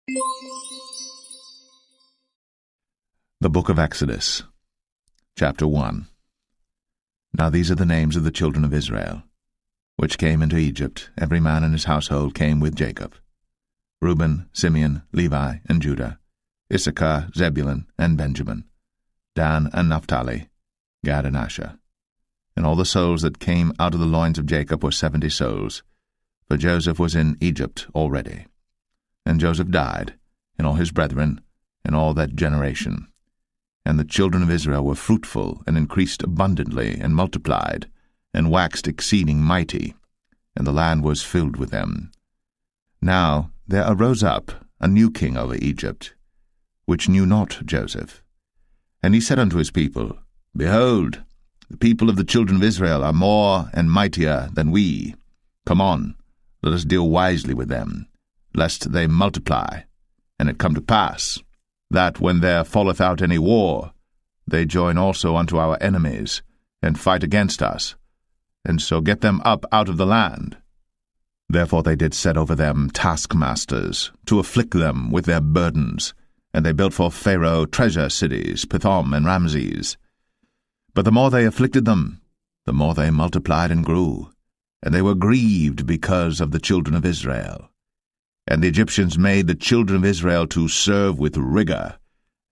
The Book of Exodus, Chapter 1. Now these are the names of the children of Israel, which came into Egypt. Every man in his household came with Jacob: Reuben, Simeon, Levi, and Judah, Issachar, Zebulun, and Benjamin, Dan and Naphtali, Gad and Asher. And all the souls that came out of the loins of Jacob were 70 souls, for Joseph was in Egypt already. And Joseph died, and all his brethren, and all that generation. And the children of Israel were fruitful, and increased abundantly, and multiplied, and waxed exceeding mighty, and the land was filled with them. Now there arose up a new king over Egypt, which knew not Joseph. And he said unto his people, Behold, the people of the children of Israel are more and mightier than we. Come on, let us deal wisely with them, lest they multiply. And it come to pass, that when there falleth out any war, they join also unto our enemies, and fight against us, and so get them up out of the land. Therefore they did set over them taskmasters, to afflict them with their burdens, and they built for Pharaoh treasure cities, Pithom and Ramses. But the more they afflicted them, the more they multiplied and grew, and they were grieved because of the children of Israel. And the Egyptians made the children of Israel to serve with rigor,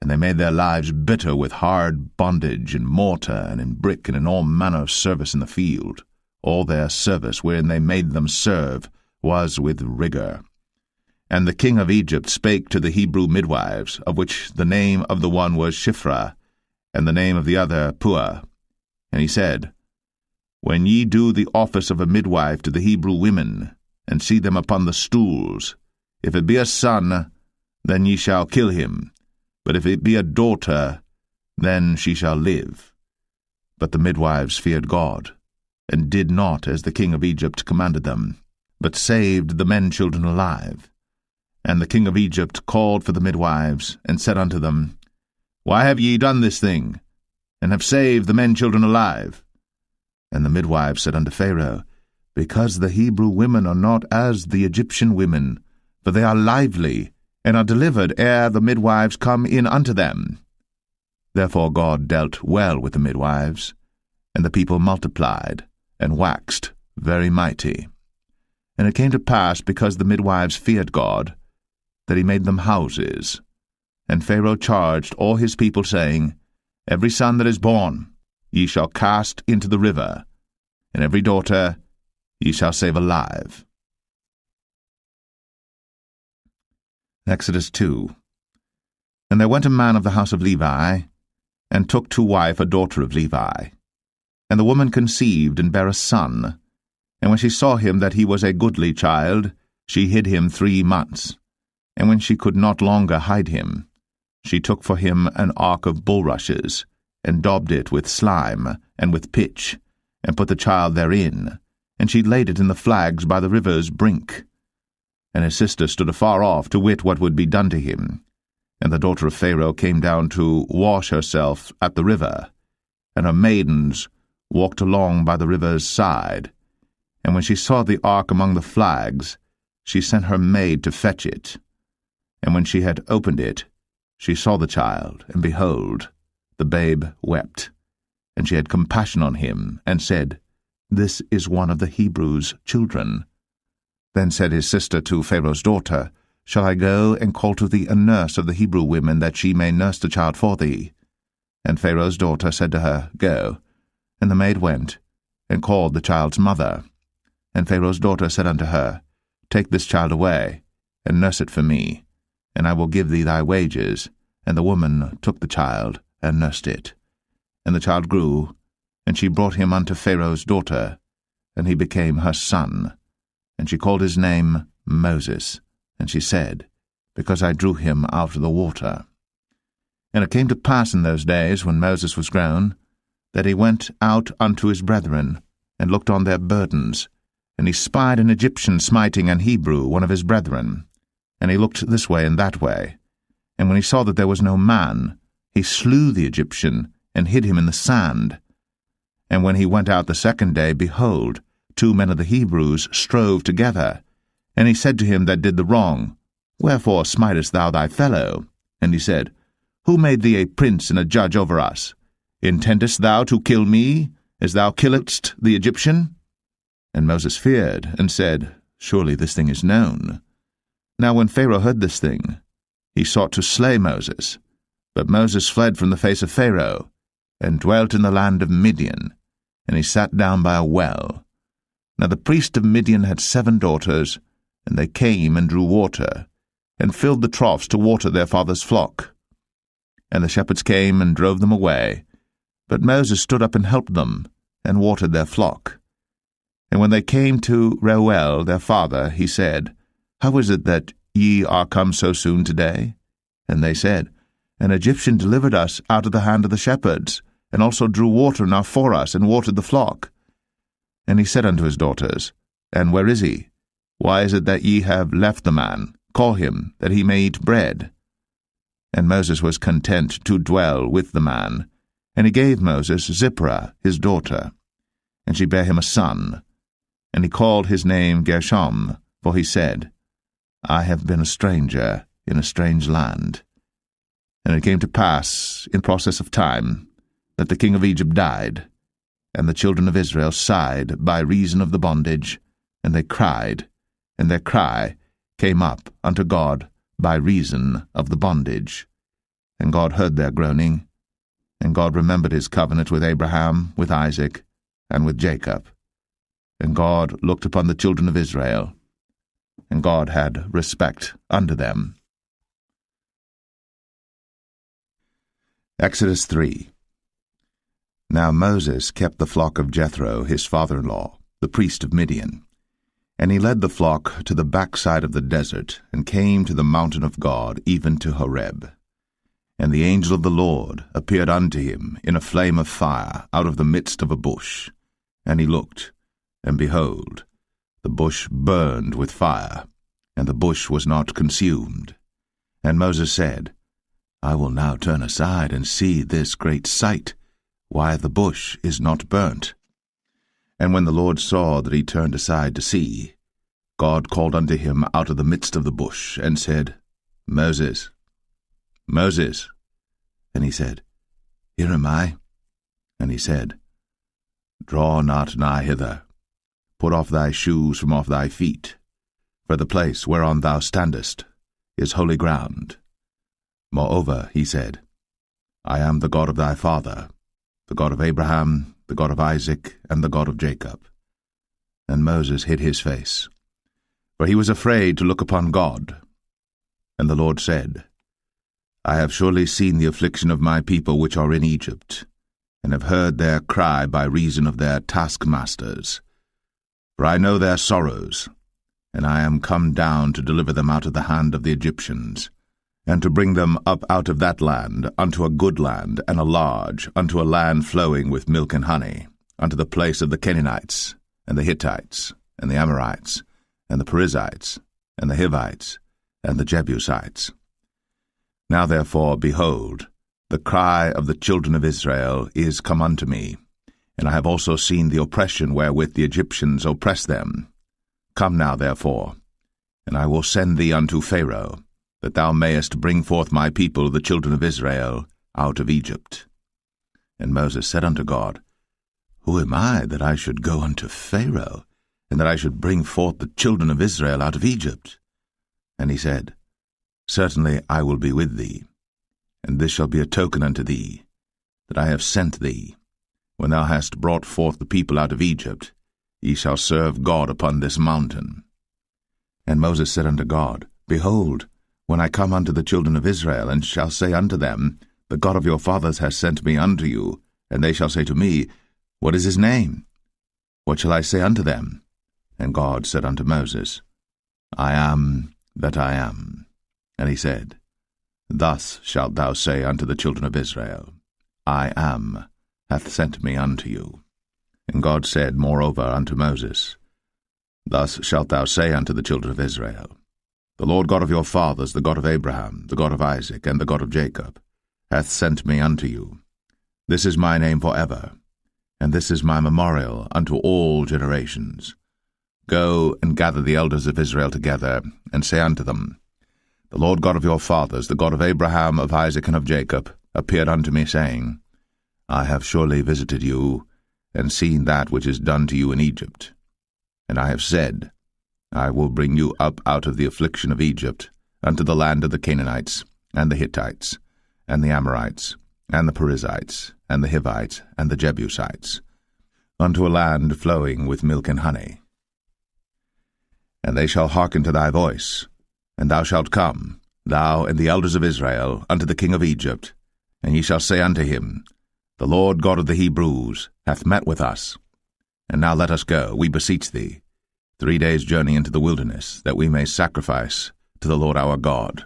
and they made their lives bitter with hard bondage in mortar and in brick and in all manner of service in the field. All their service wherein they made them serve was with rigor. And the king of Egypt spake to the Hebrew midwives, of which the name of the one was Shiphrah, and the name of the other Puah. And he said, When ye do the office of a midwife to the Hebrew women, and see them upon the stools, if it be a son, then ye shall kill him, but if it be a daughter, then she shall live. But the midwives feared God, and did not as the king of Egypt commanded them, but saved the men children alive. And the king of Egypt called for the midwives, and said unto them, Why have ye done this thing, and have saved the men children alive? And the midwives said unto Pharaoh, Because the Hebrew women are not as the Egyptian women, for they are lively, and are delivered ere the midwives come in unto them. Therefore God dealt well with the midwives, and the people multiplied, and waxed very mighty. And it came to pass, because the midwives feared God, that he made them houses. And Pharaoh charged all his people, saying, Every son that is born ye shall cast into the river, and every daughter ye shall save alive. Exodus 2. And there went a man of the house of Levi, and took to wife a daughter of Levi. And the woman conceived, and bare a son. And when she saw him that he was a goodly child, she hid him 3 months. And when she could not longer hide him, she took for him an ark of bulrushes, and daubed it with slime, and with pitch, and put the child therein, and she laid it in the flags by the river's brink. And his sister stood afar off to wit what would be done to him. And the daughter of Pharaoh came down to wash herself at the river, and her maidens walked along by the river's side. And when she saw the ark among the flags, she sent her maid to fetch it. And when she had opened it, she saw the child, and behold, the babe wept. And she had compassion on him, and said, This is one of the Hebrews' children. Then said his sister to Pharaoh's daughter, Shall I go and call to thee a nurse of the Hebrew women, that she may nurse the child for thee? And Pharaoh's daughter said to her, Go. And the maid went, and called the child's mother. And Pharaoh's daughter said unto her, Take this child away, and nurse it for me, and I will give thee thy wages. And the woman took the child, and nursed it. And the child grew, and she brought him unto Pharaoh's daughter, and he became her son. And she called his name Moses, and she said, Because I drew him out of the water. And it came to pass in those days, when Moses was grown, that he went out unto his brethren, and looked on their burdens. And he spied an Egyptian smiting an Hebrew, one of his brethren. And he looked this way and that way. And when he saw that there was no man, he slew the Egyptian, and hid him in the sand. And when he went out the second day, behold, 2 men of the Hebrews strove together. And he said to him that did the wrong, Wherefore smitest thou thy fellow? And he said, Who made thee a prince and a judge over us? Intendest thou to kill me, as thou killedst the Egyptian? And Moses feared, and said, Surely this thing is known. Now when Pharaoh heard this thing, he sought to slay Moses. But Moses fled from the face of Pharaoh, and dwelt in the land of Midian, and he sat down by a well. Now the priest of Midian had 7 daughters, and they came and drew water, and filled the troughs to water their father's flock. And the shepherds came and drove them away, but Moses stood up and helped them, and watered their flock. And when they came to Reuel their father, he said, How is it that ye are come so soon today? And they said, An Egyptian delivered us out of the hand of the shepherds, and also drew water enough for us, and watered the flock. And he said unto his daughters, And where is he? Why is it that ye have left the man? Call him, that he may eat bread. And Moses was content to dwell with the man. And he gave Moses Zipporah his daughter, and she bare him a son. And he called his name Gershom, for he said, I have been a stranger in a strange land. And it came to pass, in process of time, that the king of Egypt died, and the children of Israel sighed by reason of the bondage, and they cried, and their cry came up unto God by reason of the bondage. And God heard their groaning, and God remembered his covenant with Abraham, with Isaac, and with Jacob. And God looked upon the children of Israel, and God had respect unto them. Exodus 3. Now Moses kept the flock of Jethro his father-in-law, the priest of Midian. And he led the flock to the backside of the desert, and came to the mountain of God, even to Horeb. And the angel of the Lord appeared unto him in a flame of fire out of the midst of a bush. And he looked, and behold, the bush burned with fire, and the bush was not consumed. And Moses said, I will now turn aside and see this great sight, why the bush is not burnt. And when the Lord saw that he turned aside to see, God called unto him out of the midst of the bush, and said, Moses, Moses. And he said, Here am I. And he said, Draw not nigh hither. Put off thy shoes from off thy feet, for the place whereon thou standest is holy ground. Moreover, he said, I am the God of thy father, the God of Abraham, the God of Isaac, and the God of Jacob. And Moses hid his face, for he was afraid to look upon God. And the Lord said, I have surely seen the affliction of my people which are in Egypt, and have heard their cry by reason of their taskmasters. For I know their sorrows, and I am come down to deliver them out of the hand of the Egyptians, and to bring them up out of that land unto a good land, and a large, unto a land flowing with milk and honey, unto the place of the Canaanites, and the Hittites, and the Amorites, and the Perizzites, and the Hivites, and the Jebusites. Now therefore, behold, the cry of the children of Israel is come unto me, and I have also seen the oppression wherewith the Egyptians oppress them. Come now therefore, and I will send thee unto Pharaoh, that thou mayest bring forth my people, the children of Israel, out of Egypt. And Moses said unto God, Who am I, that I should go unto Pharaoh, and that I should bring forth the children of Israel out of Egypt? And he said, Certainly I will be with thee, and this shall be a token unto thee, that I have sent thee. When thou hast brought forth the people out of Egypt, ye shall serve God upon this mountain. And Moses said unto God, Behold, when I come unto the children of Israel, and shall say unto them, The God of your fathers has sent me unto you, and they shall say to me, What is his name? What shall I say unto them? And God said unto Moses, I am that I am. And he said, Thus shalt thou say unto the children of Israel, I am hath sent me unto you. And God said moreover unto Moses, Thus shalt thou say unto the children of Israel, The Lord God of your fathers, the God of Abraham, the God of Isaac, and the God of Jacob, hath sent me unto you. This is my name for ever, and this is my memorial unto all generations. Go and gather the elders of Israel together, and say unto them, The Lord God of your fathers, the God of Abraham, of Isaac, and of Jacob, appeared unto me, saying, I have surely visited you, and seen that which is done to you in Egypt. And I have said, I will bring you up out of the affliction of Egypt, unto the land of the Canaanites, and the Hittites, and the Amorites, and the Perizzites, and the Hivites, and the Jebusites, unto a land flowing with milk and honey. And they shall hearken to thy voice, and thou shalt come, thou and the elders of Israel, unto the king of Egypt, and ye shall say unto him, The Lord God of the Hebrews hath met with us. And now let us go, we beseech thee, 3 days' journey into the wilderness, that we may sacrifice to the Lord our God.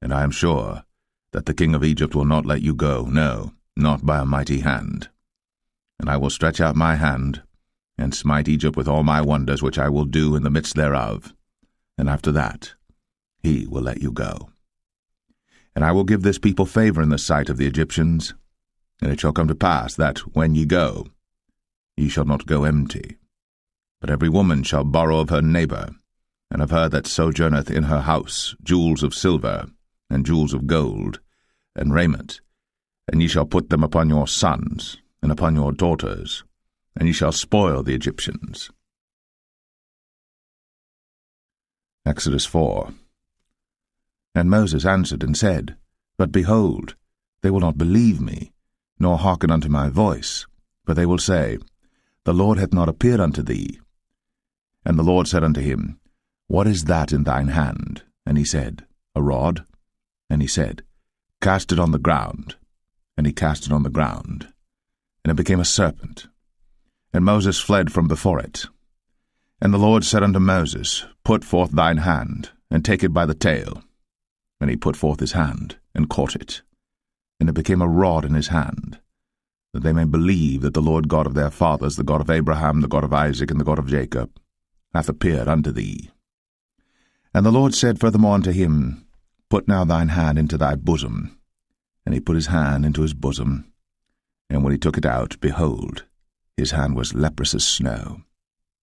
And I am sure that the king of Egypt will not let you go, no, not by a mighty hand. And I will stretch out my hand, and smite Egypt with all my wonders which I will do in the midst thereof, and after that he will let you go. And I will give this people favor in the sight of the Egyptians, and it shall come to pass that, when ye go, ye shall not go empty. But every woman shall borrow of her neighbor, and of her that sojourneth in her house, jewels of silver, and jewels of gold, and raiment, and ye shall put them upon your sons, and upon your daughters, and ye shall spoil the Egyptians. Exodus 4. And Moses answered and said, But behold, they will not believe me, nor hearken unto my voice, for they will say, The Lord hath not appeared unto thee. And the Lord said unto him, What is that in thine hand? And he said, A rod. And he said, Cast it on the ground. And he cast it on the ground, and it became a serpent. And Moses fled from before it. And the Lord said unto Moses, Put forth thine hand, and take it by the tail. And he put forth his hand, and caught it. And it became a rod in his hand, that they may believe that the Lord God of their fathers, the God of Abraham, the God of Isaac, and the God of Jacob, hath appeared unto thee. And the Lord said furthermore unto him, Put now thine hand into thy bosom. And he put his hand into his bosom, and when he took it out, behold, his hand was leprous as snow.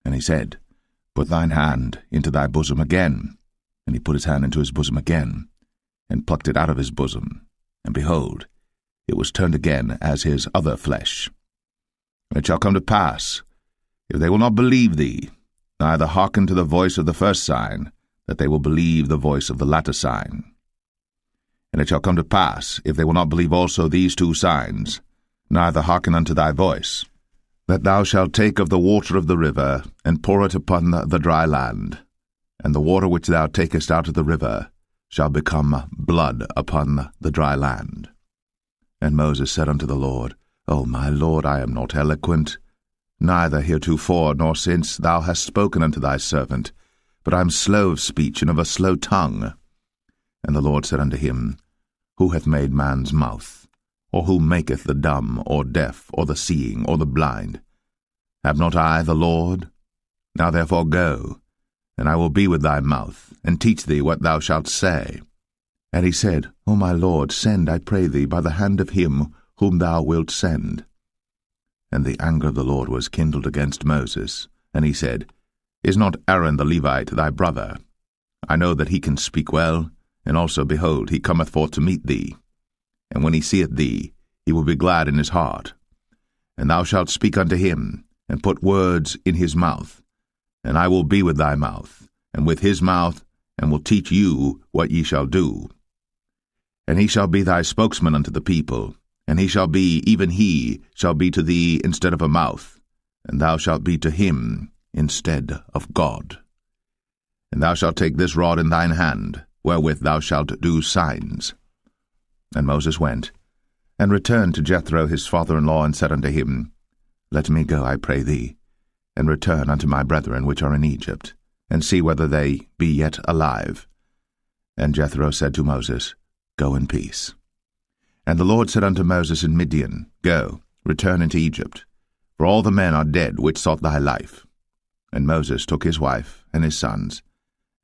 And he said, Put thine hand into thy bosom again. And he put his hand into his bosom again, and plucked it out of his bosom, and behold, it was turned again as his other flesh. And it shall come to pass, if they will not believe thee, neither hearken to the voice of the first sign, that they will believe the voice of the latter sign. And it shall come to pass, if they will not believe also these 2 signs, neither hearken unto thy voice, that thou shalt take of the water of the river, and pour it upon the dry land, and the water which thou takest out of the river shall become blood upon the dry land. And Moses said unto the Lord, O my Lord, I am not eloquent, neither heretofore nor since thou hast spoken unto thy servant, but I am slow of speech and of a slow tongue. And the Lord said unto him, Who hath made man's mouth? Or who maketh the dumb, or deaf, or the seeing, or the blind? Have not I the Lord? Now therefore go, and I will be with thy mouth, and teach thee what thou shalt say. And he said, O my Lord, send, I pray thee, by the hand of him whom thou wilt send. And the anger of the Lord was kindled against Moses, and he said, Is not Aaron the Levite thy brother? I know that he can speak well, and also, behold, he cometh forth to meet thee. And when he seeth thee, he will be glad in his heart. And thou shalt speak unto him, and put words in his mouth. And I will be with thy mouth, and with his mouth, and will teach you what ye shall do. And he shall be thy spokesman unto the people, and he shall be, even he, shall be to thee instead of a mouth, and thou shalt be to him instead of God. And thou shalt take this rod in thine hand, wherewith thou shalt do signs. And Moses went, and returned to Jethro his father-in-law, and said unto him, Let me go, I pray thee, and return unto my brethren which are in Egypt, and see whether they be yet alive. And Jethro said to Moses, Go in peace. And the Lord said unto Moses in Midian, Go, return into Egypt, for all the men are dead which sought thy life. And Moses took his wife and his sons,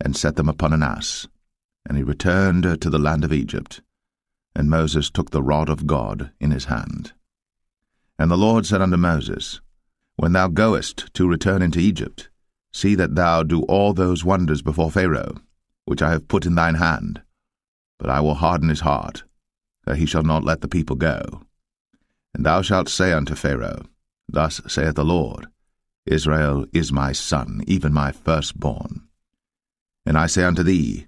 and set them upon an ass, and he returned to the land of Egypt. And Moses took the rod of God in his hand. And the Lord said unto Moses, When thou goest to return into Egypt, see that thou do all those wonders before Pharaoh, which I have put in thine hand. But I will harden his heart, that he shall not let the people go. And thou shalt say unto Pharaoh, Thus saith the Lord, Israel is my son, even my firstborn. And I say unto thee,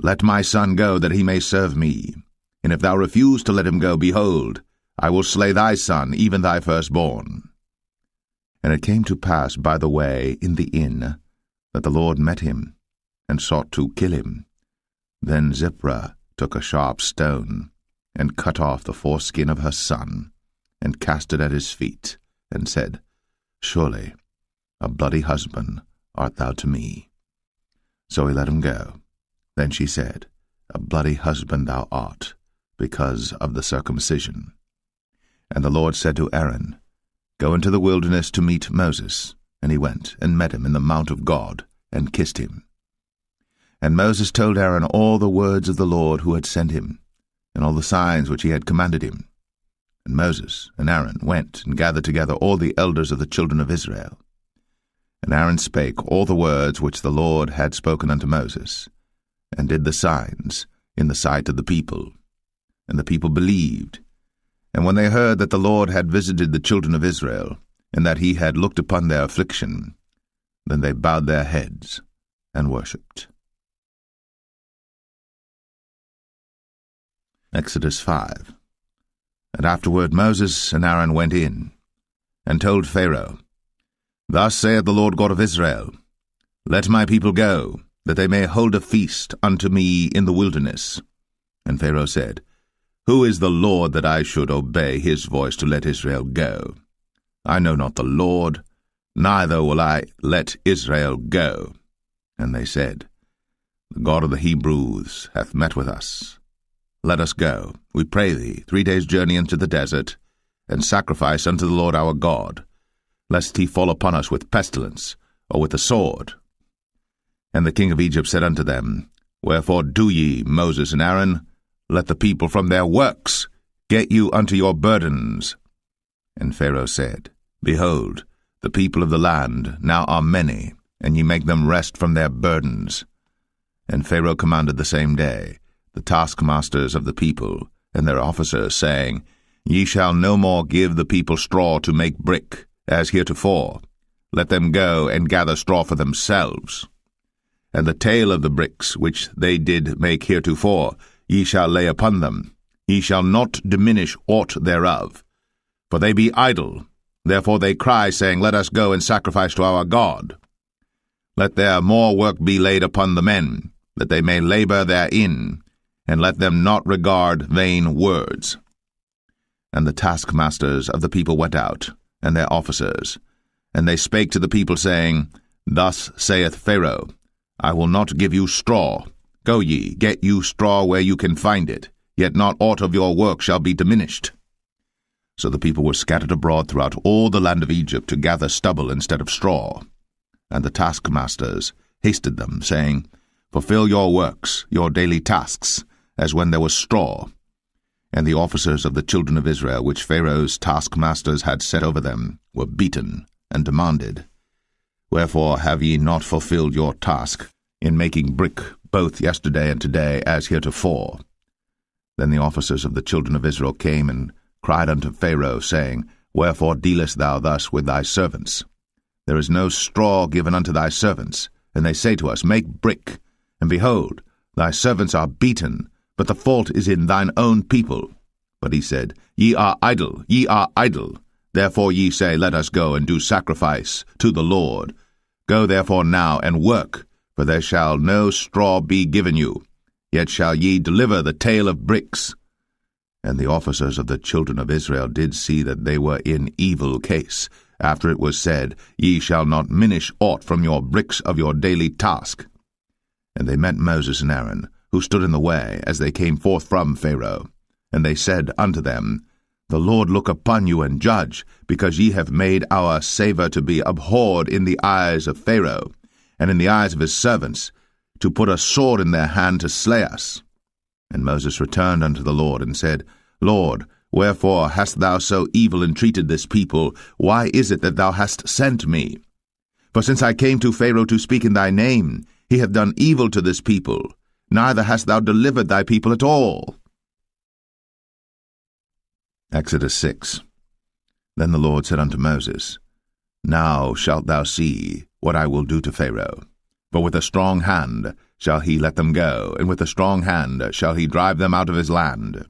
Let my son go, that he may serve me. And if thou refuse to let him go, behold, I will slay thy son, even thy firstborn. And it came to pass by the way in the inn, that the Lord met him, and sought to kill him. Then Zipporah took a sharp stone, and cut off the foreskin of her son, and cast it at his feet, and said, Surely a bloody husband art thou to me. So he let him go. Then she said, A bloody husband thou art, because of the circumcision. And the Lord said to Aaron, Go into the wilderness to meet Moses. And he went, and met him in the mount of God, and kissed him. And Moses told Aaron all the words of the Lord who had sent him, and all the signs which he had commanded him. And Moses and Aaron went and gathered together all the elders of the children of Israel. And Aaron spake all the words which the Lord had spoken unto Moses, and did the signs in the sight of the people. And the people believed. And when they heard that the Lord had visited the children of Israel, and that he had looked upon their affliction, then they bowed their heads and worshipped. Exodus 5. And afterward Moses and Aaron went in, and told Pharaoh, Thus saith the Lord God of Israel, Let my people go, that they may hold a feast unto me in the wilderness. And Pharaoh said, Who is the Lord that I should obey his voice to let Israel go? I know not the Lord, neither will I let Israel go. And they said, The God of the Hebrews hath met with us. Let us go, we pray thee, 3 days' journey into the desert, and sacrifice unto the Lord our God, lest he fall upon us with pestilence, or with the sword. And the king of Egypt said unto them, Wherefore do ye, Moses and Aaron? Let the people from their works get you unto your burdens. And Pharaoh said, Behold, the people of the land now are many, and ye make them rest from their burdens. And Pharaoh commanded the same day the taskmasters of the people and their officers, saying, Ye shall no more give the people straw to make brick, as heretofore. Let them go and gather straw for themselves. And the tale of the bricks which they did make heretofore ye shall lay upon them. Ye shall not diminish aught thereof. For they be idle. Therefore they cry, saying, Let us go and sacrifice to our God. Let there more work be laid upon the men, that they may labor therein, and let them not regard vain words. And the taskmasters of the people went out, and their officers, and they spake to the people, saying, Thus saith Pharaoh, I will not give you straw. Go ye, get you straw where you can find it, yet not aught of your work shall be diminished. So the people were scattered abroad throughout all the land of Egypt to gather stubble instead of straw. And the taskmasters hasted them, saying, Fulfill your works, your daily tasks, as when there was straw. And the officers of the children of Israel, which Pharaoh's taskmasters had set over them, were beaten, and demanded, Wherefore have ye not fulfilled your task in making brick both yesterday and today as heretofore? Then the officers of the children of Israel came and cried unto Pharaoh, saying, Wherefore dealest thou thus with thy servants? There is no straw given unto thy servants. And they say to us, Make brick. And behold, thy servants are beaten, but the fault is in thine own people. But he said, Ye are idle, ye are idle. Therefore ye say, Let us go and do sacrifice to the Lord. Go therefore now and work, for there shall no straw be given you. Yet shall ye deliver the tale of bricks. And the officers of the children of Israel did see that they were in evil case, after it was said, Ye shall not minish aught from your bricks of your daily task. And they met Moses and Aaron, who stood in the way, as they came forth from Pharaoh. And they said unto them, The Lord look upon you and judge, because ye have made our savour to be abhorred in the eyes of Pharaoh, and in the eyes of his servants, to put a sword in their hand to slay us. And Moses returned unto the Lord, and said, Lord, wherefore hast thou so evil entreated this people? Why is it that thou hast sent me? For since I came to Pharaoh to speak in thy name, he hath done evil to this people. neither hast thou delivered thy people at all. Exodus 6. Then the Lord said unto Moses, Now shalt thou see what I will do to Pharaoh. For with a strong hand shall he let them go, and with a strong hand shall he drive them out of his land.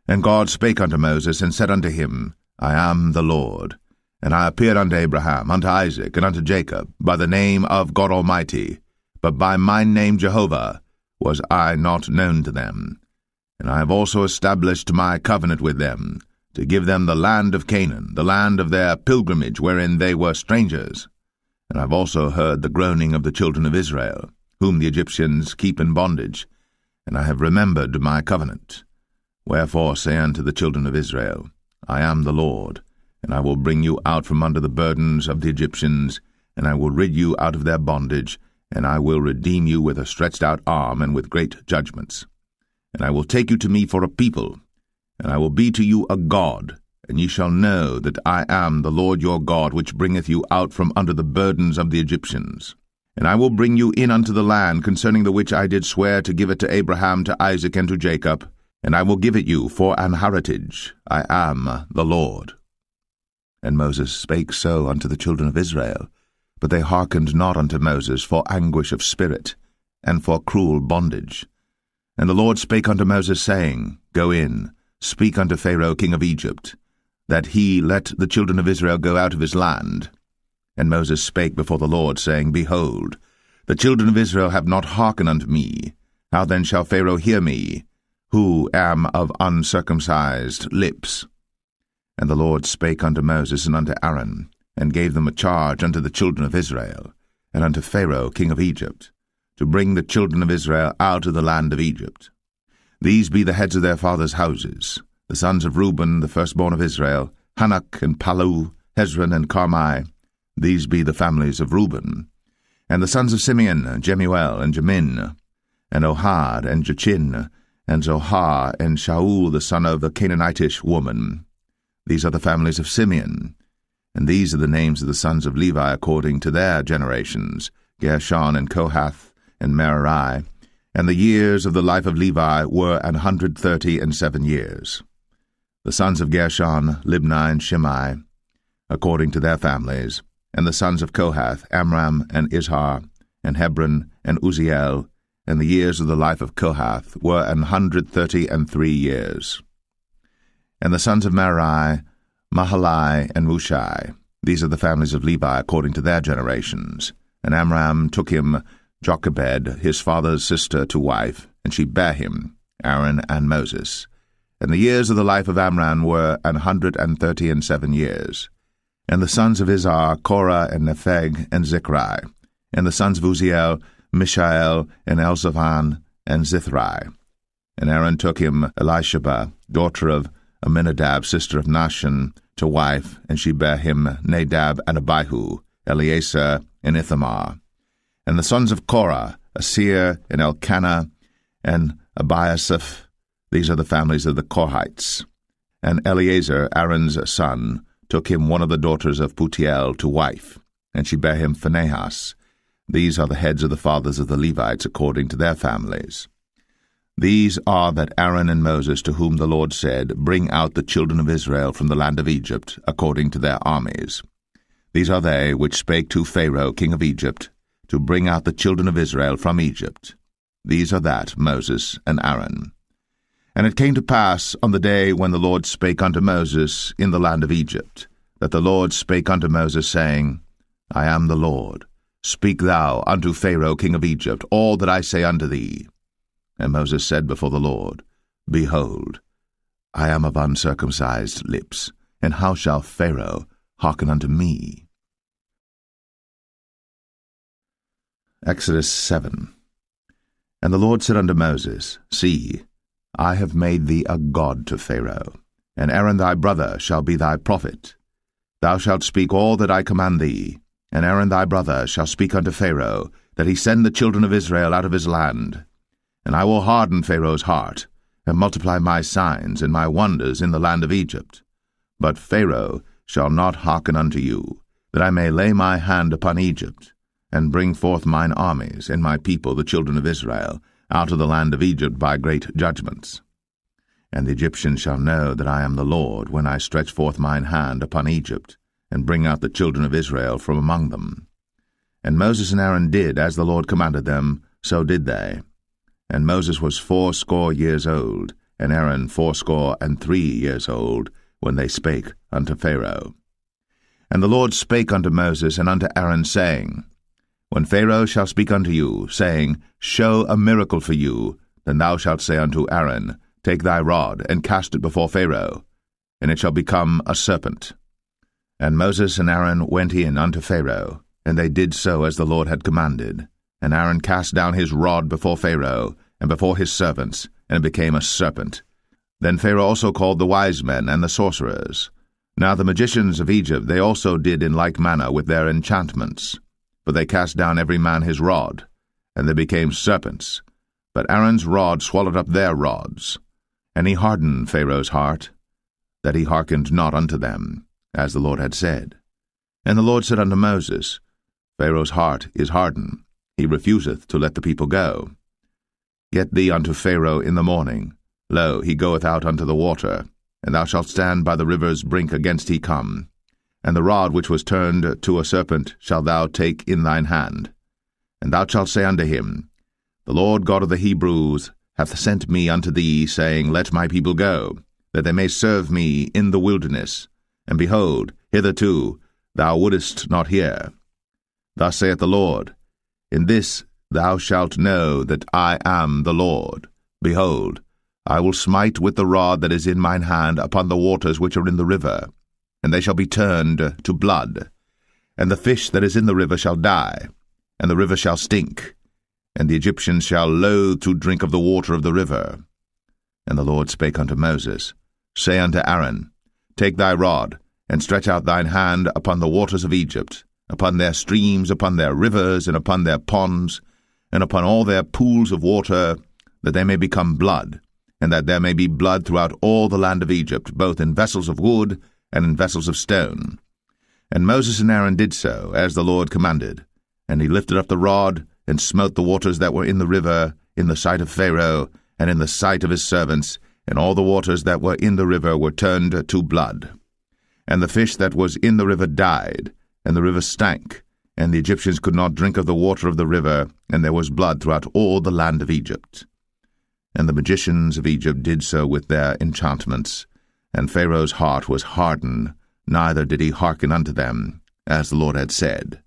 And God spake unto Moses, and said unto him, I am the Lord. And I appeared unto Abraham, unto Isaac, and unto Jacob, by the name of God Almighty, but by my name Jehovah was I not known to them. And I have also established my covenant with them, to give them the land of Canaan, the land of their pilgrimage, wherein they were strangers. And I have also heard the groaning of the children of Israel, whom the Egyptians keep in bondage, and I have remembered my covenant. Wherefore say unto the children of Israel, I am the Lord, and I will bring you out from under the burdens of the Egyptians, and I will rid you out of their bondage, and I will redeem you with a stretched out arm and with great judgments. And I will take you to me for a people, and I will be to you a God, and ye shall know that I am the Lord your God, which bringeth you out from under the burdens of the Egyptians. And I will bring you in unto the land concerning the which I did swear to give it to Abraham, to Isaac, and to Jacob, and I will give it you for an heritage. I am the Lord. And Moses spake so unto the children of Israel, but they hearkened not unto Moses for anguish of spirit, and for cruel bondage. And the Lord spake unto Moses, saying, Go in, speak unto Pharaoh king of Egypt, that he let the children of Israel go out of his land. And Moses spake before the Lord, saying, Behold, the children of Israel have not hearkened unto me. How then shall Pharaoh hear me, who am of uncircumcised lips? And the Lord spake unto Moses and unto Aaron, and gave them a charge unto the children of Israel, and unto Pharaoh king of Egypt, to bring the children of Israel out of the land of Egypt. These be the heads of their fathers' houses, the sons of Reuben, the firstborn of Israel, Hanok and Palu, Hezron and Carmi. These be the families of Reuben. And the sons of Simeon, Jemuel and Jamin, and Ohad and Jachin, and Zohar and Shaul the son of the Canaanitish woman. These are the families of Simeon. And these are the names of the sons of Levi according to their generations, Gershon and Kohath and Merari. And the years of the life of Levi were 137 years. The sons of Gershon, Libni and Shimei, according to their families. And the sons of Kohath, Amram and Izhar, and Hebron and Uzziel. And the years of the life of Kohath were 133 years. And the sons of Merari, Mahalai and Mushai. These are the families of Levi according to their generations. And Amram took him Jochebed, his father's sister, to wife, and she bare him, Aaron and Moses. And the years of the life of Amram were 137 years. And the sons of Izhar, Korah and Nepheg and Zichri. And the sons of Uzziel, Mishael and Elzaphan and Zithri. And Aaron took him Elisheba, daughter of Aminadab, sister of Nahshon, to wife, and she bare him Nadab and Abihu, Eleazar and Ithamar. And the sons of Korah, Asir and Elkanah and Abiasaph. These are the families of the Korhites. And Eleazar, Aaron's son, took him one of the daughters of Putiel to wife, and she bare him Phinehas. These are the heads of the fathers of the Levites according to their families. These are that Aaron and Moses, to whom the Lord said, Bring out the children of Israel from the land of Egypt, according to their armies. These are they which spake to Pharaoh king of Egypt, to bring out the children of Israel from Egypt. These are that Moses and Aaron. And it came to pass on the day when the Lord spake unto Moses in the land of Egypt, that the Lord spake unto Moses, saying, I am the Lord. Speak thou unto Pharaoh king of Egypt all that I say unto thee. And Moses said before the Lord, Behold, I am of uncircumcised lips, and how shall Pharaoh hearken unto me? Exodus 7. And the Lord said unto Moses, See, I have made thee a god to Pharaoh, and Aaron thy brother shall be thy prophet. Thou shalt speak all that I command thee, and Aaron thy brother shall speak unto Pharaoh, that he send the children of Israel out of his land. And I will harden Pharaoh's heart, and multiply my signs and my wonders in the land of Egypt. But Pharaoh shall not hearken unto you, that I may lay my hand upon Egypt, and bring forth mine armies and my people the children of Israel, out of the land of Egypt by great judgments. And the Egyptians shall know that I am the Lord, when I stretch forth mine hand upon Egypt, and bring out the children of Israel from among them. And Moses and Aaron did as the Lord commanded them, so did they. And Moses was 80 years old, and Aaron 83 years old, when they spake unto Pharaoh. And the Lord spake unto Moses and unto Aaron, saying, When Pharaoh shall speak unto you, saying, Show a miracle for you, then thou shalt say unto Aaron, Take thy rod, and cast it before Pharaoh, and it shall become a serpent. And Moses and Aaron went in unto Pharaoh, and they did so as the Lord had commanded. And Aaron cast down his rod before Pharaoh, and before his servants, and it became a serpent. Then Pharaoh also called the wise men and the sorcerers. Now the magicians of Egypt they also did in like manner with their enchantments. For they cast down every man his rod, and they became serpents. But Aaron's rod swallowed up their rods. And he hardened Pharaoh's heart, that he hearkened not unto them, as the Lord had said. And the Lord said unto Moses, Pharaoh's heart is hardened, he refuseth to let the people go. Get thee unto Pharaoh in the morning. Lo, he goeth out unto the water, and thou shalt stand by the river's brink against he come. And the rod which was turned to a serpent shalt thou take in thine hand. And thou shalt say unto him, The Lord God of the Hebrews hath sent me unto thee, saying, Let my people go, that they may serve me in the wilderness. And behold, hitherto thou wouldest not hear. Thus saith the Lord, In this thou shalt know that I am the Lord. Behold, I will smite with the rod that is in mine hand upon the waters which are in the river, and they shall be turned to blood. And the fish that is in the river shall die, and the river shall stink, and the Egyptians shall loathe to drink of the water of the river. And the Lord spake unto Moses, Say unto Aaron, Take thy rod, and stretch out thine hand upon the waters of Egypt, upon their streams, upon their rivers, and upon their ponds, and upon all their pools of water, that they may become blood, and that there may be blood throughout all the land of Egypt, both in vessels of wood and in vessels of stone. And Moses and Aaron did so, as the Lord commanded. And he lifted up the rod, and smote the waters that were in the river, in the sight of Pharaoh, and in the sight of his servants, and all the waters that were in the river were turned to blood. And the fish that was in the river died, and the river stank, and the Egyptians could not drink of the water of the river, and there was blood throughout all the land of Egypt. And the magicians of Egypt did so with their enchantments, and Pharaoh's heart was hardened, neither did he hearken unto them, as the Lord had said.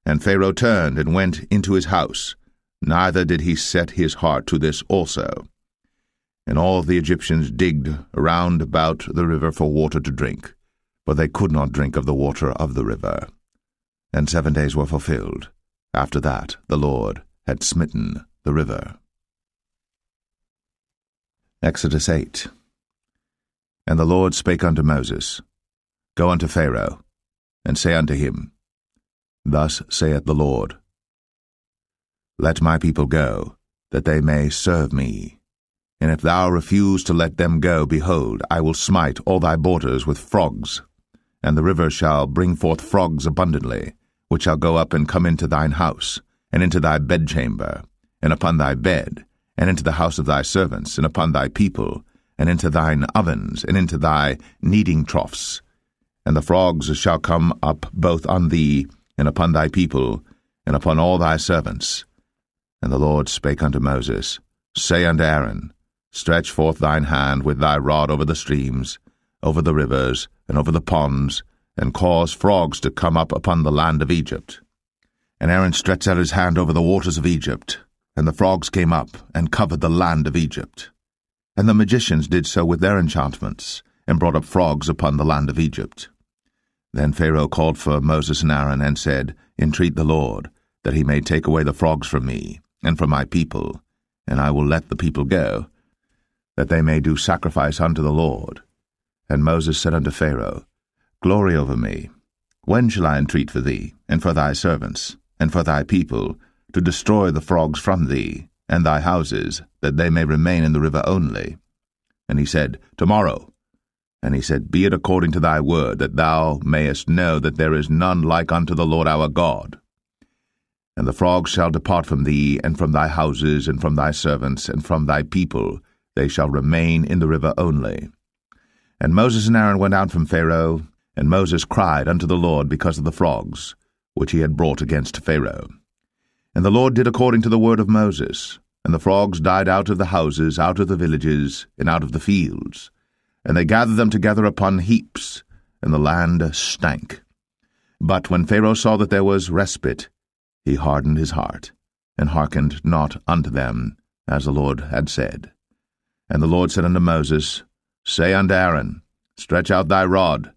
And Pharaoh turned and went into his house, neither did he set his heart to this also. And all the Egyptians digged around about the river for water to drink, but they could not drink of the water of the river. And 7 days were fulfilled. After that the Lord had smitten the river. Exodus 8. And the Lord spake unto Moses, Go unto Pharaoh, and say unto him, Thus saith the Lord, Let my people go, that they may serve me. And if thou refuse to let them go, behold, I will smite all thy borders with frogs, and the river shall bring forth frogs abundantly, which shall go up and come into thine house, and into thy bedchamber, and upon thy bed, and into the house of thy servants, and upon thy people, and into thine ovens, and into thy kneading troughs. And the frogs shall come up both on thee, and upon thy people, and upon all thy servants. And the Lord spake unto Moses, Say unto Aaron, Stretch forth thine hand with thy rod over the streams, over the rivers, and over the ponds, and cause frogs to come up upon the land of Egypt. And Aaron stretched out his hand over the waters of Egypt, and the frogs came up, and covered the land of Egypt. And the magicians did so with their enchantments, and brought up frogs upon the land of Egypt. Then Pharaoh called for Moses and Aaron, and said, Entreat the Lord, that he may take away the frogs from me, and from my people, and I will let the people go, that they may do sacrifice unto the Lord. And Moses said unto Pharaoh, Glory over me. When shall I entreat for thee, and for thy servants, and for thy people, to destroy the frogs from thee, and thy houses, that they may remain in the river only? And he said, Tomorrow. And he said, Be it according to thy word, that thou mayest know that there is none like unto the Lord our God. And the frogs shall depart from thee, and from thy houses, and from thy servants, and from thy people. They shall remain in the river only. And Moses and Aaron went out from Pharaoh, and Moses cried unto the Lord because of the frogs, which he had brought against Pharaoh. And the Lord did according to the word of Moses, and the frogs died out of the houses, out of the villages, and out of the fields. And they gathered them together upon heaps, and the land stank. But when Pharaoh saw that there was respite, he hardened his heart, and hearkened not unto them, as the Lord had said. And the Lord said unto Moses, Say unto Aaron, Stretch out thy rod,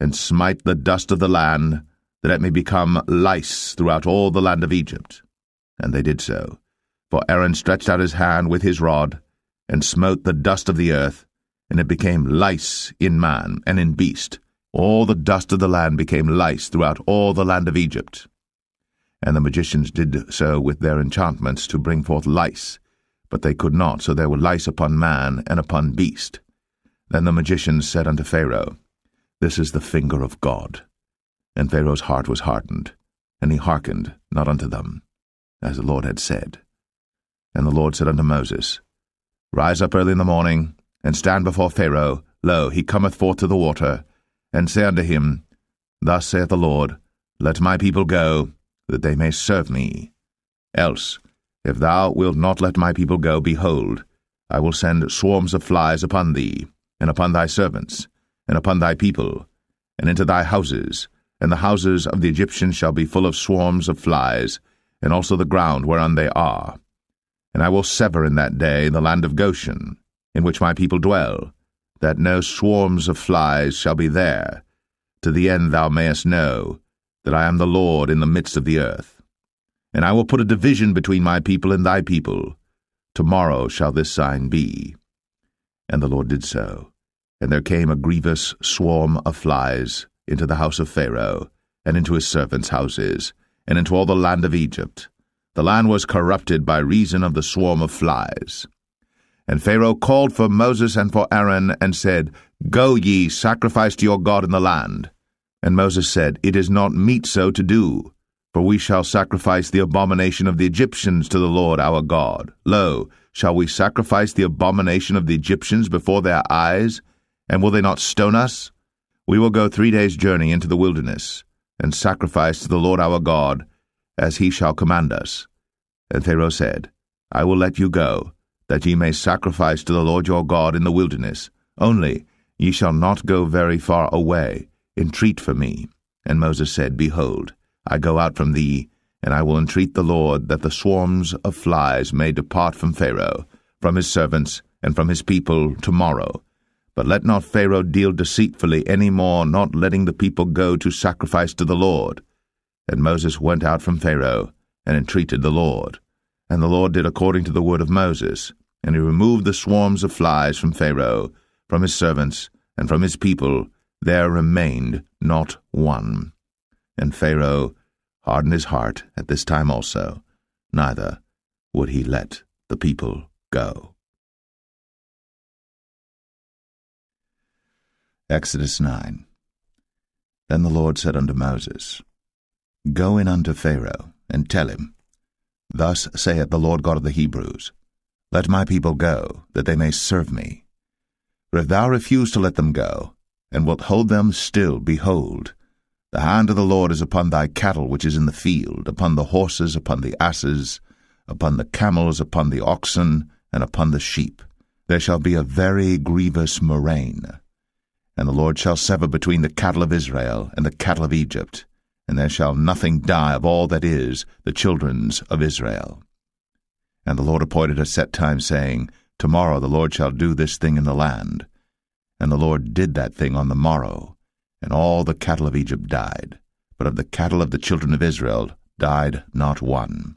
and smite the dust of the land, that it may become lice throughout all the land of Egypt. And they did so. For Aaron stretched out his hand with his rod, and smote the dust of the earth, and it became lice in man and in beast. All the dust of the land became lice throughout all the land of Egypt. And the magicians did so with their enchantments to bring forth lice, but they could not, so there were lice upon man and upon beast. Then the magicians said unto Pharaoh, This is the finger of God. And Pharaoh's heart was hardened, and he hearkened not unto them, as the Lord had said. And the Lord said unto Moses, Rise up early in the morning, and stand before Pharaoh. Lo, he cometh forth to the water, and say unto him, Thus saith the Lord, Let my people go, that they may serve me. Else, if thou wilt not let my people go, behold, I will send swarms of flies upon thee, and upon thy servants, and upon thy people, and into thy houses, and the houses of the Egyptians shall be full of swarms of flies, and also the ground whereon they are. And I will sever in that day the land of Goshen, in which my people dwell, that no swarms of flies shall be there, to the end thou mayest know that I am the Lord in the midst of the earth. And I will put a division between my people and thy people. Tomorrow shall this sign be. And the Lord did so. And there came a grievous swarm of flies into the house of Pharaoh, and into his servants' houses, and into all the land of Egypt. The land was corrupted by reason of the swarm of flies. And Pharaoh called for Moses and for Aaron, and said, Go ye, sacrifice to your God in the land. And Moses said, It is not meet so to do, for we shall sacrifice the abomination of the Egyptians to the Lord our God. Lo, shall we sacrifice the abomination of the Egyptians before their eyes? And will they not stone us? We will go 3 days' journey into the wilderness, and sacrifice to the Lord our God, as he shall command us. And Pharaoh said, I will let you go, that ye may sacrifice to the Lord your God in the wilderness. Only ye shall not go very far away. Entreat for me. And Moses said, Behold, I go out from thee, and I will entreat the Lord that the swarms of flies may depart from Pharaoh, from his servants, and from his people tomorrow. But let not Pharaoh deal deceitfully any more, not letting the people go to sacrifice to the Lord. And Moses went out from Pharaoh, and entreated the Lord. And the Lord did according to the word of Moses, and he removed the swarms of flies from Pharaoh, from his servants, and from his people. There remained not one. And Pharaoh hardened his heart at this time also, neither would he let the people go. Exodus 9. Then the Lord said unto Moses, Go in unto Pharaoh, and tell him, Thus saith the Lord God of the Hebrews, Let my people go, that they may serve me. For if thou refuse to let them go, and wilt hold them still, behold, the hand of the Lord is upon thy cattle which is in the field, upon the horses, upon the asses, upon the camels, upon the oxen, and upon the sheep. There shall be a very grievous murrain. And the Lord shall sever between the cattle of Israel and the cattle of Egypt, and there shall nothing die of all that is the children's of Israel. And the Lord appointed a set time, saying, Tomorrow the Lord shall do this thing in the land. And the Lord did that thing on the morrow, and all the cattle of Egypt died, but of the cattle of the children of Israel died not one.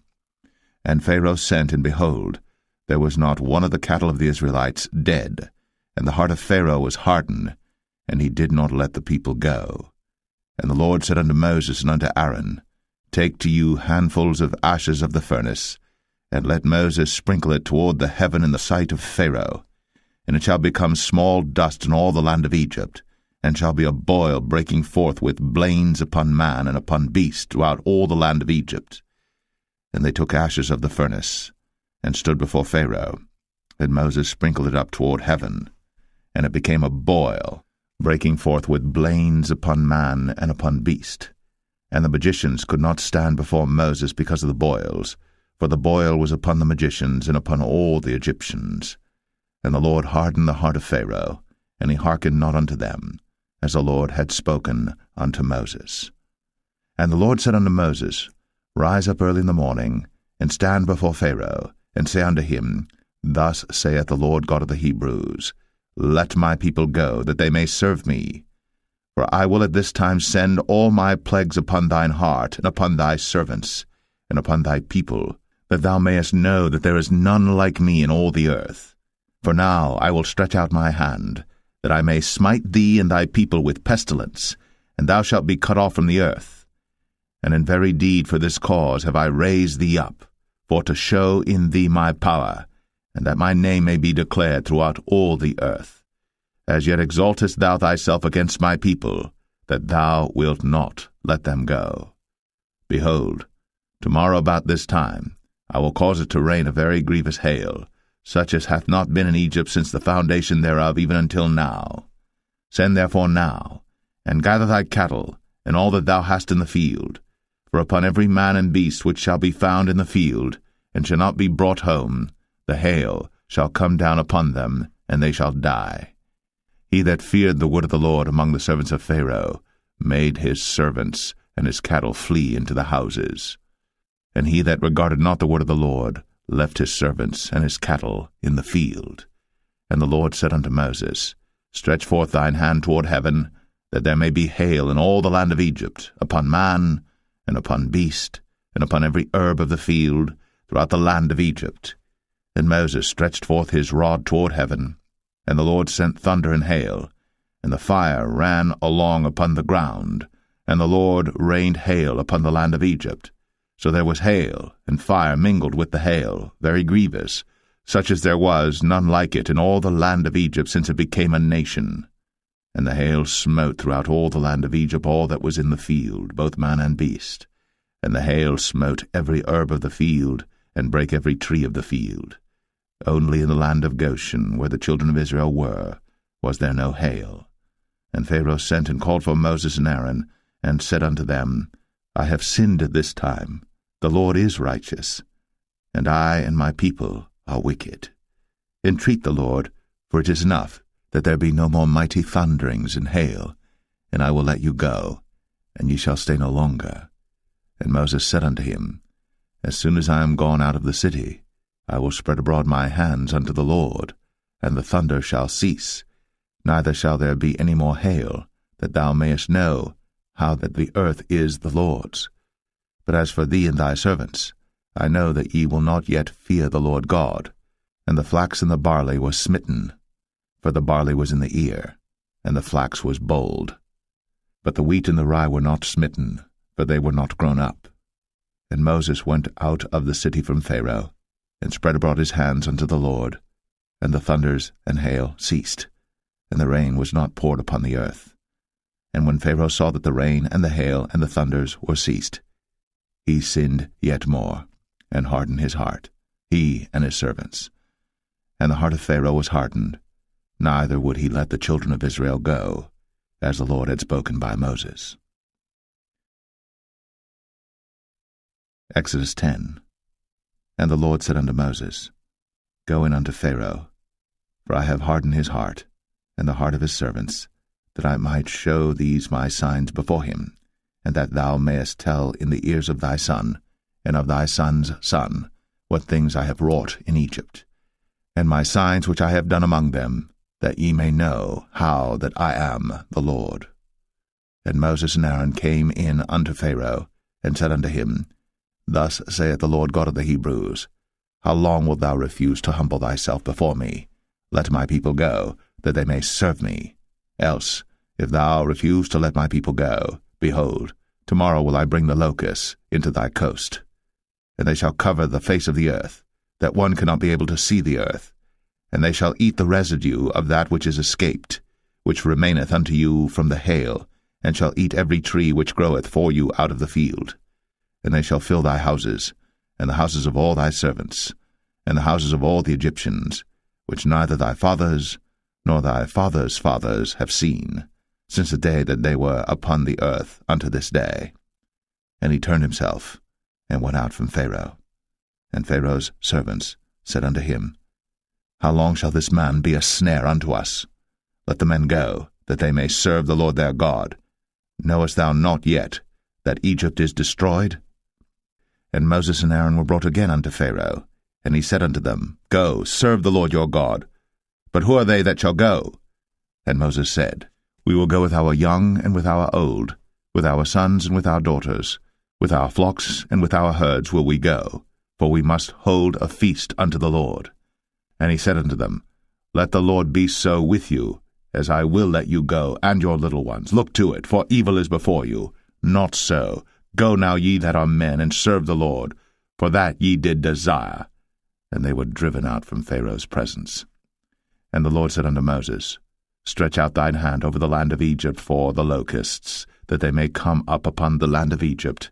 And Pharaoh sent, and behold, there was not one of the cattle of the Israelites dead, and the heart of Pharaoh was hardened, and he did not let the people go. And the Lord said unto Moses and unto Aaron, Take to you handfuls of ashes of the furnace, and let Moses sprinkle it toward the heaven in the sight of Pharaoh. And it shall become small dust in all the land of Egypt, and shall be a boil breaking forth with blains upon man and upon beast throughout all the land of Egypt. And they took ashes of the furnace, and stood before Pharaoh. And Moses sprinkled it up toward heaven, and it became a boil, breaking forth with blains upon man and upon beast. And the magicians could not stand before Moses because of the boils, for the boil was upon the magicians and upon all the Egyptians. And the Lord hardened the heart of Pharaoh, and he hearkened not unto them, as the Lord had spoken unto Moses. And the Lord said unto Moses, Rise up early in the morning, and stand before Pharaoh, and say unto him, Thus saith the Lord God of the Hebrews, Let my people go, that they may serve me. For I will at this time send all my plagues upon thine heart, and upon thy servants, and upon thy people, that thou mayest know that there is none like me in all the earth. For now I will stretch out my hand, that I may smite thee and thy people with pestilence, and thou shalt be cut off from the earth. And in very deed for this cause have I raised thee up, for to show in thee my power, and that my name may be declared throughout all the earth. As yet exaltest thou thyself against my people, that thou wilt not let them go. Behold, tomorrow about this time I will cause it to rain a very grievous hail, such as hath not been in Egypt since the foundation thereof even until now. Send therefore now, and gather thy cattle, and all that thou hast in the field. For upon every man and beast which shall be found in the field, and shall not be brought home, the hail shall come down upon them, and they shall die. He that feared the word of the Lord among the servants of Pharaoh made his servants and his cattle flee into the houses. And he that regarded not the word of the Lord left his servants and his cattle in the field. And the Lord said unto Moses, Stretch forth thine hand toward heaven, that there may be hail in all the land of Egypt, upon man, and upon beast, and upon every herb of the field, throughout the land of Egypt. Then Moses stretched forth his rod toward heaven, and the Lord sent thunder and hail, and the fire ran along upon the ground, and the Lord rained hail upon the land of Egypt. So there was hail and fire mingled with the hail, very grievous, such as there was none like it in all the land of Egypt since it became a nation. And the hail smote throughout all the land of Egypt all that was in the field, both man and beast. And the hail smote every herb of the field, and brake every tree of the field. Only in the land of Goshen, where the children of Israel were, was there no hail. And Pharaoh sent and called for Moses and Aaron, and said unto them, I have sinned at this time. The Lord is righteous, and I and my people are wicked. Entreat the Lord, for it is enough that there be no more mighty thunderings and hail, and I will let you go, and ye shall stay no longer. And Moses said unto him, As soon as I am gone out of the city, I will spread abroad my hands unto the Lord, and the thunder shall cease, neither shall there be any more hail, that thou mayest know how that the earth is the Lord's. But as for thee and thy servants, I know that ye will not yet fear the Lord God. And the flax and the barley was smitten, for the barley was in the ear, and the flax was bold. But the wheat and the rye were not smitten, for they were not grown up. And Moses went out of the city from Pharaoh, and spread abroad his hands unto the Lord, and the thunders and hail ceased, and the rain was not poured upon the earth. And when Pharaoh saw that the rain and the hail and the thunders were ceased, he sinned yet more, and hardened his heart, he and his servants. And the heart of Pharaoh was hardened, neither would he let the children of Israel go, as the Lord had spoken by Moses. Exodus 10. And the Lord said unto Moses, Go in unto Pharaoh, for I have hardened his heart, and the heart of his servants, that I might show these my signs before him, and that thou mayest tell in the ears of thy son, and of thy son's son, what things I have wrought in Egypt, and my signs which I have done among them, that ye may know how that I am the Lord. And Moses and Aaron came in unto Pharaoh, and said unto him, Thus saith the Lord God of the Hebrews, How long wilt thou refuse to humble thyself before me? Let my people go, that they may serve me. Else, if thou refuse to let my people go, behold, tomorrow will I bring the locusts into thy coast. And they shall cover the face of the earth, that one cannot be able to see the earth. And they shall eat the residue of that which is escaped, which remaineth unto you from the hail, and shall eat every tree which groweth for you out of the field. And they shall fill thy houses, and the houses of all thy servants, and the houses of all the Egyptians, which neither thy fathers nor thy fathers' fathers have seen, since the day that they were upon the earth unto this day. And he turned himself, and went out from Pharaoh. And Pharaoh's servants said unto him, How long shall this man be a snare unto us? Let the men go, that they may serve the Lord their God. Knowest thou not yet that Egypt is destroyed? And Moses and Aaron were brought again unto Pharaoh, and he said unto them, Go, serve the Lord your God. But who are they that shall go? And Moses said, We will go with our young and with our old, with our sons and with our daughters, with our flocks and with our herds will we go, for we must hold a feast unto the Lord. And he said unto them, Let the Lord be so with you, as I will let you go, and your little ones. Look to it, for evil is before you. Not so. Go now, ye that are men, and serve the Lord, for that ye did desire. And they were driven out from Pharaoh's presence. And the Lord said unto Moses, Stretch out thine hand over the land of Egypt for the locusts, that they may come up upon the land of Egypt,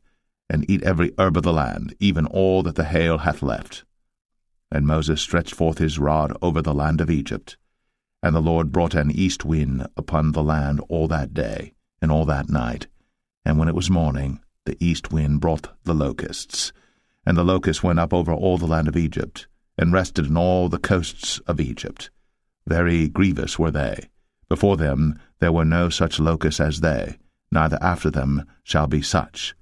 and eat every herb of the land, even all that the hail hath left. And Moses stretched forth his rod over the land of Egypt, and the Lord brought an east wind upon the land all that day, and all that night. And when it was morning, the east wind brought the locusts. And the locusts went up over all the land of Egypt, and rested in all the coasts of Egypt. Very grievous were they. Before them there were no such locusts as they, neither after them shall be such.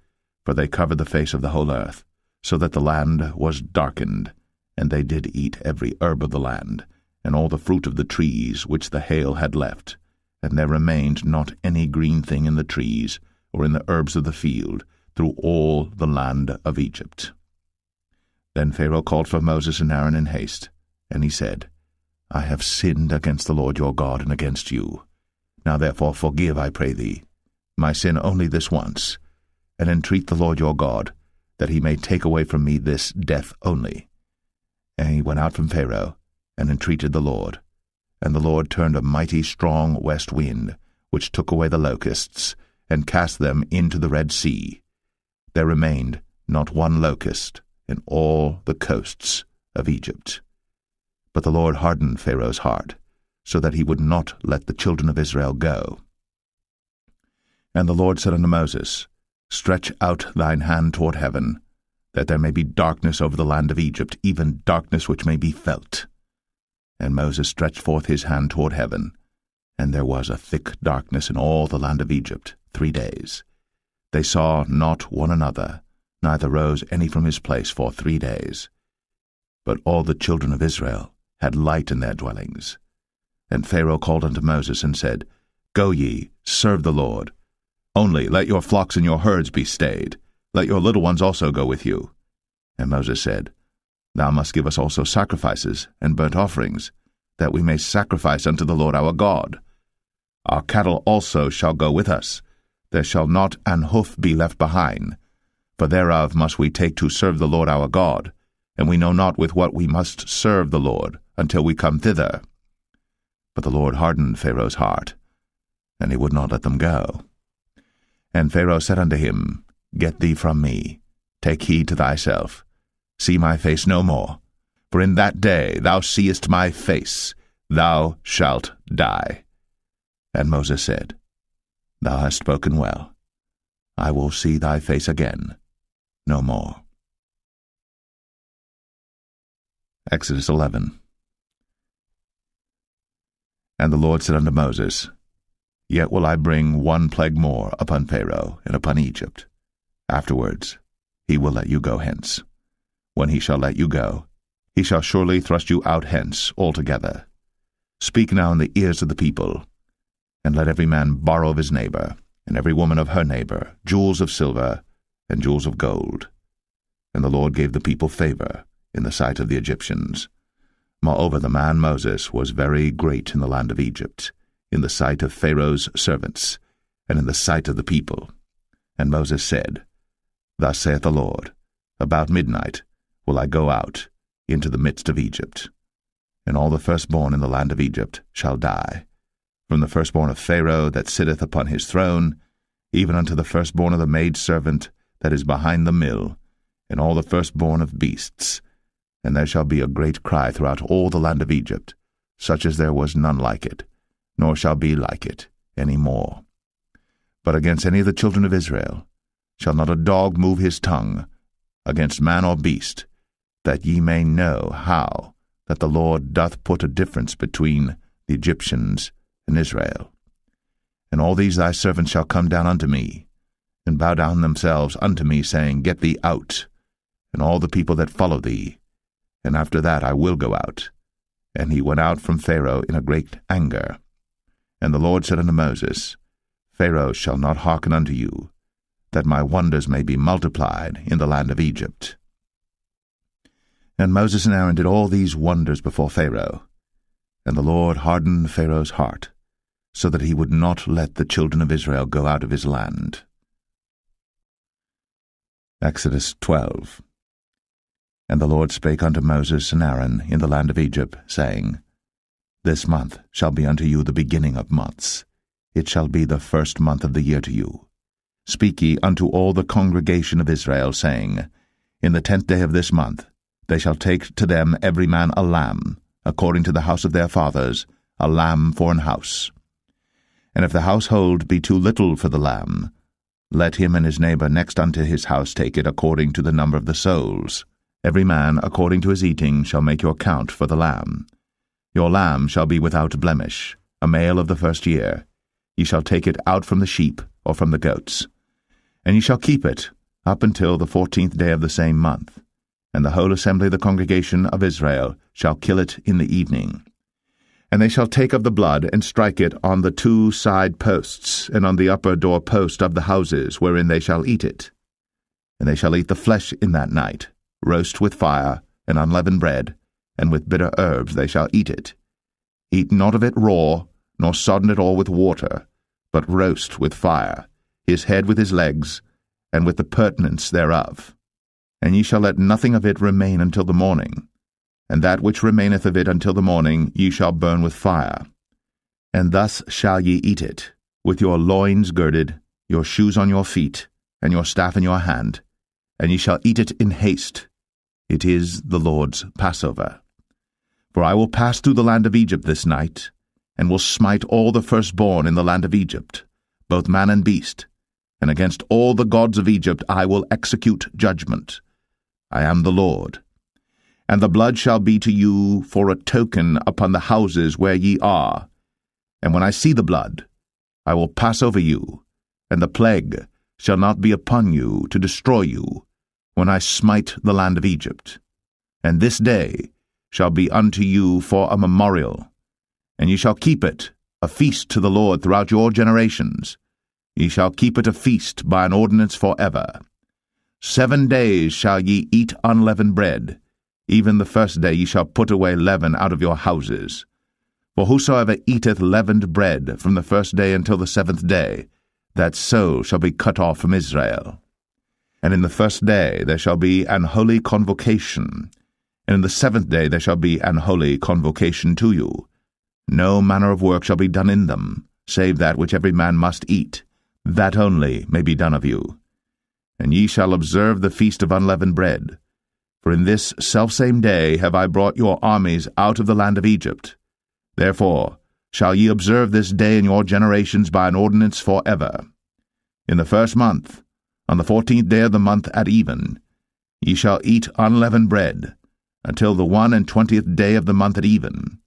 For they covered the face of the whole earth, so that the land was darkened. And they did eat every herb of the land, and all the fruit of the trees which the hail had left. And there remained not any green thing in the trees, or in the herbs of the field, through all the land of Egypt. Then Pharaoh called for Moses and Aaron in haste, and he said, I have sinned against the Lord your God and against you. Now therefore forgive, I pray thee, my sin only this once, and entreat the Lord your God, that he may take away from me this death only. And he went out from Pharaoh, and entreated the Lord. And the Lord turned a mighty strong west wind, which took away the locusts, and cast them into the Red Sea. There remained not one locust in all the coasts of Egypt. But the Lord hardened Pharaoh's heart, so that he would not let the children of Israel go. And the Lord said unto Moses, Stretch out thine hand toward heaven, that there may be darkness over the land of Egypt, even darkness which may be felt. And Moses stretched forth his hand toward heaven, and there was a thick darkness in all the land of Egypt 3 days. They saw not one another, neither rose any from his place for 3 days. But all the children of Israel had light in their dwellings. And Pharaoh called unto Moses, and said, Go ye, serve the Lord. Only let your flocks and your herds be stayed. Let your little ones also go with you. And Moses said, Thou must give us also sacrifices and burnt offerings, that we may sacrifice unto the Lord our God. Our cattle also shall go with us. There shall not an hoof be left behind, for thereof must we take to serve the Lord our God, and we know not with what we must serve the Lord until we come thither. But the Lord hardened Pharaoh's heart, and he would not let them go. And Pharaoh said unto him, Get thee from me, take heed to thyself, see my face no more, for in that day thou seest my face, thou shalt die. And Moses said, Thou hast spoken well. I will see thy face again no more. Exodus 11. And the Lord said unto Moses, Yet will I bring one plague more upon Pharaoh and upon Egypt. Afterwards he will let you go hence. When he shall let you go, he shall surely thrust you out hence altogether. Speak now in the ears of the people, and let every man borrow of his neighbor, and every woman of her neighbor, jewels of silver and jewels of gold. And the Lord gave the people favor in the sight of the Egyptians. Moreover, the man Moses was very great in the land of Egypt, in the sight of Pharaoh's servants, and in the sight of the people. And Moses said, Thus saith the Lord, About midnight will I go out into the midst of Egypt, and all the firstborn in the land of Egypt shall die, from the firstborn of Pharaoh that sitteth upon his throne, even unto the firstborn of the maidservant that is behind the mill, and all the firstborn of beasts. And there shall be a great cry throughout all the land of Egypt, such as there was none like it, nor shall be like it any more. But against any of the children of Israel shall not a dog move his tongue, against man or beast, that ye may know how that the Lord doth put a difference between the Egyptians and Israel. And all these thy servants shall come down unto me, and bow down themselves unto me, saying, Get thee out, and all the people that follow thee, and after that I will go out. And he went out from Pharaoh in a great anger. And the Lord said unto Moses, Pharaoh shall not hearken unto you, that my wonders may be multiplied in the land of Egypt. And Moses and Aaron did all these wonders before Pharaoh. And the Lord hardened Pharaoh's heart, so that he would not let the children of Israel go out of his land. Exodus 12. And the Lord spake unto Moses and Aaron in the land of Egypt, saying, This month shall be unto you the beginning of months. It shall be the first month of the year to you. Speak ye unto all the congregation of Israel, saying, In the 10th day of this month they shall take to them every man a lamb, according to the house of their fathers, a lamb for an house. And if the household be too little for the lamb, let him and his neighbor next unto his house take it according to the number of the souls. Every man according to his eating shall make your count for the lamb. Your lamb shall be without blemish, a male of the first year. Ye shall take it out from the sheep or from the goats. And ye shall keep it up until the 14th day of the same month. And the whole assembly of the congregation of Israel shall kill it in the evening. And they shall take of the blood, and strike it on the 2 side posts, and on the upper door post of the houses wherein they shall eat it. And they shall eat the flesh in that night, roast with fire, and unleavened bread, and with bitter herbs they shall eat it. Eat not of it raw, nor sodden it all with water, but roast with fire, his head with his legs, and with the purtenance thereof. And ye shall let nothing of it remain until the morning. And that which remaineth of it until the morning ye shall burn with fire. And thus shall ye eat it, with your loins girded, your shoes on your feet, and your staff in your hand, and ye shall eat it in haste. It is the Lord's Passover. For I will pass through the land of Egypt this night, and will smite all the firstborn in the land of Egypt, both man and beast, and against all the gods of Egypt I will execute judgment. I am the Lord. And the blood shall be to you for a token upon the houses where ye are. And when I see the blood, I will pass over you, and the plague shall not be upon you to destroy you, when I smite the land of Egypt. And this day shall be unto you for a memorial, and ye shall keep it a feast to the Lord throughout your generations. Ye shall keep it a feast by an ordinance forever. 7 days shall ye eat unleavened bread. Even the first day ye shall put away leaven out of your houses. For whosoever eateth leavened bread from the first day until the 7th day, that soul shall be cut off from Israel. And in the first day there shall be an holy convocation, and in the 7th day there shall be an holy convocation to you. No manner of work shall be done in them, save that which every man must eat, that only may be done of you. And ye shall observe the feast of unleavened bread. For in this selfsame day have I brought your armies out of the land of Egypt. Therefore shall ye observe this day in your generations by an ordinance forever. In the 1st month, on the 14th day of the month at even, ye shall eat unleavened bread, until the 21st day of the month at even.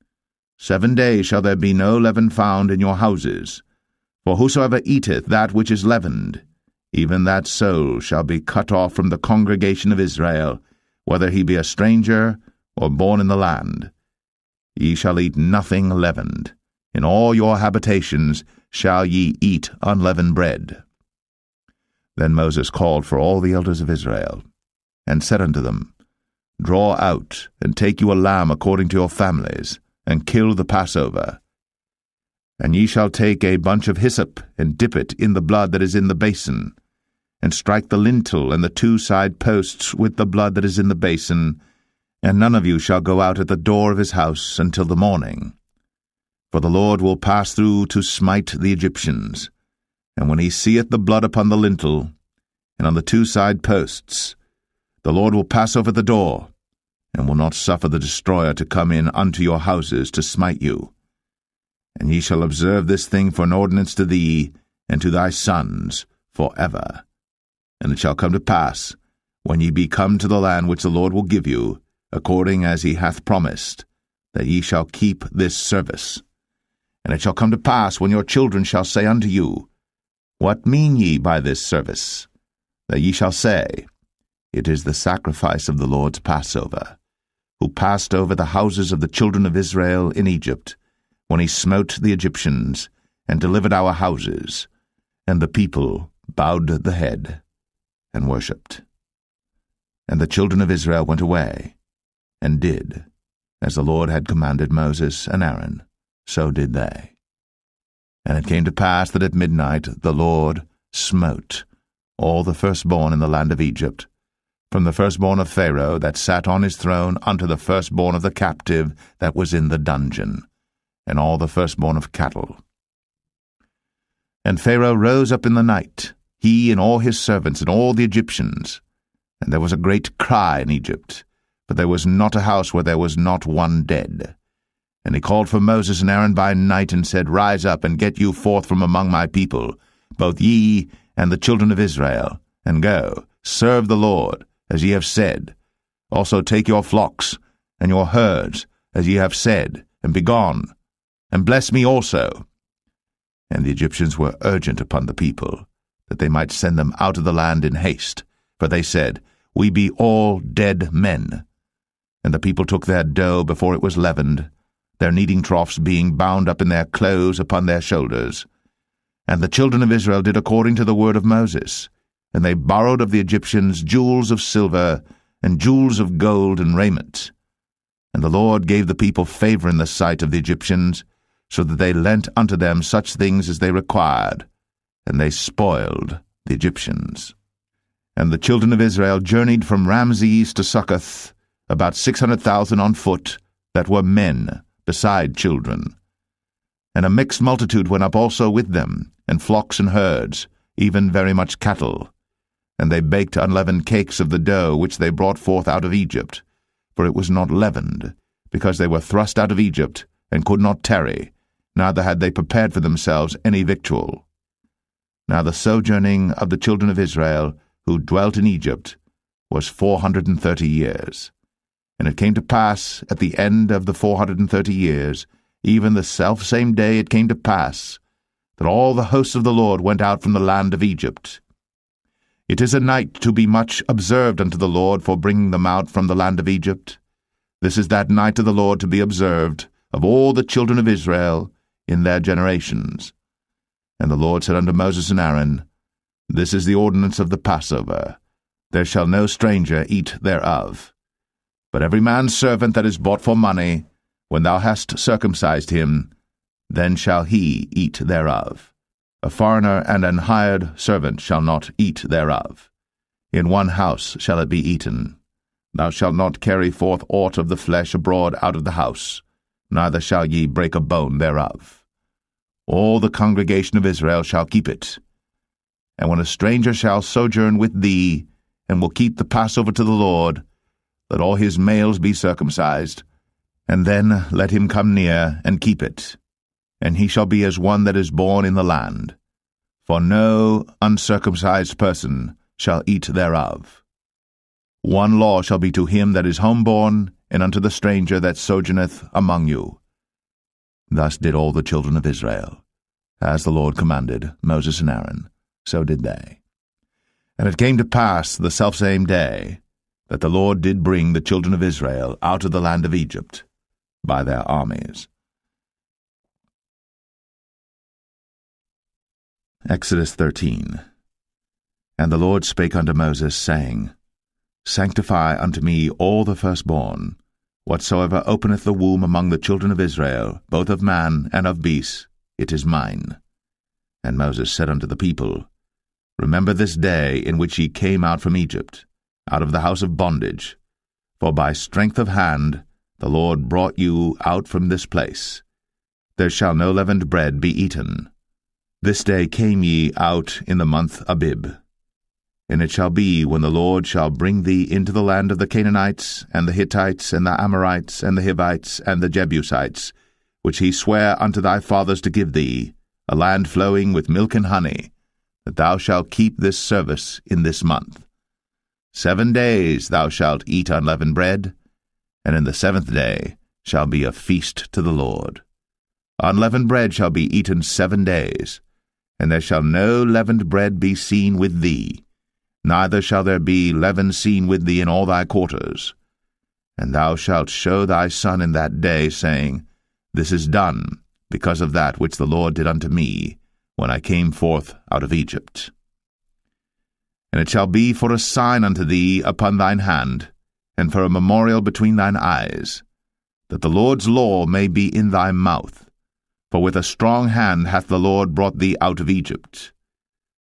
7 days shall there be no leaven found in your houses. For whosoever eateth that which is leavened, even that soul shall be cut off from the congregation of Israel, whether he be a stranger or born in the land. Ye shall eat nothing leavened. In all your habitations shall ye eat unleavened bread. Then Moses called for all the elders of Israel, and said unto them, Draw out, and take you a lamb according to your families, and kill the Passover. And ye shall take a bunch of hyssop, and dip it in the blood that is in the basin, and strike the lintel and the 2 side posts with the blood that is in the basin, and none of you shall go out at the door of his house until the morning. For the Lord will pass through to smite the Egyptians, and when he seeth the blood upon the lintel, and on the 2 side posts, The Lord will pass over the door, and will not suffer the destroyer to come in unto your houses to smite you. And ye shall observe this thing for an ordinance to thee and to thy sons for ever. And it shall come to pass, when ye be come to the land which the Lord will give you, according as he hath promised, that ye shall keep this service. And it shall come to pass, when your children shall say unto you, What mean ye by this service? That ye shall say, It is the sacrifice of the Lord's Passover, who passed over the houses of the children of Israel in Egypt, when he smote the Egyptians, and delivered our houses. And the people bowed the head, and worshipped. And the children of Israel went away, and did, as the Lord had commanded Moses and Aaron, so did they. And it came to pass that at midnight the Lord smote all the firstborn in the land of Egypt, from the firstborn of Pharaoh that sat on his throne unto the firstborn of the captive that was in the dungeon, and all the firstborn of cattle. And Pharaoh rose up in the night, he and all his servants and all the Egyptians, and there was a great cry in Egypt, but there was not a house where there was not one dead. And he called for Moses and Aaron by night, and said, Rise up, and get you forth from among my people, both ye and the children of Israel, and go, serve the Lord, as ye have said. Also take your flocks and your herds, as ye have said, and be gone, and bless me also. And the Egyptians were urgent upon the people, that they might send them out of the land in haste. For they said, We be all dead men. And the people took their dough before it was leavened, their kneading troughs being bound up in their clothes upon their shoulders. And the children of Israel did according to the word of Moses, and they borrowed of the Egyptians jewels of silver, and jewels of gold and raiment. And the Lord gave the people favor in the sight of the Egyptians, so that they lent unto them such things as they required, and they spoiled the Egyptians. And the children of Israel journeyed from Ramses to Succoth, about 600,000 on foot, that were men, beside children. And a mixed multitude went up also with them, and flocks and herds, even very much cattle. And they baked unleavened cakes of the dough which they brought forth out of Egypt, for it was not leavened, because they were thrust out of Egypt, and could not tarry, neither had they prepared for themselves any victual. Now the sojourning of the children of Israel, who dwelt in Egypt, was 430 years. And it came to pass at the end of the 430 years, even the selfsame day it came to pass, that all the hosts of the Lord went out from the land of Egypt. It is a night to be much observed unto the Lord for bringing them out from the land of Egypt. This is that night of the Lord to be observed of all the children of Israel in their generations. And the Lord said unto Moses and Aaron, This is the ordinance of the Passover. There shall no stranger eat thereof. But every man's servant that is bought for money, when thou hast circumcised him, then shall he eat thereof. A foreigner and an hired servant shall not eat thereof. In one house shall it be eaten. Thou shalt not carry forth aught of the flesh abroad out of the house, neither shall ye break a bone thereof. All the congregation of Israel shall keep it. And when a stranger shall sojourn with thee, and will keep the Passover to the Lord, let all his males be circumcised, and then let him come near and keep it. And he shall be as one that is born in the land. For no uncircumcised person shall eat thereof. One law shall be to him that is homeborn, and unto the stranger that sojourneth among you. Thus did all the children of Israel. As the Lord commanded Moses and Aaron, so did they. And it came to pass the selfsame day, that the Lord did bring the children of Israel out of the land of Egypt by their armies. Exodus 13. And the Lord spake unto Moses, saying, Sanctify unto me all the firstborn, whatsoever openeth the womb among the children of Israel, both of man and of beast, it is mine. And Moses said unto the people, Remember this day in which ye came out from Egypt, out of the house of bondage, for by strength of hand the Lord brought you out from this place. There shall no leavened bread be eaten. This day came ye out in the month Abib. And it shall be, when the Lord shall bring thee into the land of the Canaanites, and the Hittites, and the Amorites, and the Hivites, and the Jebusites, which he sware unto thy fathers to give thee, a land flowing with milk and honey, that thou shalt keep this service in this month. 7 days thou shalt eat unleavened bread, and in the 7th day shall be a feast to the Lord. Unleavened bread shall be eaten 7 days, and there shall no leavened bread be seen with thee, neither shall there be leaven seen with thee in all thy quarters. And thou shalt show thy son in that day, saying, This is done, because of that which the Lord did unto me, when I came forth out of Egypt. And it shall be for a sign unto thee upon thine hand, and for a memorial between thine eyes, that the Lord's law may be in thy mouth. For with a strong hand hath the Lord brought thee out of Egypt.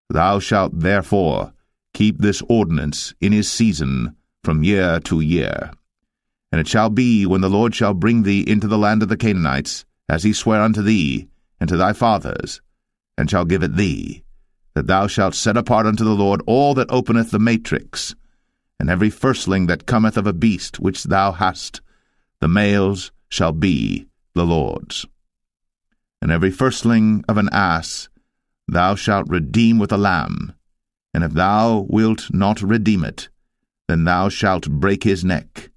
Thou shalt therefore keep this ordinance in his season from year to year. And it shall be, when the Lord shall bring thee into the land of the Canaanites, as he sware unto thee and to thy fathers, and shall give it thee, that thou shalt set apart unto the Lord all that openeth the matrix, and every firstling that cometh of a beast which thou hast, the males shall be the Lord's. And every firstling of an ass thou shalt redeem with a lamb, and if thou wilt not redeem it, then thou shalt break his neck.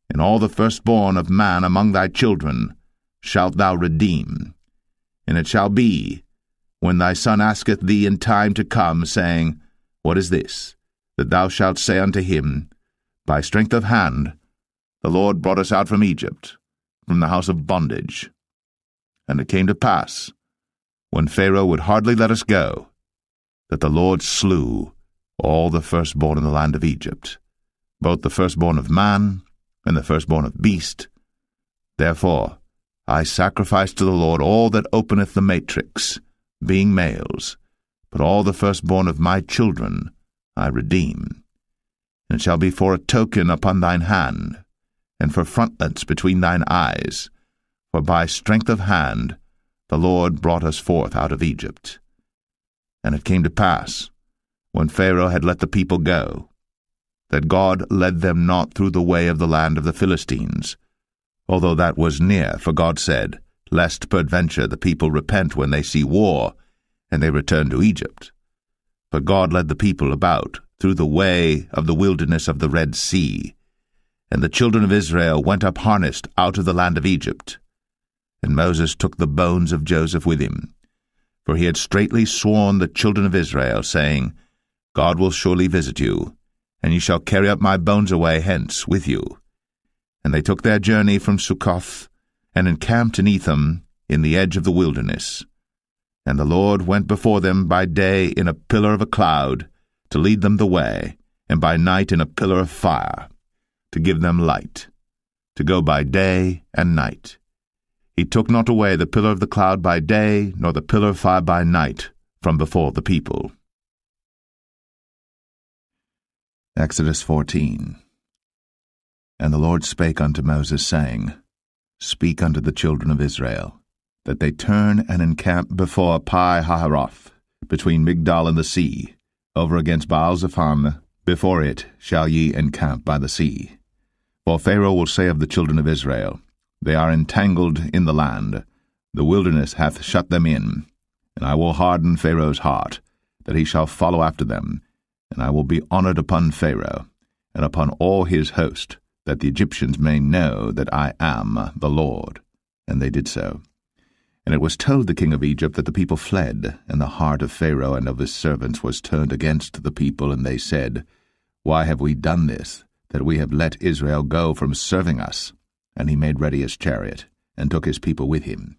And all the firstborn of man among thy children shalt thou redeem. And it shall be, when thy son asketh thee in time to come, saying, What is this? That thou shalt say unto him, By strength of hand the Lord brought us out from Egypt, from the house of bondage. And it came to pass, when Pharaoh would hardly let us go, that the Lord slew all the firstborn in the land of Egypt, both the firstborn of man and the firstborn of beast. Therefore I sacrifice to the Lord all that openeth the matrix, being males, but all the firstborn of my children I redeem. And it shall be for a token upon thine hand, and for frontlets between thine eyes, for by strength of hand the Lord brought us forth out of Egypt. And it came to pass, when Pharaoh had let the people go, that God led them not through the way of the land of the Philistines, although that was near, for God said, Lest peradventure the people repent when they see war, and they return to Egypt. But God led the people about through the way of the wilderness of the Red Sea, and the children of Israel went up harnessed out of the land of Egypt. And Moses took the bones of Joseph with him, for he had straitly sworn the children of Israel, saying, God will surely visit you, and ye shall carry up my bones away hence with you. And they took their journey from Succoth, and encamped in Etham in the edge of the wilderness. And the Lord went before them by day in a pillar of a cloud, to lead them the way, and by night in a pillar of fire, to give them light, to go by day and night. He took not away the pillar of the cloud by day, nor the pillar of fire by night, from before the people. Exodus 14. And the Lord spake unto Moses, saying, Speak unto the children of Israel, that they turn and encamp before Pi-hahiroth, between Migdol and the sea, over against Baal-zephon. Before it shall ye encamp by the sea. For Pharaoh will say of the children of Israel, They are entangled in the land, the wilderness hath shut them in, and I will harden Pharaoh's heart, that he shall follow after them, and I will be honored upon Pharaoh, and upon all his host, that the Egyptians may know that I am the Lord. And they did so. And it was told the king of Egypt that the people fled, and the heart of Pharaoh and of his servants was turned against the people, and they said, Why have we done this, that we have let Israel go from serving us? And he made ready his chariot, and took his people with him.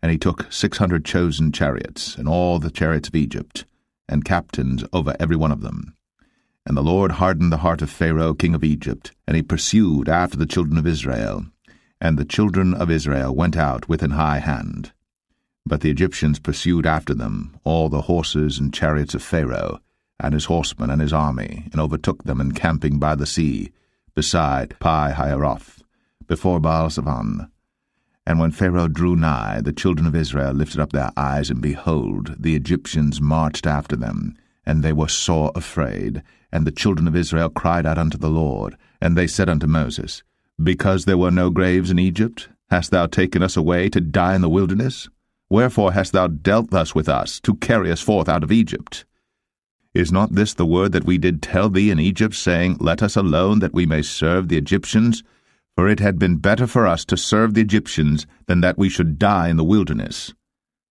And he took 600 chosen chariots, and all the chariots of Egypt, and captains over every one of them. And the Lord hardened the heart of Pharaoh king of Egypt, and he pursued after the children of Israel. And the children of Israel went out with an high hand. But the Egyptians pursued after them all the horses and chariots of Pharaoh, and his horsemen and his army, and overtook them encamping by the sea, beside Pi-hahiroth, before Baal-zephon. And when Pharaoh drew nigh, the children of Israel lifted up their eyes, and behold, the Egyptians marched after them, and they were sore afraid. And the children of Israel cried out unto the Lord, and they said unto Moses, Because there were no graves in Egypt, hast thou taken us away to die in the wilderness? Wherefore hast thou dealt thus with us, to carry us forth out of Egypt? Is not this the word that we did tell thee in Egypt, saying, Let us alone, that we may serve the Egyptians? For it had been better for us to serve the Egyptians, than that we should die in the wilderness.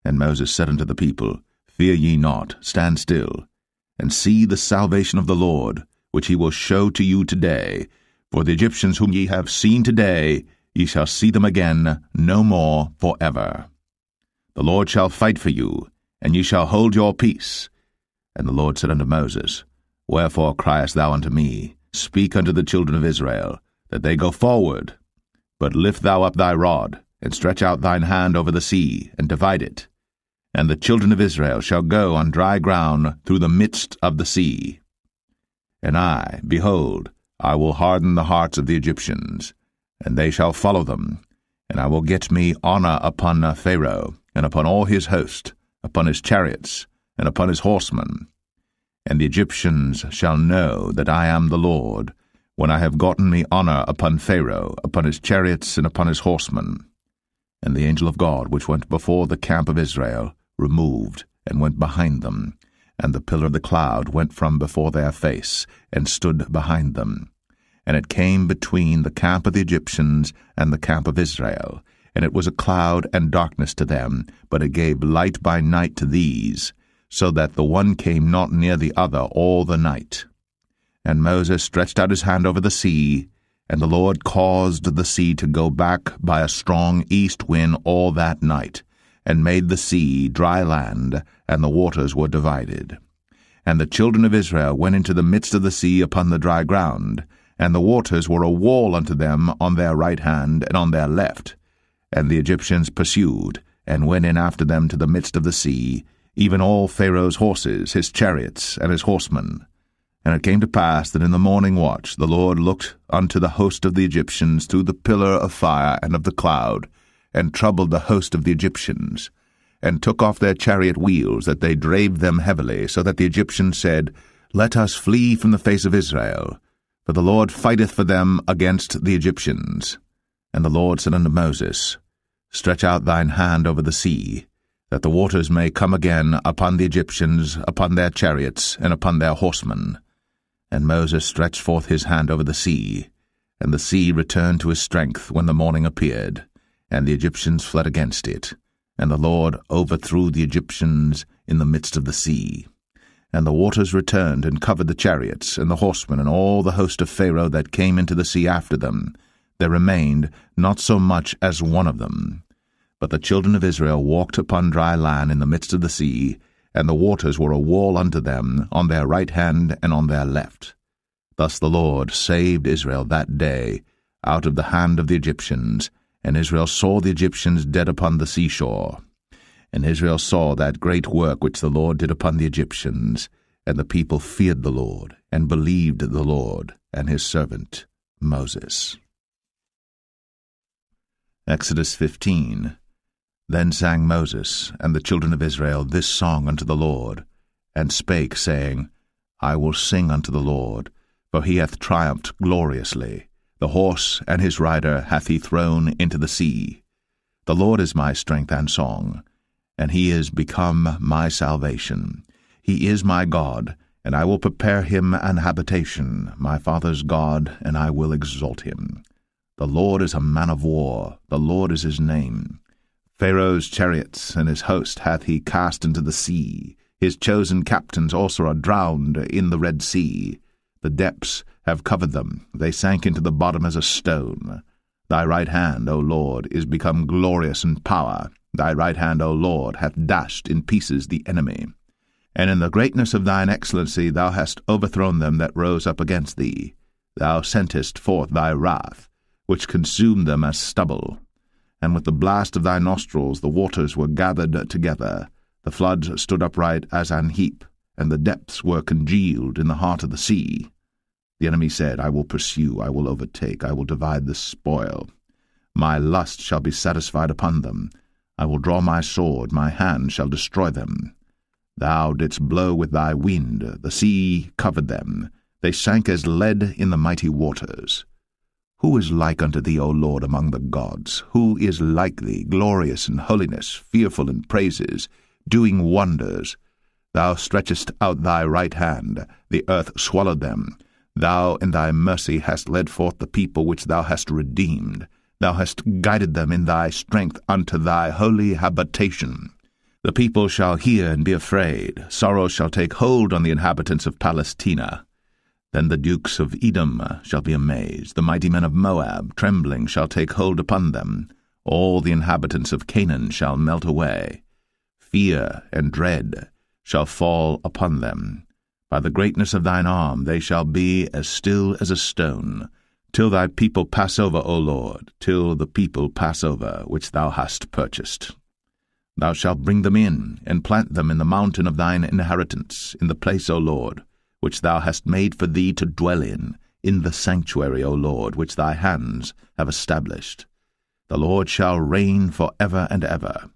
And Moses said unto the people, Fear ye not, stand still, and see the salvation of the Lord, which he will show to you today. For the Egyptians whom ye have seen today, ye shall see them again no more forever. The Lord shall fight for you, and ye shall hold your peace. And the Lord said unto Moses, Wherefore criest thou unto me? Speak unto the children of Israel, that they go forward. But lift thou up thy rod, and stretch out thine hand over the sea, and divide it. And the children of Israel shall go on dry ground through the midst of the sea. And I, behold, I will harden the hearts of the Egyptians, and they shall follow them. And I will get me honor upon Pharaoh, and upon all his host, upon his chariots, and upon his horsemen. And the Egyptians shall know that I am the Lord, when I have gotten me honor upon Pharaoh, upon his chariots, and upon his horsemen. And the angel of God, which went before the camp of Israel, removed, and went behind them. And the pillar of the cloud went from before their face, and stood behind them. And it came between the camp of the Egyptians and the camp of Israel. And it was a cloud and darkness to them, but it gave light by night to these, so that the one came not near the other all the night. And Moses stretched out his hand over the sea, and the Lord caused the sea to go back by a strong east wind all that night, and made the sea dry land, and the waters were divided. And the children of Israel went into the midst of the sea upon the dry ground, and the waters were a wall unto them on their right hand and on their left. And the Egyptians pursued, and went in after them to the midst of the sea, even all Pharaoh's horses, his chariots, and his horsemen. And it came to pass that in the morning watch the Lord looked unto the host of the Egyptians through the pillar of fire and of the cloud, and troubled the host of the Egyptians, and took off their chariot wheels, that they drave them heavily, so that the Egyptians said, Let us flee from the face of Israel, for the Lord fighteth for them against the Egyptians. And the Lord said unto Moses, Stretch out thine hand over the sea, that the waters may come again upon the Egyptians, upon their chariots, and upon their horsemen. And Moses stretched forth his hand over the sea, and the sea returned to his strength when the morning appeared, and the Egyptians fled against it. And the Lord overthrew the Egyptians in the midst of the sea. And the waters returned and covered the chariots, and the horsemen, and all the host of Pharaoh that came into the sea after them. There remained not so much as one of them. But the children of Israel walked upon dry land in the midst of the sea, and the waters were a wall unto them on their right hand and on their left. Thus the Lord saved Israel that day out of the hand of the Egyptians, and Israel saw the Egyptians dead upon the seashore. And Israel saw that great work which the Lord did upon the Egyptians, and the people feared the Lord, and believed the Lord and his servant Moses. Exodus 15. Then sang Moses and the children of Israel this song unto the Lord, and spake, saying, I will sing unto the Lord, for he hath triumphed gloriously. The horse and his rider hath he thrown into the sea. The Lord is my strength and song, and he is become my salvation. He is my God, and I will prepare him an habitation, my father's God, and I will exalt him. The Lord is a man of war, the Lord is his name. Pharaoh's chariots and his host hath he cast into the sea. His chosen captains also are drowned in the Red Sea. The depths have covered them, they sank into the bottom as a stone. Thy right hand, O Lord, is become glorious in power. Thy right hand, O Lord, hath dashed in pieces the enemy. And in the greatness of thine excellency thou hast overthrown them that rose up against thee. Thou sentest forth thy wrath, which consumed them as stubble. And with the blast of thy nostrils the waters were gathered together. The floods stood upright as an heap, and the depths were congealed in the heart of the sea. The enemy said, I will pursue, I will overtake, I will divide the spoil. My lust shall be satisfied upon them. I will draw my sword, my hand shall destroy them. Thou didst blow with thy wind, the sea covered them, they sank as lead in the mighty waters. Who is like unto thee, O Lord, among the gods? Who is like thee, glorious in holiness, fearful in praises, doing wonders? Thou stretchest out thy right hand, the earth swallowed them. Thou in thy mercy hast led forth the people which thou hast redeemed. Thou hast guided them in thy strength unto thy holy habitation. The people shall hear and be afraid. Sorrow shall take hold on the inhabitants of Palestina. Then the dukes of Edom shall be amazed. The mighty men of Moab, trembling, shall take hold upon them. All the inhabitants of Canaan shall melt away. Fear and dread shall fall upon them. By the greatness of thine arm they shall be as still as a stone, till thy people pass over, O Lord, till the people pass over, which thou hast purchased. Thou shalt bring them in, and plant them in the mountain of thine inheritance, in the place, O Lord, which thou hast made for thee to dwell in the sanctuary, O Lord, which thy hands have established. The Lord shall reign for ever and ever.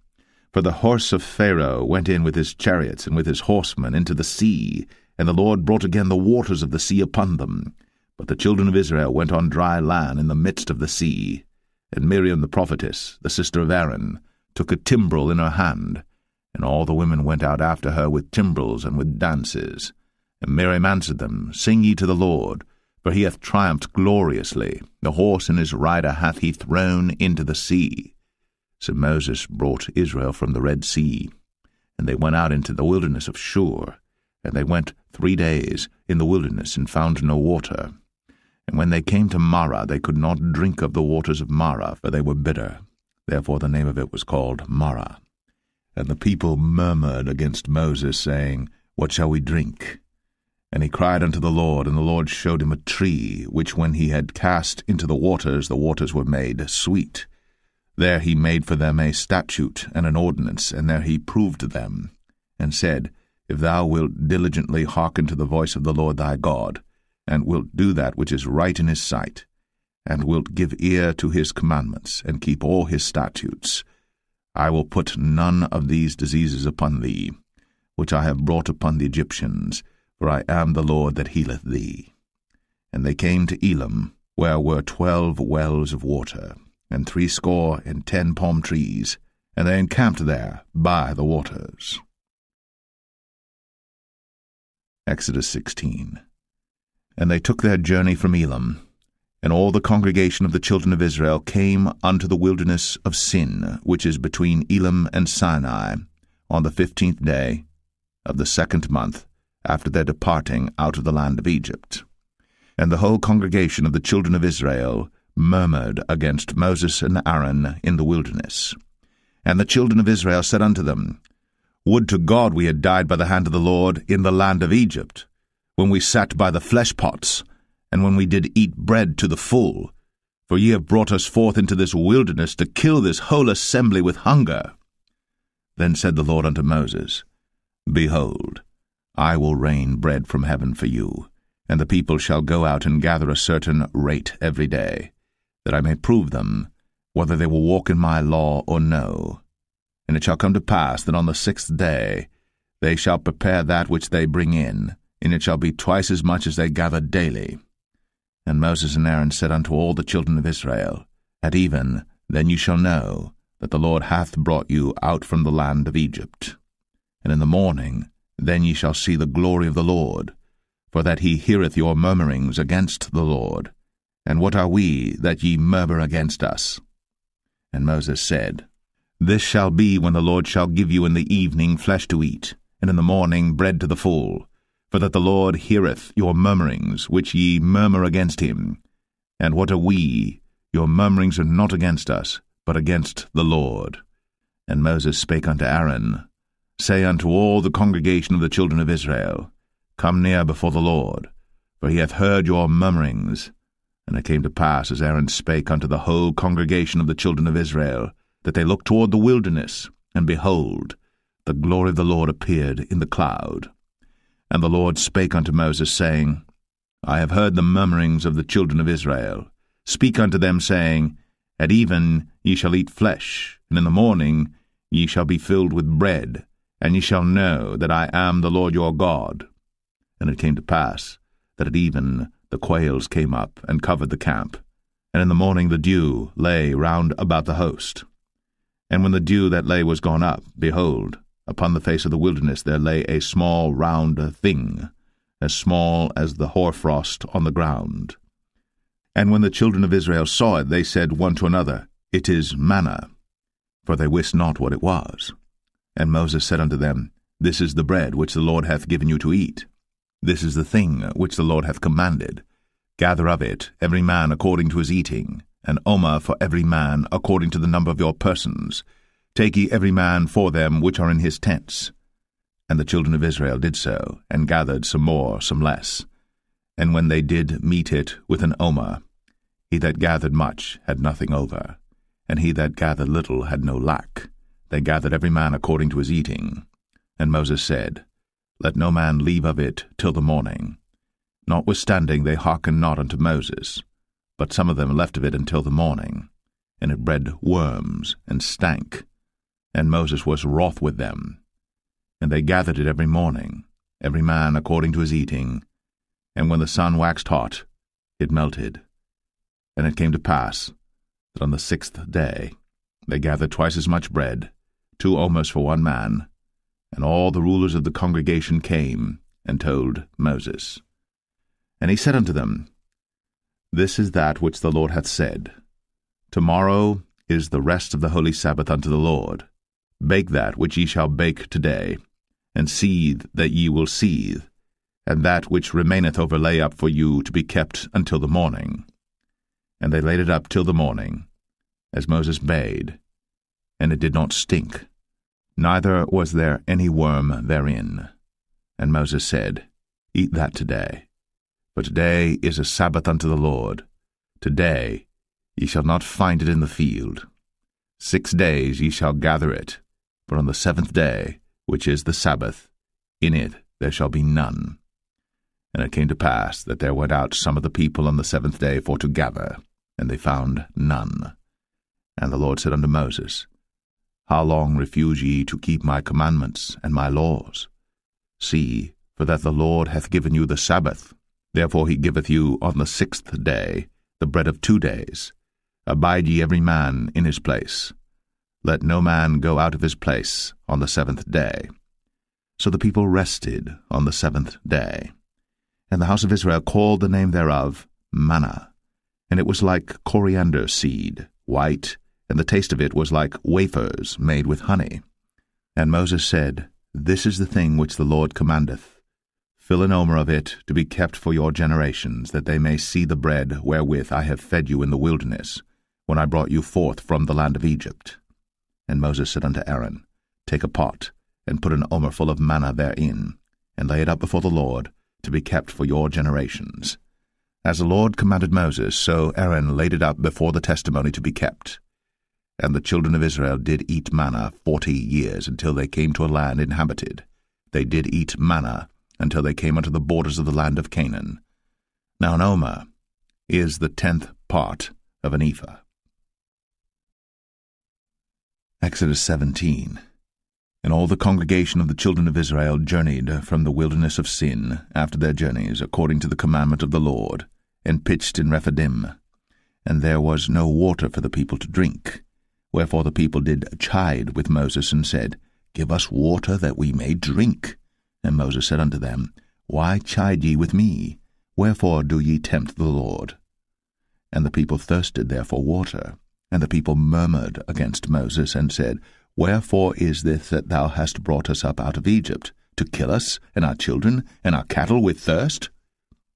For the horse of Pharaoh went in with his chariots and with his horsemen into the sea, and the Lord brought again the waters of the sea upon them. But the children of Israel went on dry land in the midst of the sea. And Miriam the prophetess, the sister of Aaron, took a timbrel in her hand, and all the women went out after her with timbrels and with dances. And Miriam answered them, Sing ye to the Lord, for he hath triumphed gloriously. The horse and his rider hath he thrown into the sea. So Moses brought Israel from the Red Sea, and they went out into the wilderness of Shur. And they went 3 days in the wilderness, and found no water. And when they came to Marah, they could not drink of the waters of Marah, for they were bitter. Therefore the name of it was called Marah. And the people murmured against Moses, saying, What shall we drink? And he cried unto the Lord, and the Lord showed him a tree, which when he had cast into the waters were made sweet. There he made for them a statute and an ordinance, and there he proved them, and said, If thou wilt diligently hearken to the voice of the Lord thy God, and wilt do that which is right in his sight, and wilt give ear to his commandments, and keep all his statutes, I will put none of these diseases upon thee, which I have brought upon the Egyptians, for I am the Lord that healeth thee. And they came to Elim, where were 12 wells of water, and 70 palm trees, and they encamped there by the waters. Exodus 16. And they took their journey from Elim, and all the congregation of the children of Israel came unto the wilderness of Sin, which is between Elim and Sinai, on the 15th day of the 2nd month, after their departing out of the land of Egypt. And the whole congregation of the children of Israel murmured against Moses and Aaron in the wilderness. And the children of Israel said unto them, Would to God we had died by the hand of the Lord in the land of Egypt, when we sat by the flesh pots, and when we did eat bread to the full. For ye have brought us forth into this wilderness to kill this whole assembly with hunger. Then said the Lord unto Moses, Behold, I will rain bread from heaven for you, and the people shall go out and gather a certain rate every day, that I may prove them, whether they will walk in my law or no. And it shall come to pass that on the 6th day they shall prepare that which they bring in, and it shall be twice as much as they gather daily. And Moses and Aaron said unto all the children of Israel, At even then you shall know that the Lord hath brought you out from the land of Egypt. And in the morning then ye shall see the glory of the Lord, for that he heareth your murmurings against the Lord. And what are we that ye murmur against us? And Moses said, This shall be when the Lord shall give you in the evening flesh to eat, and in the morning bread to the full, for that the Lord heareth your murmurings, which ye murmur against him. And what are we? Your murmurings are not against us, but against the Lord. And Moses spake unto Aaron, Say unto all the congregation of the children of Israel, Come near before the Lord, for he hath heard your murmurings. And it came to pass, as Aaron spake unto the whole congregation of the children of Israel, that they looked toward the wilderness, and behold, the glory of the Lord appeared in the cloud. And the Lord spake unto Moses, saying, I have heard the murmurings of the children of Israel. Speak unto them, saying, At even ye shall eat flesh, and in the morning ye shall be filled with bread, and ye shall know that I am the Lord your God. And it came to pass that at even the quails came up and covered the camp, and in the morning the dew lay round about the host. And when the dew that lay was gone up, behold, upon the face of the wilderness there lay a small round thing, as small as the hoarfrost on the ground. And when the children of Israel saw it, they said one to another, It is manna, for they wist not what it was. And Moses said unto them, This is the bread which the Lord hath given you to eat. This is the thing which the Lord hath commanded. Gather of it every man according to his eating, an omer for every man according to the number of your persons. Take ye every man for them which are in his tents. And the children of Israel did so, and gathered some more, some less. And when they did meet it with an omer, he that gathered much had nothing over, and he that gathered little had no lack. They gathered every man according to his eating. And Moses said, Let no man leave of it till the morning. Notwithstanding they hearkened not unto Moses, but some of them left of it until the morning. And it bred worms, and stank. And Moses was wroth with them. And they gathered it every morning, every man according to his eating. And when the sun waxed hot, it melted. And it came to pass that on the 6th day they gathered twice as much bread, 2 omers for one man. And all the rulers of the congregation came and told Moses. And he said unto them, This is that which the Lord hath said. Tomorrow is the rest of the holy Sabbath unto the Lord. Bake that which ye shall bake today, and seethe that ye will seethe, and that which remaineth over lay up for you to be kept until the morning. And they laid it up till the morning, as Moses bade, and it did not stink, neither was there any worm therein. And Moses said, Eat that today, for today is a Sabbath unto the Lord. Today ye shall not find it in the field. 6 days ye shall gather it, but on the 7th day, which is the Sabbath, in it there shall be none. And it came to pass that there went out some of the people on the 7th day for to gather, and they found none. And the Lord said unto Moses, How long refuse ye to keep my commandments and my laws? See, for that the Lord hath given you the Sabbath. Therefore he giveth you on the 6th day the bread of 2 days. Abide ye every man in his place. Let no man go out of his place on the 7th day. So the people rested on the 7th day. And the house of Israel called the name thereof manna. And it was like coriander seed, white, and the taste of it was like wafers made with honey. And Moses said, This is the thing which the Lord commandeth. Fill an omer of it to be kept for your generations, that they may see the bread wherewith I have fed you in the wilderness, when I brought you forth from the land of Egypt. And Moses said unto Aaron, Take a pot, and put an omer full of manna therein, and lay it up before the Lord, to be kept for your generations. As the Lord commanded Moses, so Aaron laid it up before the testimony to be kept. And the children of Israel did eat manna 40 years, until they came to a land inhabited. They did eat manna until they came unto the borders of the land of Canaan. Now an omer is the 10th part of an ephah. Exodus 17. And all the congregation of the children of Israel journeyed from the wilderness of Sin after their journeys, according to the commandment of the Lord, and pitched in Rephidim. And there was no water for the people to drink. Wherefore the people did chide with Moses, and said, Give us water that we may drink. And Moses said unto them, Why chide ye with me? Wherefore do ye tempt the Lord? And the people thirsted there for water. And the people murmured against Moses, and said, Wherefore is this that thou hast brought us up out of Egypt, to kill us, and our children, and our cattle with thirst?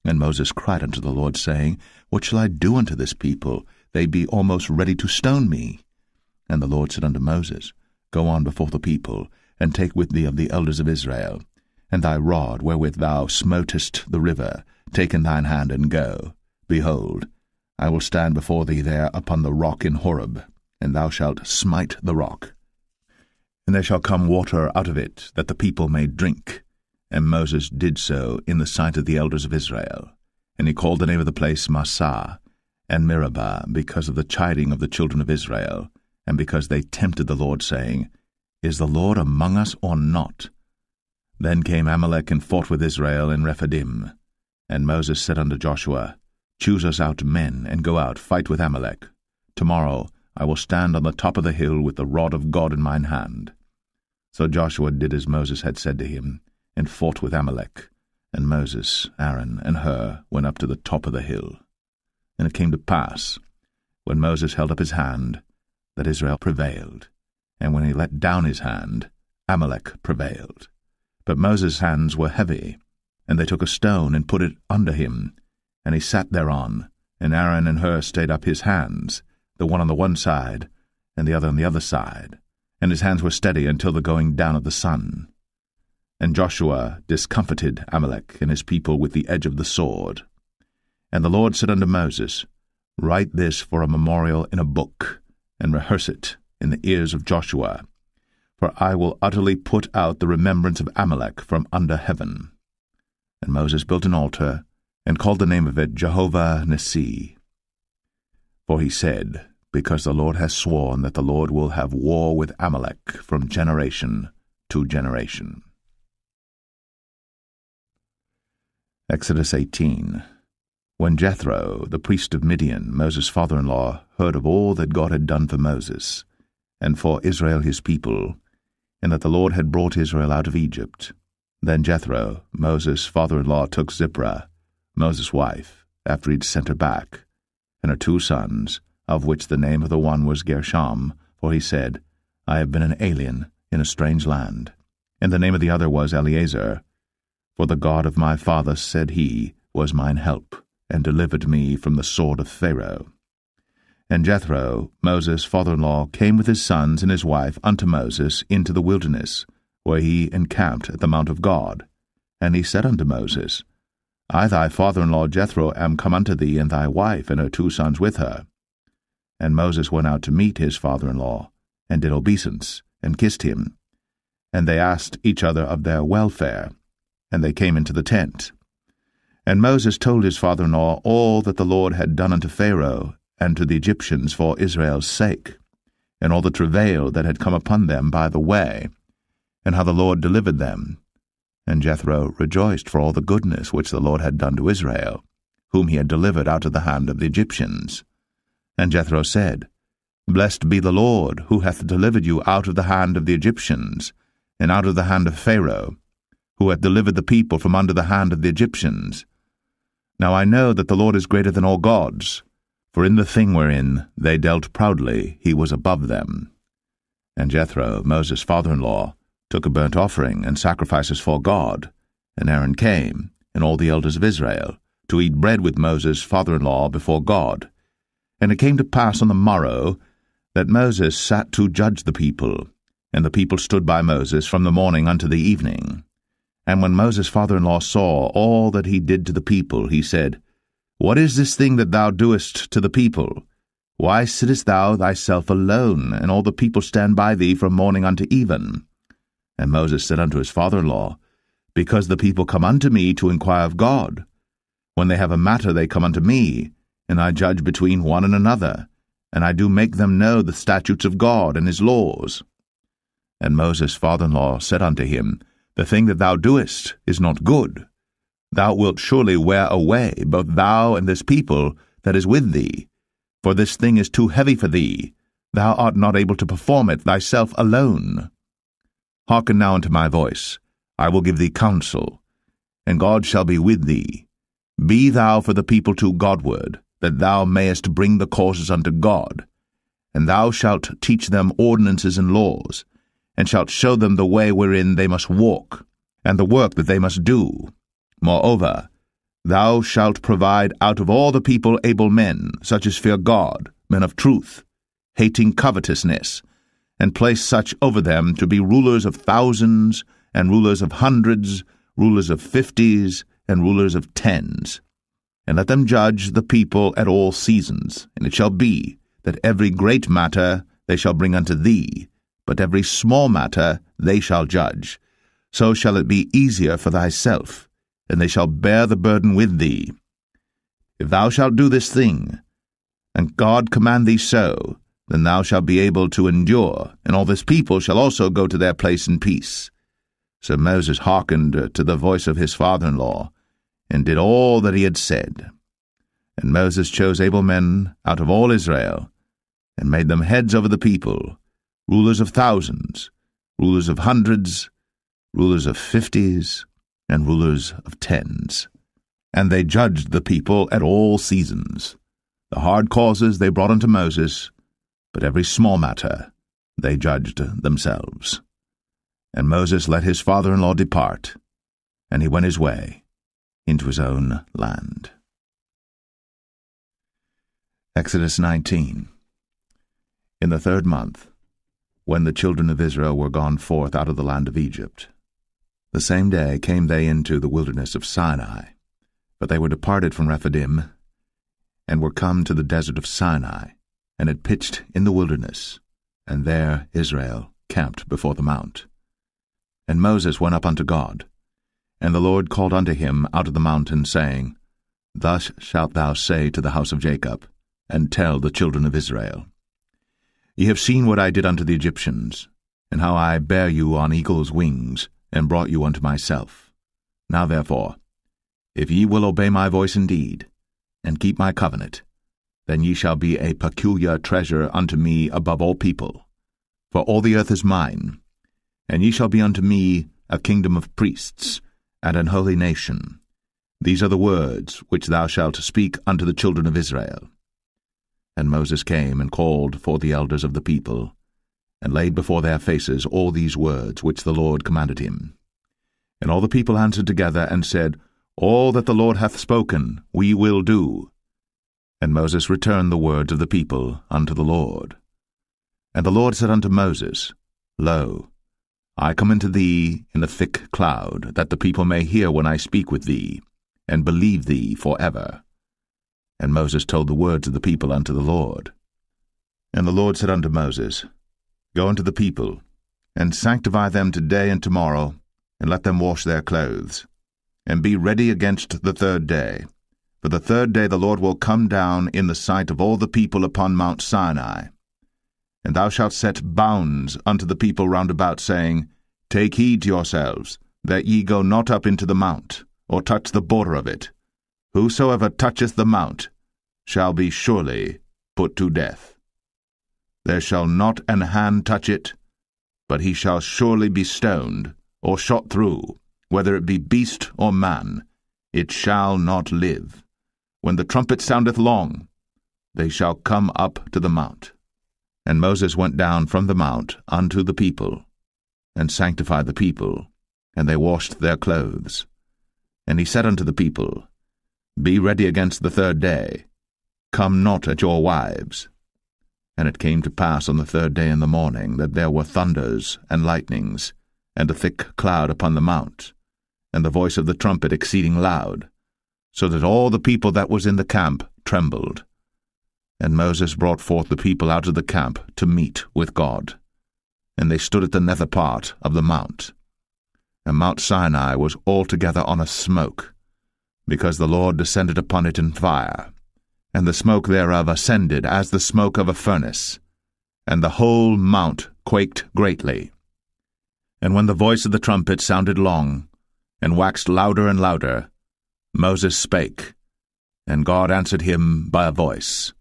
And Moses cried unto the Lord, saying, What shall I do unto this people? They be almost ready to stone me. And the Lord said unto Moses, Go on before the people, and take with thee of the elders of Israel, and thy rod wherewith thou smotest the river, take in thine hand, and go. Behold, I will stand before thee there upon the rock in Horeb, and thou shalt smite the rock. And there shall come water out of it, that the people may drink. And Moses did so in the sight of the elders of Israel. And he called the name of the place Massah, and Meribah, because of the chiding of the children of Israel, and because they tempted the Lord, saying, Is the Lord among us or not? Then came Amalek and fought with Israel in Rephidim. And Moses said unto Joshua, Choose us out men, and go out, fight with Amalek. Tomorrow I will stand on the top of the hill with the rod of God in mine hand. So Joshua did as Moses had said to him, and fought with Amalek. And Moses, Aaron, and Hur went up to the top of the hill. And it came to pass, when Moses held up his hand, that Israel prevailed. And when he let down his hand, Amalek prevailed. But Moses' hands were heavy, and they took a stone and put it under him, and he sat thereon. And Aaron and Hur stayed up his hands, the one on the one side, and the other on the other side. And his hands were steady until the going down of the sun. And Joshua discomfited Amalek and his people with the edge of the sword. And the Lord said unto Moses, Write this for a memorial in a book, and rehearse it in the ears of Joshua. For I will utterly put out the remembrance of Amalek from under heaven. And Moses built an altar, and called the name of it Jehovah Nissi. For he said, Because the Lord has sworn that the Lord will have war with Amalek from generation to generation. Exodus 18. When Jethro, the priest of Midian, Moses' father-in-law, heard of all that God had done for Moses, and for Israel his people, and that the Lord had brought Israel out of Egypt, then Jethro, Moses' father-in-law, took Zipporah, Moses' wife, after he'd sent her back, and her 2 sons, of which the name of the one was Gershom, for he said, I have been an alien in a strange land. And the name of the other was Eleazar, for the God of my father, said he, was mine help, and delivered me from the sword of Pharaoh. And Jethro, Moses' father-in-law, came with his sons and his wife unto Moses into the wilderness, where he encamped at the mount of God. And he said unto Moses, I thy father-in-law Jethro am come unto thee, and thy wife and her 2 sons with her. And Moses went out to meet his father-in-law, and did obeisance, and kissed him. And they asked each other of their welfare, and they came into the tent. And Moses told his father-in-law all that the Lord had done unto Pharaoh and to the Egyptians for Israel's sake, and all the travail that had come upon them by the way, and how the Lord delivered them. And Jethro rejoiced for all the goodness which the Lord had done to Israel, whom he had delivered out of the hand of the Egyptians. And Jethro said, Blessed be the Lord, who hath delivered you out of the hand of the Egyptians, and out of the hand of Pharaoh, who hath delivered the people from under the hand of the Egyptians. Now I know that the Lord is greater than all gods, for in the thing wherein they dealt proudly he was above them. And Jethro, Moses' father-in-law, took a burnt offering and sacrifices for God, and Aaron came, and all the elders of Israel, to eat bread with Moses' father-in-law before God. And it came to pass on the morrow that Moses sat to judge the people, and the people stood by Moses from the morning unto the evening. And when Moses' father-in-law saw all that he did to the people, he said, What is this thing that thou doest to the people? Why sittest thou thyself alone, and all the people stand by thee from morning unto even? And Moses said unto his father-in-law, Because the people come unto me to inquire of God. When they have a matter they come unto me, and I judge between one and another, and I do make them know the statutes of God and his laws. And Moses' father-in-law said unto him, The thing that thou doest is not good. Thou wilt surely wear away both thou and this people that is with thee, for this thing is too heavy for thee. Thou art not able to perform it thyself alone. Hearken now unto my voice. I will give thee counsel, and God shall be with thee. Be thou for the people too Godward, that thou mayest bring the causes unto God. And thou shalt teach them ordinances and laws, and shalt show them the way wherein they must walk, and the work that they must do. Moreover, thou shalt provide out of all the people able men, such as fear God, men of truth, hating covetousness, and place such over them to be rulers of thousands, and rulers of hundreds, rulers of 50s, and rulers of 10s. And let them judge the people at all seasons. And it shall be, that every great matter they shall bring unto thee, but every small matter they shall judge. So shall it be easier for thyself, and they shall bear the burden with thee. If thou shalt do this thing, and God command thee so, then thou shalt be able to endure, and all this people shall also go to their place in peace. So Moses hearkened to the voice of his father-in-law, and did all that he had said. And Moses chose able men out of all Israel, and made them heads over the people, rulers of thousands, rulers of hundreds, rulers of 50s, and rulers of 10s. And they judged the people at all seasons. The hard causes they brought unto Moses, but every small matter they judged themselves. And Moses let his father-in-law depart, and he went his way into his own land. Exodus 19. In the 3rd month, when the children of Israel were gone forth out of the land of Egypt, the same day came they into the wilderness of Sinai, but they were departed from Rephidim, and were come to the desert of Sinai, and had pitched in the wilderness, and there Israel camped before the mount. And Moses went up unto God, and the Lord called unto him out of the mountain, saying, Thus shalt thou say to the house of Jacob, and tell the children of Israel, Ye have seen what I did unto the Egyptians, and how I bare you on eagle's wings, and brought you unto myself. Now therefore, if ye will obey my voice indeed, and keep my covenant, then ye shall be a peculiar treasure unto me above all people. For all the earth is mine, and ye shall be unto me a kingdom of priests, and an holy nation. These are the words which thou shalt speak unto the children of Israel. And Moses came and called for the elders of the people, and laid before their faces all these words which the Lord commanded him. And all the people answered together, and said, All that the Lord hath spoken we will do. And Moses returned the words of the people unto the Lord. And the Lord said unto Moses, Lo, I come unto thee in a thick cloud, that the people may hear when I speak with thee, and believe thee for ever. And Moses told the words of the people unto the Lord. And the Lord said unto Moses, Go unto the people, and sanctify them today and tomorrow, and let them wash their clothes, and be ready against the 3rd day. For the 3rd day the Lord will come down in the sight of all the people upon Mount Sinai. And thou shalt set bounds unto the people round about, saying, Take heed to yourselves, that ye go not up into the mount, or touch the border of it. Whosoever toucheth the mount shall be surely put to death. There shall not an hand touch it, but he shall surely be stoned, or shot through, whether it be beast or man, it shall not live. When the trumpet soundeth long, they shall come up to the mount. And Moses went down from the mount unto the people, and sanctified the people, and they washed their clothes. And he said unto the people, Be ready against the 3rd day, come not at your wives. And it came to pass on the 3rd day in the morning, that there were thunders and lightnings, and a thick cloud upon the mount, and the voice of the trumpet exceeding loud, so that all the people that was in the camp trembled. And Moses brought forth the people out of the camp to meet with God. And they stood at the nether part of the mount. And Mount Sinai was altogether on a smoke, because the Lord descended upon it in fire, and the smoke thereof ascended as the smoke of a furnace, and the whole mount quaked greatly. And when the voice of the trumpet sounded long, and waxed louder and louder, Moses spake, and God answered him by a voice.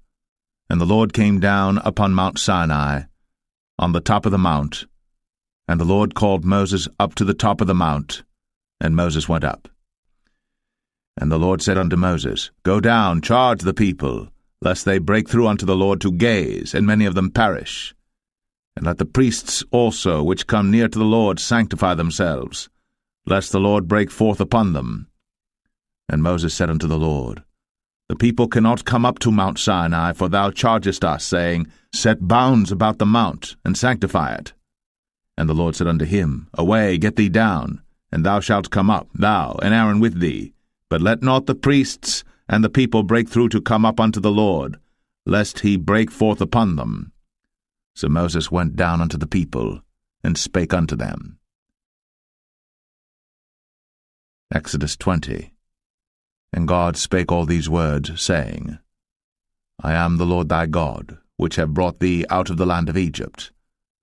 And the Lord came down upon Mount Sinai, on the top of the mount, and the Lord called Moses up to the top of the mount, and Moses went up. And the Lord said unto Moses, Go down, charge the people, lest they break through unto the Lord to gaze, and many of them perish. And let the priests also which come near to the Lord sanctify themselves, lest the Lord break forth upon them. And Moses said unto the Lord, The people cannot come up to Mount Sinai, for thou chargest us, saying, Set bounds about the mount, and sanctify it. And the Lord said unto him, Away, get thee down, and thou shalt come up, thou and Aaron with thee. But let not the priests and the people break through to come up unto the Lord, lest he break forth upon them. So Moses went down unto the people, and spake unto them. Exodus 20. And God spake all these words, saying, I am the Lord thy God, which have brought thee out of the land of Egypt,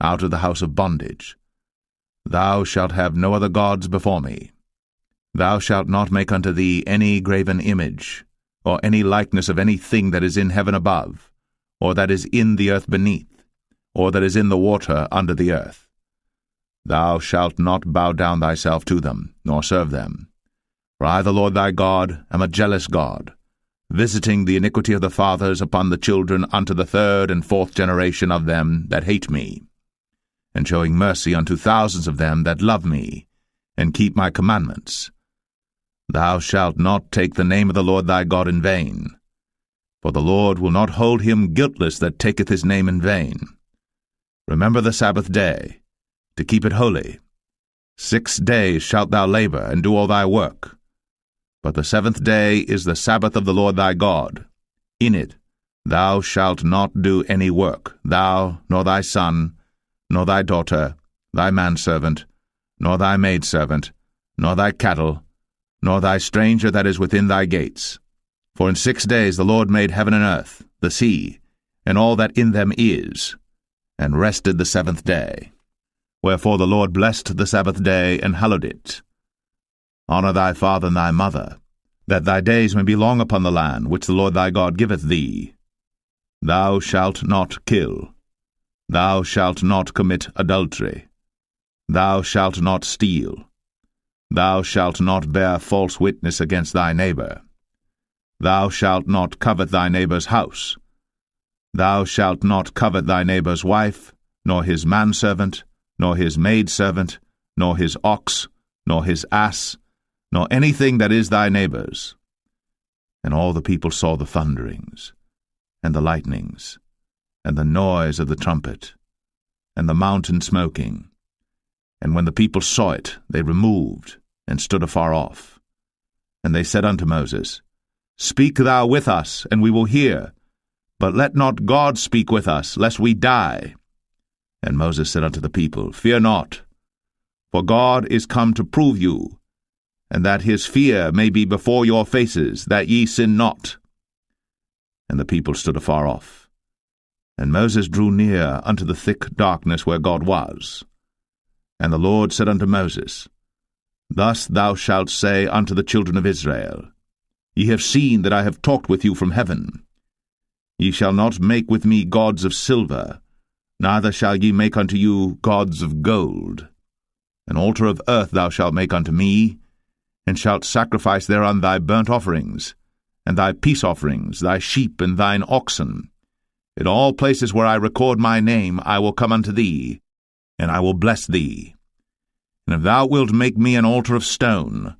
out of the house of bondage. Thou shalt have no other gods before me. Thou shalt not make unto thee any graven image, or any likeness of any thing that is in heaven above, or that is in the earth beneath, or that is in the water under the earth. Thou shalt not bow down thyself to them, nor serve them. For I, the Lord thy God, am a jealous God, visiting the iniquity of the fathers upon the children unto the third and fourth generation of them that hate me, and showing mercy unto thousands of them that love me, and keep my commandments. Thou shalt not take the name of the Lord thy God in vain, for the Lord will not hold him guiltless that taketh his name in vain. Remember the Sabbath day, to keep it holy. 6 days shalt thou labor, and do all thy work. But the seventh day is the Sabbath of the Lord thy God. In it thou shalt not do any work, thou, nor thy son, nor thy daughter, thy manservant, nor thy maidservant, nor thy cattle, nor thy stranger that is within thy gates. For in 6 days the Lord made heaven and earth, the sea, and all that in them is, and rested the seventh day. Wherefore the Lord blessed the Sabbath day, and hallowed it. Honor thy father and thy mother, that thy days may be long upon the land which the Lord thy God giveth thee. Thou shalt not kill. Thou shalt not commit adultery. Thou shalt not steal. Thou shalt not bear false witness against thy neighbor. Thou shalt not covet thy neighbor's house. Thou shalt not covet thy neighbor's wife, nor his manservant, nor his maidservant, nor his ox, nor his ass, nor anything that is thy neighbor's. And all the people saw the thunderings, and the lightnings, and the noise of the trumpet, and the mountain smoking. And when the people saw it, they removed, and stood afar off. And they said unto Moses, Speak thou with us, and we will hear, but let not God speak with us, lest we die. And Moses said unto the people, Fear not, for God is come to prove you, and that his fear may be before your faces, that ye sin not. And the people stood afar off. And Moses drew near unto the thick darkness where God was. And the Lord said unto Moses, Thus thou shalt say unto the children of Israel, Ye have seen that I have talked with you from heaven. Ye shall not make with me gods of silver, neither shall ye make unto you gods of gold. An altar of earth thou shalt make unto me, and shalt sacrifice thereon thy burnt offerings, and thy peace offerings, thy sheep and thine oxen. In all places where I record my name I will come unto thee, and I will bless thee. And if thou wilt make me an altar of stone,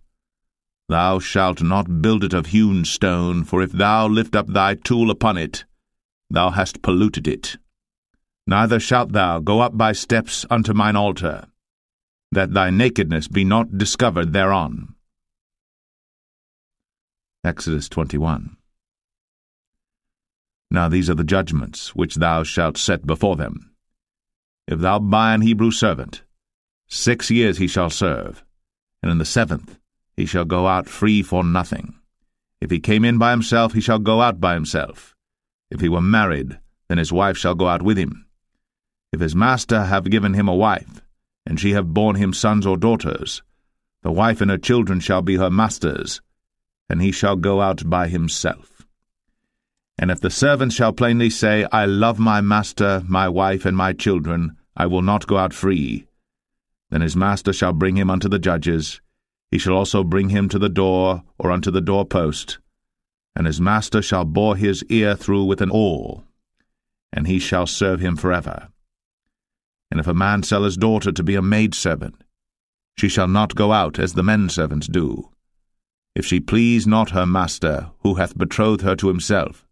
thou shalt not build it of hewn stone, for if thou lift up thy tool upon it, thou hast polluted it. Neither shalt thou go up by steps unto mine altar, that thy nakedness be not discovered thereon. Exodus 21. Now these are the judgments which thou shalt set before them. If thou buy an Hebrew servant, 6 years he shall serve, and in the 7th he shall go out free for nothing. If he came in by himself, he shall go out by himself. If he were married, then his wife shall go out with him. If his master have given him a wife, and she have borne him sons or daughters, the wife and her children shall be her master's, and he shall go out by himself. And if the servant shall plainly say, I love my master, my wife, and my children, I will not go out free, then his master shall bring him unto the judges. He shall also bring him to the door, or unto the doorpost, and his master shall bore his ear through with an awl, and he shall serve him forever. And if a man sell his daughter to be a maidservant, she shall not go out as the men servants do. If she please not her master, who hath betrothed her to himself,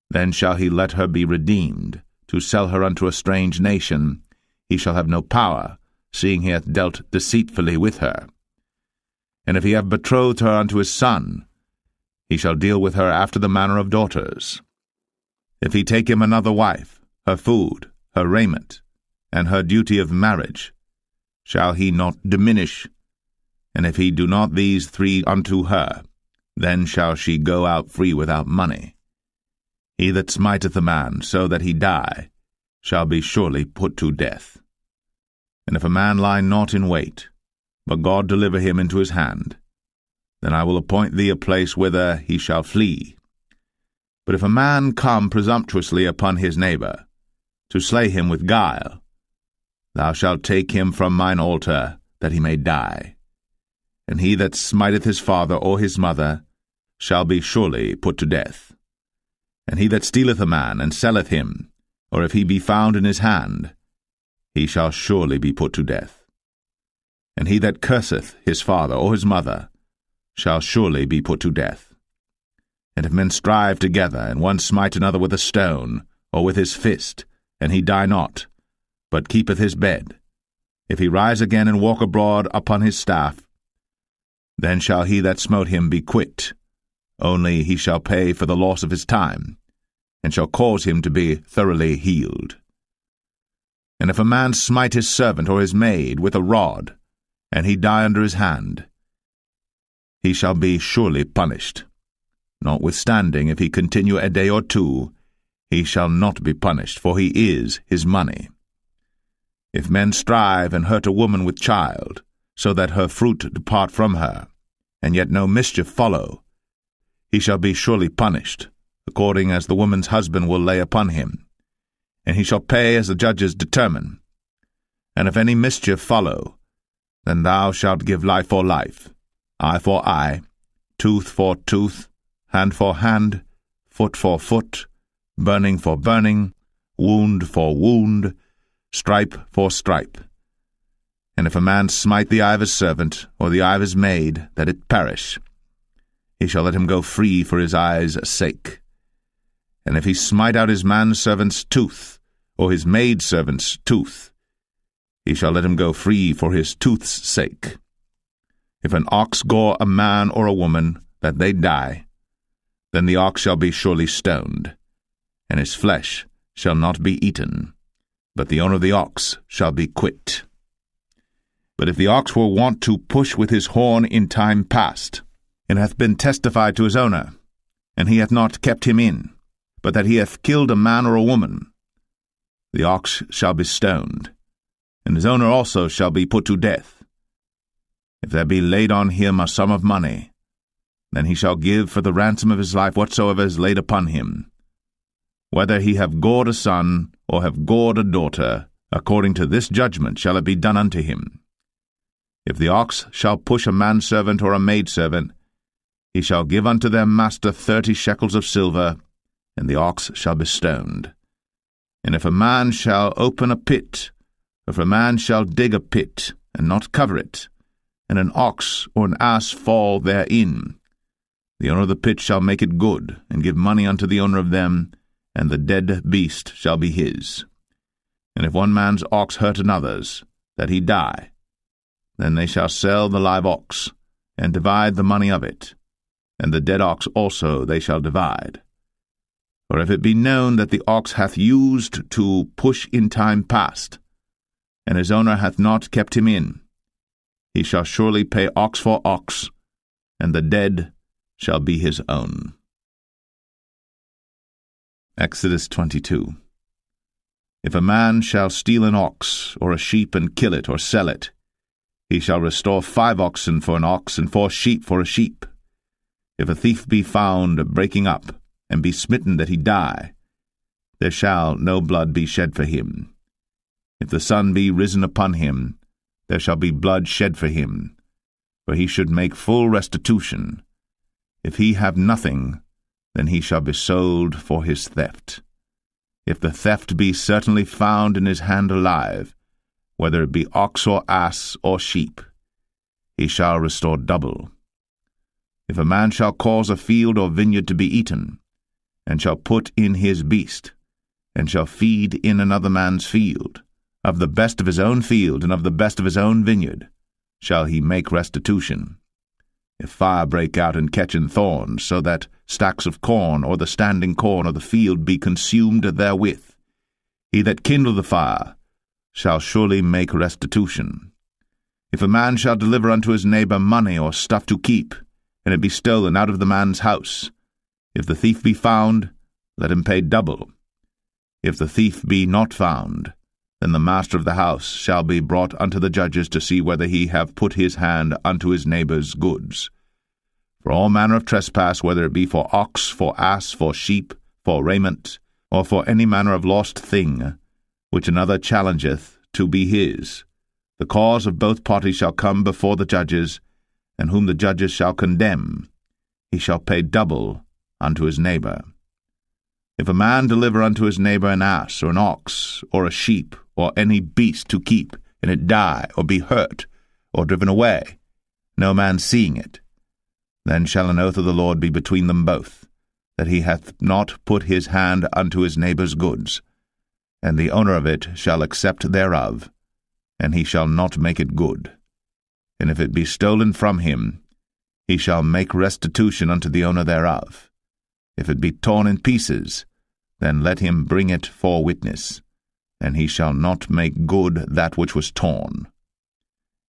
then shall he let her be redeemed, to sell her unto a strange nation. He shall have no power, seeing he hath dealt deceitfully with her. And if he have betrothed her unto his son, he shall deal with her after the manner of daughters. If he take him another wife, her food, her raiment, and her duty of marriage, shall he not diminish? And if he do not these 3 unto her, then shall she go out free without money. He that smiteth a man so that he die shall be surely put to death. And if a man lie not in wait, but God deliver him into his hand, then I will appoint thee a place whither he shall flee. But if a man come presumptuously upon his neighbor, to slay him with guile, thou shalt take him from mine altar, that he may die. And he that smiteth his father or his mother shall be surely put to death. And he that stealeth a man, and selleth him, or if he be found in his hand, he shall surely be put to death. And he that curseth his father or his mother shall surely be put to death. And if men strive together, and one smite another with a stone, or with his fist, and he die not, but keepeth his bed, if he rise again and walk abroad upon his staff, then shall he that smote him be quit, only he shall pay for the loss of his time, and shall cause him to be thoroughly healed. And if a man smite his servant or his maid with a rod, and he die under his hand, he shall be surely punished. Notwithstanding, if he continue a day or two, he shall not be punished, for he is his money. If men strive and hurt a woman with child, so that her fruit depart from her, and yet no mischief follow, he shall be surely punished, according as the woman's husband will lay upon him, and he shall pay as the judges determine. And if any mischief follow, then thou shalt give life for life, eye for eye, tooth for tooth, hand for hand, foot for foot, burning for burning, wound for wound, stripe for stripe. And if a man smite the eye of his servant, or the eye of his maid, that it perish, he shall let him go free for his eye's sake. And if he smite out his manservant's tooth, or his maidservant's tooth, he shall let him go free for his tooth's sake. If an ox gore a man or a woman, that they die, then the ox shall be surely stoned, and his flesh shall not be eaten, but the owner of the ox shall be quit. But if the ox were wont to push with his horn in time past, and hath been testified to his owner, and he hath not kept him in, but that he hath killed a man or a woman, the ox shall be stoned, and his owner also shall be put to death. If there be laid on him a sum of money, then he shall give for the ransom of his life whatsoever is laid upon him, whether he have gored a son, or have gored a daughter, according to this judgment shall it be done unto him. If the ox shall push a manservant or a maidservant, he shall give unto their master 30 shekels of silver, and the ox shall be stoned. And if a man shall open a pit, or if a man shall dig a pit, and not cover it, and an ox or an ass fall therein, the owner of the pit shall make it good, and give money unto the owner of them, and the dead beast shall be his. And if one man's ox hurt another's, that he die, then they shall sell the live ox, and divide the money of it, and the dead ox also they shall divide. For if it be known that the ox hath used to push in time past, and his owner hath not kept him in, he shall surely pay ox for ox, and the dead shall be his own. Exodus 22. If a man shall steal an ox or a sheep and kill it or sell it, he shall restore 5 oxen for an ox and 4 sheep for a sheep. If a thief be found breaking up, and be smitten that he die, there shall no blood be shed for him. If the sun be risen upon him, there shall be blood shed for him, for he should make full restitution. If he have nothing, then he shall be sold for his theft. If the theft be certainly found in his hand alive, whether it be ox or ass or sheep, he shall restore double. If a man shall cause a field or vineyard to be eaten, and shall put in his beast, and shall feed in another man's field, of the best of his own field and of the best of his own vineyard, shall he make restitution. If fire break out and catch in thorns, so that stacks of corn or the standing corn of the field be consumed therewith, he that kindled the fire shall surely make restitution. If a man shall deliver unto his neighbor money or stuff to keep, and it be stolen out of the man's house, if the thief be found, let him pay double. If the thief be not found, then the master of the house shall be brought unto the judges to see whether he have put his hand unto his neighbour's goods. For all manner of trespass, whether it be for ox, for ass, for sheep, for raiment, or for any manner of lost thing, which another challengeth to be his, the cause of both parties shall come before the judges, and whom the judges shall condemn, he shall pay double unto his neighbour. If a man deliver unto his neighbour an ass, or an ox, or a sheep, or any beast to keep, and it die, or be hurt, or driven away, no man seeing it, then shall an oath of the Lord be between them both, that he hath not put his hand unto his neighbour's goods, and the owner of it shall accept thereof, and he shall not make it good. And if it be stolen from him, he shall make restitution unto the owner thereof. If it be torn in pieces, then let him bring it for witness, and he shall not make good that which was torn.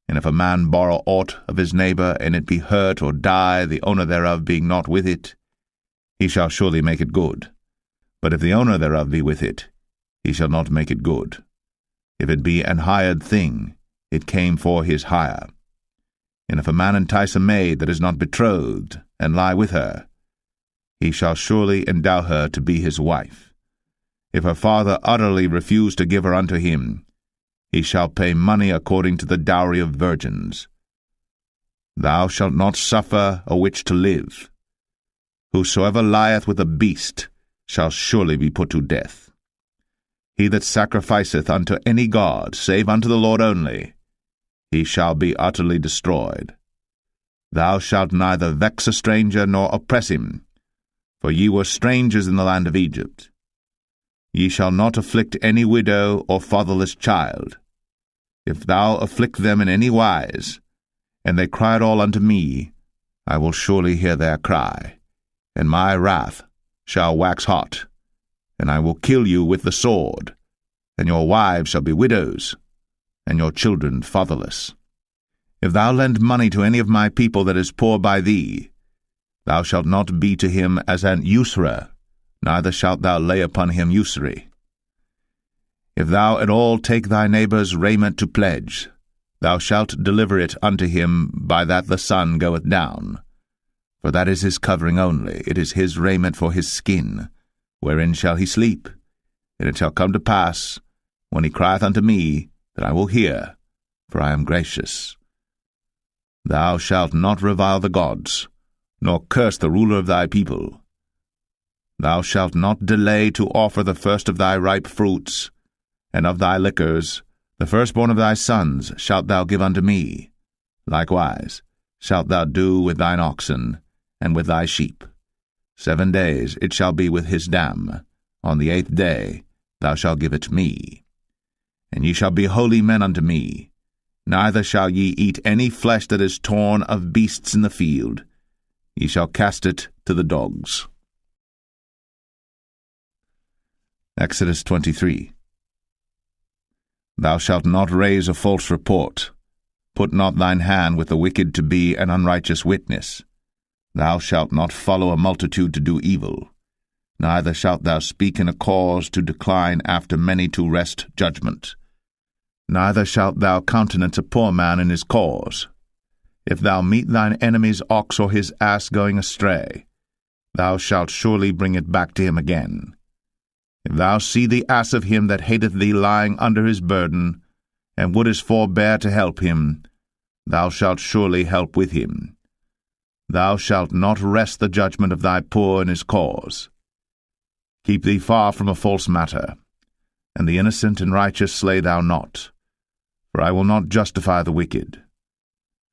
And if a man borrow aught of his neighbour, and it be hurt or die, the owner thereof being not with it, he shall surely make it good. But if the owner thereof be with it, he shall not make it good. If it be an hired thing, it came for his hire. And if a man entice a maid that is not betrothed, and lie with her, he shall surely endow her to be his wife. If her father utterly refuse to give her unto him, he shall pay money according to the dowry of virgins. Thou shalt not suffer a witch to live. Whosoever lieth with a beast shall surely be put to death. He that sacrificeth unto any god, save unto the Lord only, he shall be utterly destroyed. Thou shalt neither vex a stranger nor oppress him, for ye were strangers in the land of Egypt. Ye shall not afflict any widow or fatherless child. If thou afflict them in any wise, and they cry at all unto me, I will surely hear their cry, and my wrath shall wax hot, and I will kill you with the sword, and your wives shall be widows, and your children fatherless. If thou lend money to any of my people that is poor by thee, thou shalt not be to him as an usurer, neither shalt thou lay upon him usury. If thou at all take thy neighbour's raiment to pledge, thou shalt deliver it unto him by that the sun goeth down. For that is his covering only, it is his raiment for his skin, wherein shall he sleep? And it shall come to pass, when he crieth unto me, that I will hear, for I am gracious. Thou shalt not revile the gods, nor curse the ruler of thy people. Thou shalt not delay to offer the first of thy ripe fruits, and of thy liquors, the firstborn of thy sons shalt thou give unto me. Likewise shalt thou do with thine oxen, and with thy sheep. 7 days it shall be with his dam. On the 8th day thou shalt give it me. And ye shall be holy men unto me. Neither shall ye eat any flesh that is torn of beasts in the field. Ye shall cast it to the dogs. Exodus 23. Thou shalt not raise a false report. Put not thine hand with the wicked to be an unrighteous witness. Thou shalt not follow a multitude to do evil. Neither shalt thou speak in a cause to decline after many to wrest judgment. Neither shalt thou countenance a poor man in his cause. If thou meet thine enemy's ox or his ass going astray, thou shalt surely bring it back to him again. If thou see the ass of him that hateth thee lying under his burden, and wouldest forbear to help him, thou shalt surely help with him. Thou shalt not wrest the judgment of thy poor in his cause. Keep thee far from a false matter, and the innocent and righteous slay thou not, for I will not justify the wicked.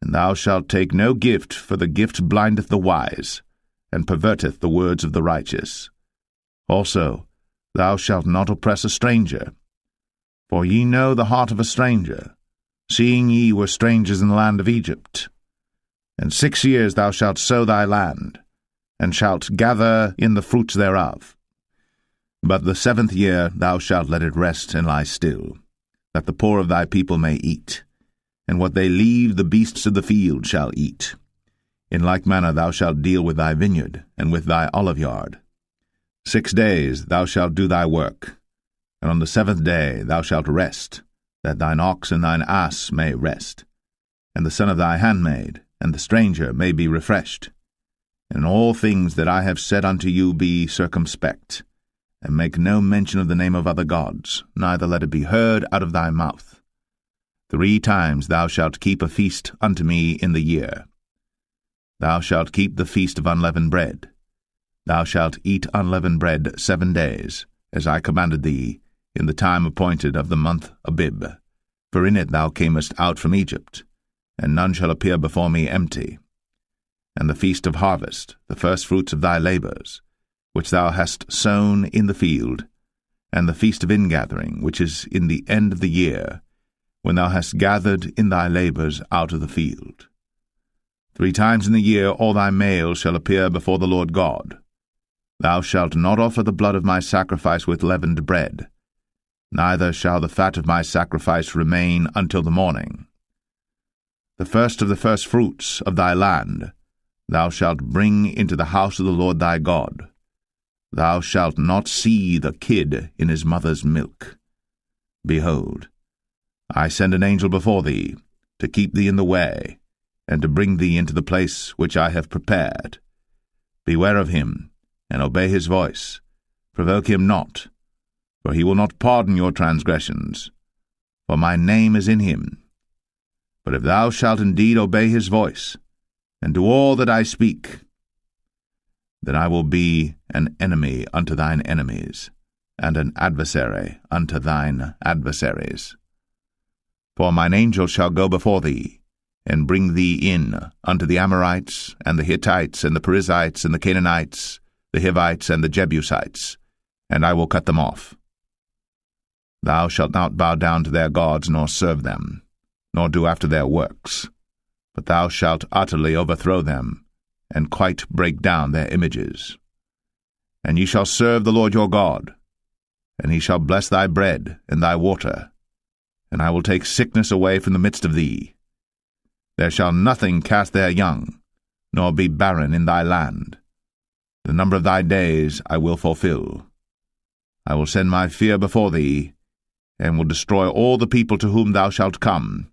And thou shalt take no gift, for the gift blindeth the wise, and perverteth the words of the righteous. Also, thou shalt not oppress a stranger. For ye know the heart of a stranger, seeing ye were strangers in the land of Egypt. And 6 years thou shalt sow thy land, and shalt gather in the fruits thereof. But the 7th year thou shalt let it rest and lie still, that the poor of thy people may eat, and what they leave the beasts of the field shall eat. In like manner thou shalt deal with thy vineyard, and with thy oliveyard. 6 days thou shalt do thy work, and on the 7th day thou shalt rest, that thine ox and thine ass may rest, and the son of thy handmaid, and the stranger may be refreshed. And in all things that I have said unto you be circumspect, and make no mention of the name of other gods, neither let it be heard out of thy mouth. 3 times thou shalt keep a feast unto me in the year. Thou shalt keep the feast of unleavened bread. Thou shalt eat unleavened bread 7 days, as I commanded thee, in the time appointed of the month Abib. For in it thou camest out from Egypt, and none shall appear before me empty. And the feast of harvest, the firstfruits of thy labours, which thou hast sown in the field, and the feast of ingathering, which is in the end of the year, when thou hast gathered in thy labours out of the field. 3 times in the year all thy males shall appear before the Lord God. Thou shalt not offer the blood of my sacrifice with leavened bread, neither shall the fat of my sacrifice remain until the morning. The first of the firstfruits of thy land thou shalt bring into the house of the Lord thy God. Thou shalt not see the kid in his mother's milk. Behold, I send an angel before thee, to keep thee in the way, and to bring thee into the place which I have prepared. Beware of him, and obey his voice. Provoke him not, for he will not pardon your transgressions, for my name is in him. But if thou shalt indeed obey his voice, and do all that I speak, then I will be an enemy unto thine enemies, and an adversary unto thine adversaries. For mine angel shall go before thee, and bring thee in unto the Amorites, and the Hittites, and the Perizzites, and the Canaanites, the Hivites, and the Jebusites, and I will cut them off. Thou shalt not bow down to their gods, nor serve them, nor do after their works, but thou shalt utterly overthrow them, and quite break down their images. And ye shall serve the Lord your God, and he shall bless thy bread and thy water, and I will take sickness away from the midst of thee. There shall nothing cast their young, nor be barren in thy land. The number of thy days I will fulfill. I will send my fear before thee, and will destroy all the people to whom thou shalt come,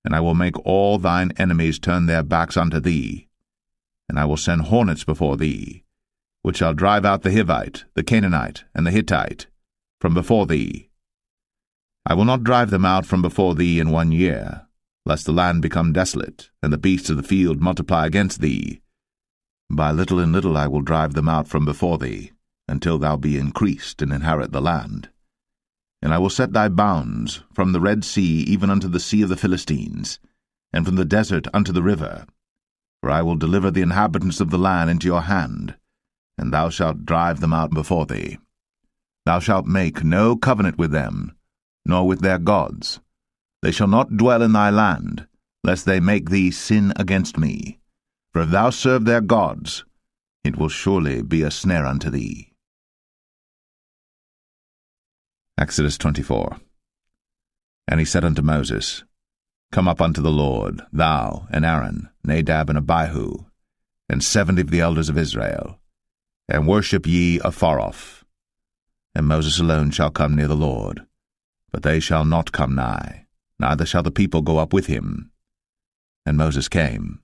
and I will make all thine enemies turn their backs unto thee, and I will send hornets before thee, which shall drive out the Hivite, the Canaanite, and the Hittite from before thee. I will not drive them out from before thee in 1 year, lest the land become desolate, and the beasts of the field multiply against thee. By little and little I will drive them out from before thee, until thou be increased and inherit the land. And I will set thy bounds from the Red Sea even unto the sea of the Philistines, and from the desert unto the river. For I will deliver the inhabitants of the land into your hand, and thou shalt drive them out before thee. Thou shalt make no covenant with them, nor with their gods. They shall not dwell in thy land, lest they make thee sin against me. For if thou serve their gods, it will surely be a snare unto thee. Exodus 24. And he said unto Moses, Come up unto the Lord, thou and Aaron, Nadab and Abihu, and 70 of the elders of Israel, and worship ye afar off. And Moses alone shall come near the Lord, but they shall not come nigh, neither shall the people go up with him. And Moses came,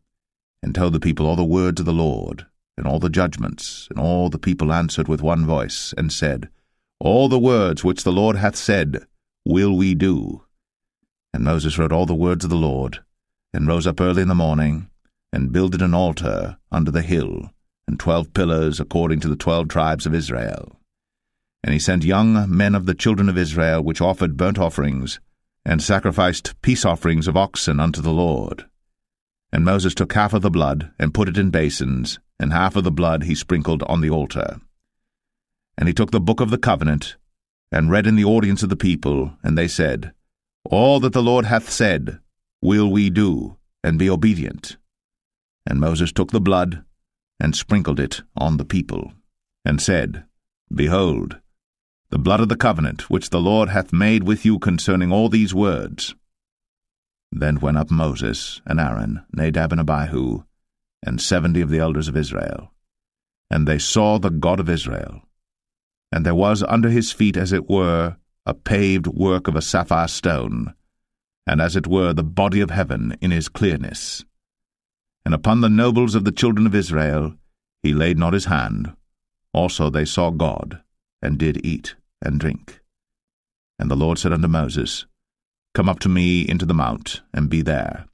and told the people all the words of the Lord, and all the judgments, and all the people answered with one voice, and said, All the words which the Lord hath said will we do. And Moses wrote all the words of the Lord, and rose up early in the morning, and builded an altar under the hill, and 12 pillars according to the 12 tribes of Israel. And he sent young men of the children of Israel, which offered burnt offerings, and sacrificed peace offerings of oxen unto the Lord. And Moses took half of the blood, and put it in basins, and half of the blood he sprinkled on the altar. And he took the book of the covenant, and read in the audience of the people, and they said, All that the Lord hath said will we do, and be obedient. And Moses took the blood, and sprinkled it on the people, and said, Behold, the blood of the covenant which the Lord hath made with you concerning all these words. Then went up Moses, and Aaron, Nadab and Abihu, and 70 of the elders of Israel. And they saw the God of Israel, And there was under his feet as it were a paved work of a sapphire stone, and as it were the body of heaven in his clearness. And upon the nobles of the children of Israel he laid not his hand. Also they saw God, and did eat and drink. And the Lord said unto Moses, Come up to me into the mount, and be there.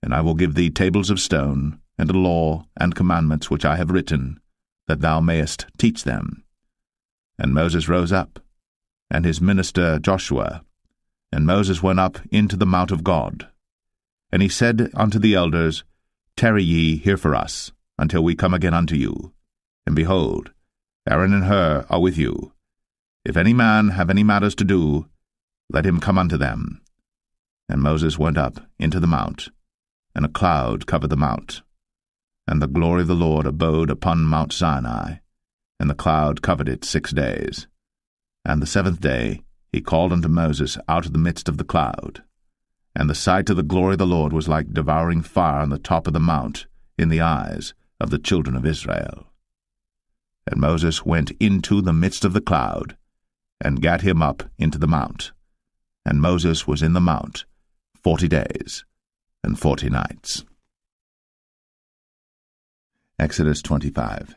And I will give thee tables of stone, and a law and commandments which I have written, that thou mayest teach them. And Moses rose up, and his minister Joshua. And Moses went up into the mount of God. And he said unto the elders, Tarry ye here for us, until we come again unto you. And behold, Aaron and Hur are with you. If any man have any matters to do, let him come unto them. And Moses went up into the mount, and a cloud covered the mount. And the glory of the Lord abode upon Mount Sinai, and the cloud covered it 6 days. And the 7th day he called unto Moses out of the midst of the cloud. And the sight of the glory of the Lord was like devouring fire on the top of the mount in the eyes of the children of Israel. And Moses went into the midst of the cloud, and gat him up into the mount. And Moses was in the mount 40 days and 40 nights. Exodus 25.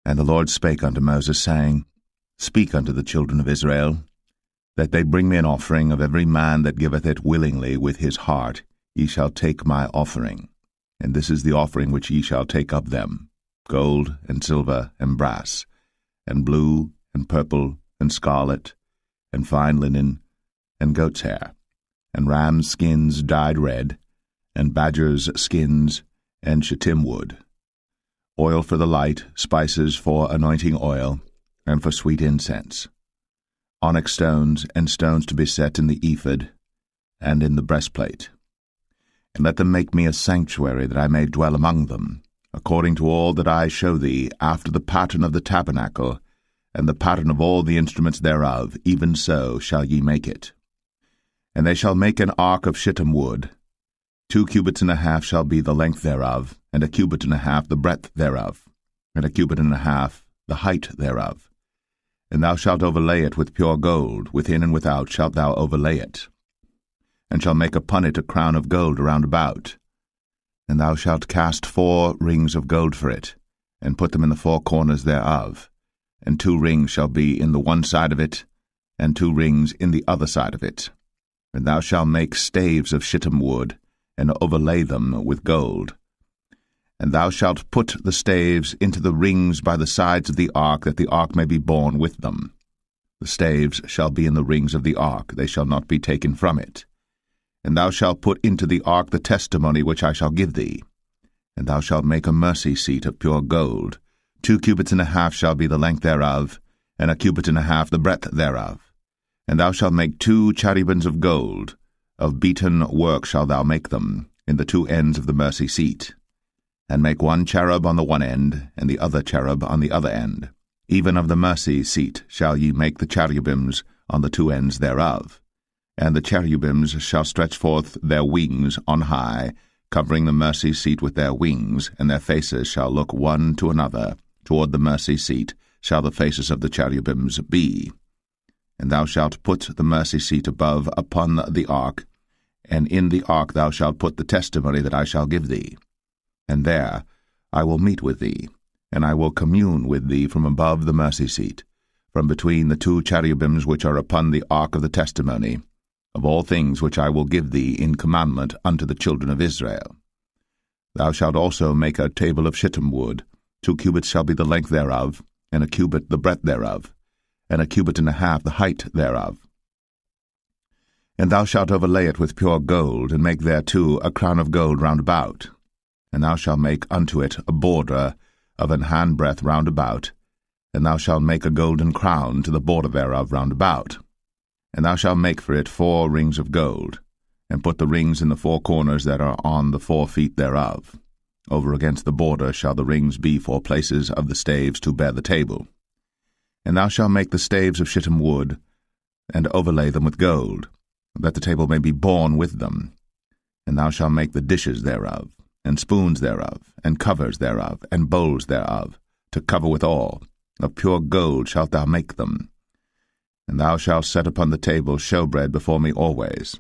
And the Lord spake unto Moses, saying, Speak unto the children of Israel, that they bring me an offering of every man that giveth it willingly with his heart. Ye shall take my offering. And this is the offering which ye shall take of them, gold and silver and brass, and blue and purple and scarlet, and fine linen, and goat's hair, and rams' skins dyed red, and badgers' skins, and shittim wood, oil for the light, spices for anointing oil, and for sweet incense, onyx stones, and stones to be set in the ephod, and in the breastplate. And let them make me a sanctuary, that I may dwell among them, according to all that I show thee, after the pattern of the tabernacle, and the pattern of all the instruments thereof, even so shall ye make it. And they shall make an ark of shittim wood. 2 cubits and a half shall be the length thereof, and 1 cubit and a half the breadth thereof, and 1 cubit and a half the height thereof. And thou shalt overlay it with pure gold, within and without shalt thou overlay it, and shalt make upon it a crown of gold round about. And thou shalt cast 4 rings of gold for it, and put them in the 4 corners thereof, and 2 rings shall be in the one side of it, and 2 rings in the other side of it. And thou shalt make staves of shittim wood, and overlay them with gold. And thou shalt put the staves into the rings by the sides of the ark, that the ark may be borne with them. The staves shall be in the rings of the ark, they shall not be taken from it. And thou shalt put into the ark the testimony which I shall give thee. And thou shalt make a mercy seat of pure gold. 2 cubits and a half shall be the length thereof, and 1 cubit and a half the breadth thereof. And thou shalt make 2 cherubims of gold. Of beaten work shalt thou make them, in the 2 ends of the mercy seat. And make 1 cherub on the one end, and the other cherub on the other end. Even of the mercy seat shall ye make the cherubims on the 2 ends thereof. And the cherubims shall stretch forth their wings on high, covering the mercy seat with their wings, and their faces shall look one to another. Toward the mercy seat shall the faces of the cherubims be. And thou shalt put the mercy seat above upon the ark, and in the ark thou shalt put the testimony that I shall give thee. And there I will meet with thee, and I will commune with thee from above the mercy seat, from between the 2 cherubims which are upon the ark of the testimony, of all things which I will give thee in commandment unto the children of Israel. Thou shalt also make a table of shittim wood. 2 cubits shall be the length thereof, and 1 cubit the breadth thereof, and 1 cubit and a half the height thereof. And thou shalt overlay it with pure gold, and make thereto a crown of gold round about. And thou shalt make unto it a border of an handbreadth round about, and thou shalt make a golden crown to the border thereof round about. And thou shalt make for it 4 rings of gold, and put the rings in the 4 corners that are on the 4 feet thereof. Over against the border shall the rings be for places of the staves to bear the table. And thou shalt make the staves of shittim wood, and overlay them with gold, that the table may be borne with them. And thou shalt make the dishes thereof, and spoons thereof, and covers thereof, and bowls thereof, to cover withal, of pure gold shalt thou make them. And thou shalt set upon the table showbread before me always.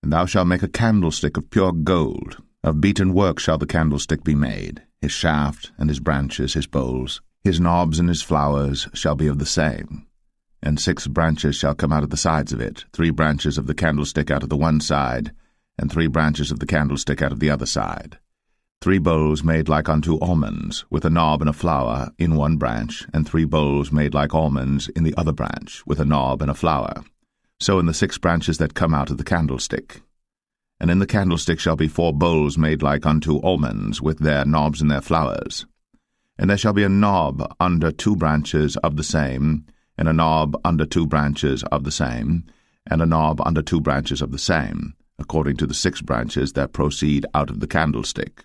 And thou shalt make a candlestick of pure gold. Of beaten work shall the candlestick be made. His shaft and his branches, his bowls, his knobs and his flowers shall be of the same. And 6 branches shall come out of the sides of it, 3 branches of the candlestick out of the one side, and 3 branches of the candlestick out of the other side. 3 bowls made like unto almonds, with a knob and a flower in one branch, and 3 bowls made like almonds in the other branch, with a knob and a flower. So in the 6 branches that come out of the candlestick. And in the candlestick shall be 4 bowls made like unto almonds, with their knobs and their flowers. And there shall be a knob under 2 branches of the same, and a knob under 2 branches of the same, and a knob under 2 branches of the same, according to the 6 branches that proceed out of the candlestick.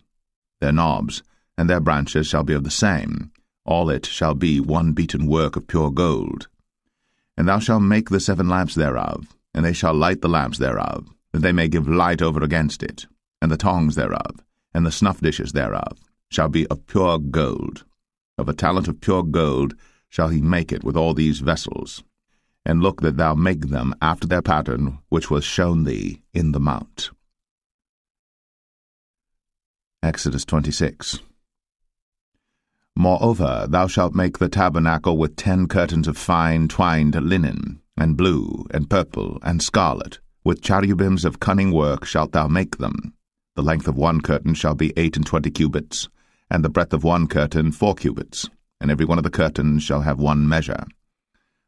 Their knobs and their branches shall be of the same. All it shall be one beaten work of pure gold. And thou shalt make the 7 lamps thereof, and they shall light the lamps thereof, that they may give light over against it. And the tongs thereof, and the snuff dishes thereof, shall be of pure gold. Of a talent of pure gold shall he make it with all these vessels. And look that thou make them after their pattern which was shown thee in the mount. Exodus 26. Moreover, thou shalt make the tabernacle with 10 curtains of fine twined linen, and blue, and purple, and scarlet. With cherubims of cunning work shalt thou make them. The length of one curtain shall be 28 cubits, and the breadth of one curtain 4 cubits, and every one of the curtains shall have one measure.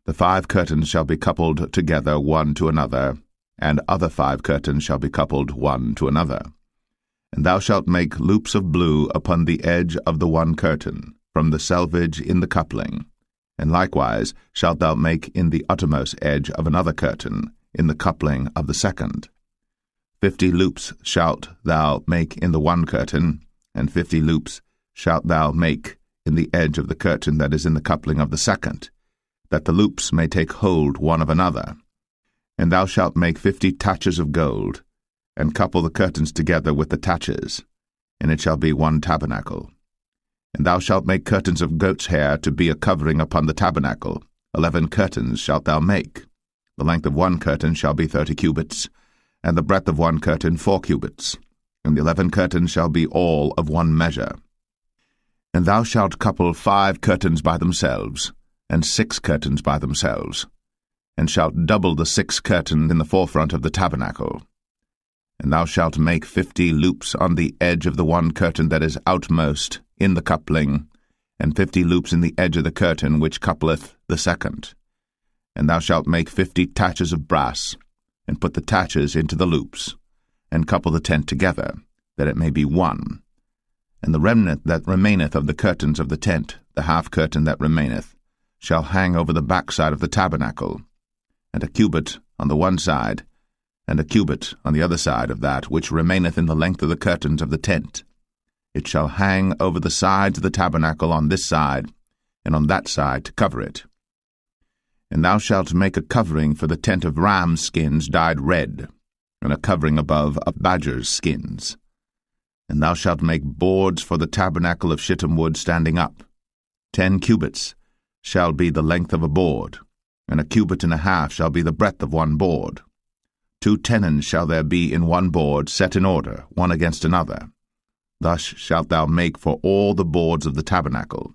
The 5 curtains shall be coupled together one to another, and other 5 curtains shall be coupled one to another. And thou shalt make loops of blue upon the edge of the one curtain, from the selvage in the coupling. And likewise shalt thou make in the uttermost edge of another curtain, in the coupling of the second. 50 loops shalt thou make in the one curtain, and 50 loops shalt thou make in the edge of the curtain that is in the coupling of the second, that the loops may take hold one of another. And thou shalt make 50 taches of gold, and couple the curtains together with the taches, and it shall be one tabernacle. And thou shalt make curtains of goat's hair to be a covering upon the tabernacle. 11 curtains shalt thou make. The length of one curtain shall be 30 cubits, and the breadth of one curtain 4 cubits, and the 11 curtains shall be all of one measure. And thou shalt couple 5 curtains by themselves, and 6 curtains by themselves, and shalt double the 6 curtains in the forefront of the tabernacle. And thou shalt make 50 loops on the edge of the one curtain that is outmost in the coupling, and 50 loops in the edge of the curtain which coupleth the second. And thou shalt make 50 taches of brass, and put the taches into the loops, and couple the tent together, that it may be one. And the remnant that remaineth of the curtains of the tent, the half curtain that remaineth, shall hang over the backside of the tabernacle, and a cubit on the one side, and a cubit on the other side of that which remaineth in the length of the curtains of the tent. It shall hang over the sides of the tabernacle on this side, and on that side to cover it. And thou shalt make a covering for the tent of ram's skins dyed red, and a covering above of badger's skins. And thou shalt make boards for the tabernacle of shittim wood standing up. 10 cubits shall be the length of a board, and a cubit and a half shall be the breadth of one board. 2 tenons shall there be in one board, set in order, one against another. Thus shalt thou make for all the boards of the tabernacle.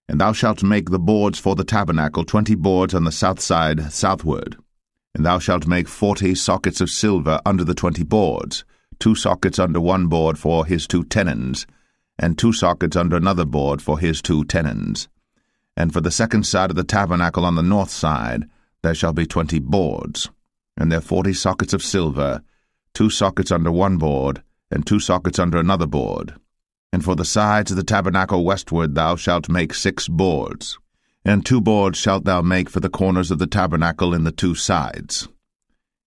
And thou shalt make the boards for the tabernacle 20 boards on the south side southward. And thou shalt make 40 sockets of silver under the 20 boards, 2 sockets under one board for his 2 tenons, and 2 sockets under another board for his 2 tenons. And for the second side of the tabernacle on the north side there shall be 20 boards, and there 40 sockets of silver, 2 sockets under one board, and 2 sockets under another board. And for the sides of the tabernacle westward thou shalt make 6 boards, and 2 boards shalt thou make for the corners of the tabernacle in the 2 sides.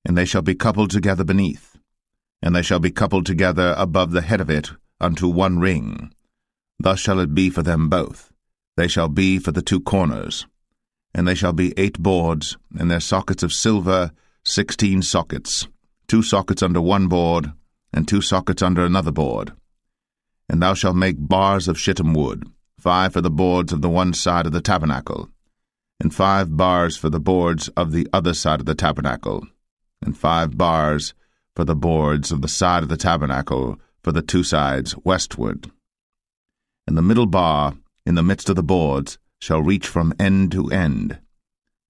And they shall be coupled together beneath, and they shall be coupled together above the head of it unto one ring. Thus shall it be for them both. They shall be for the 2 corners. And they shall be 8 boards, and their sockets of silver 16 sockets, 2 sockets under one board, and 2 sockets under another board. And thou shalt make bars of shittim wood, 5 for the boards of the one side of the tabernacle, and 5 bars for the boards of the other side of the tabernacle, and 5 bars for the boards of the side of the tabernacle for the 2 sides westward. And the middle bar in the midst of the boards shall reach from end to end,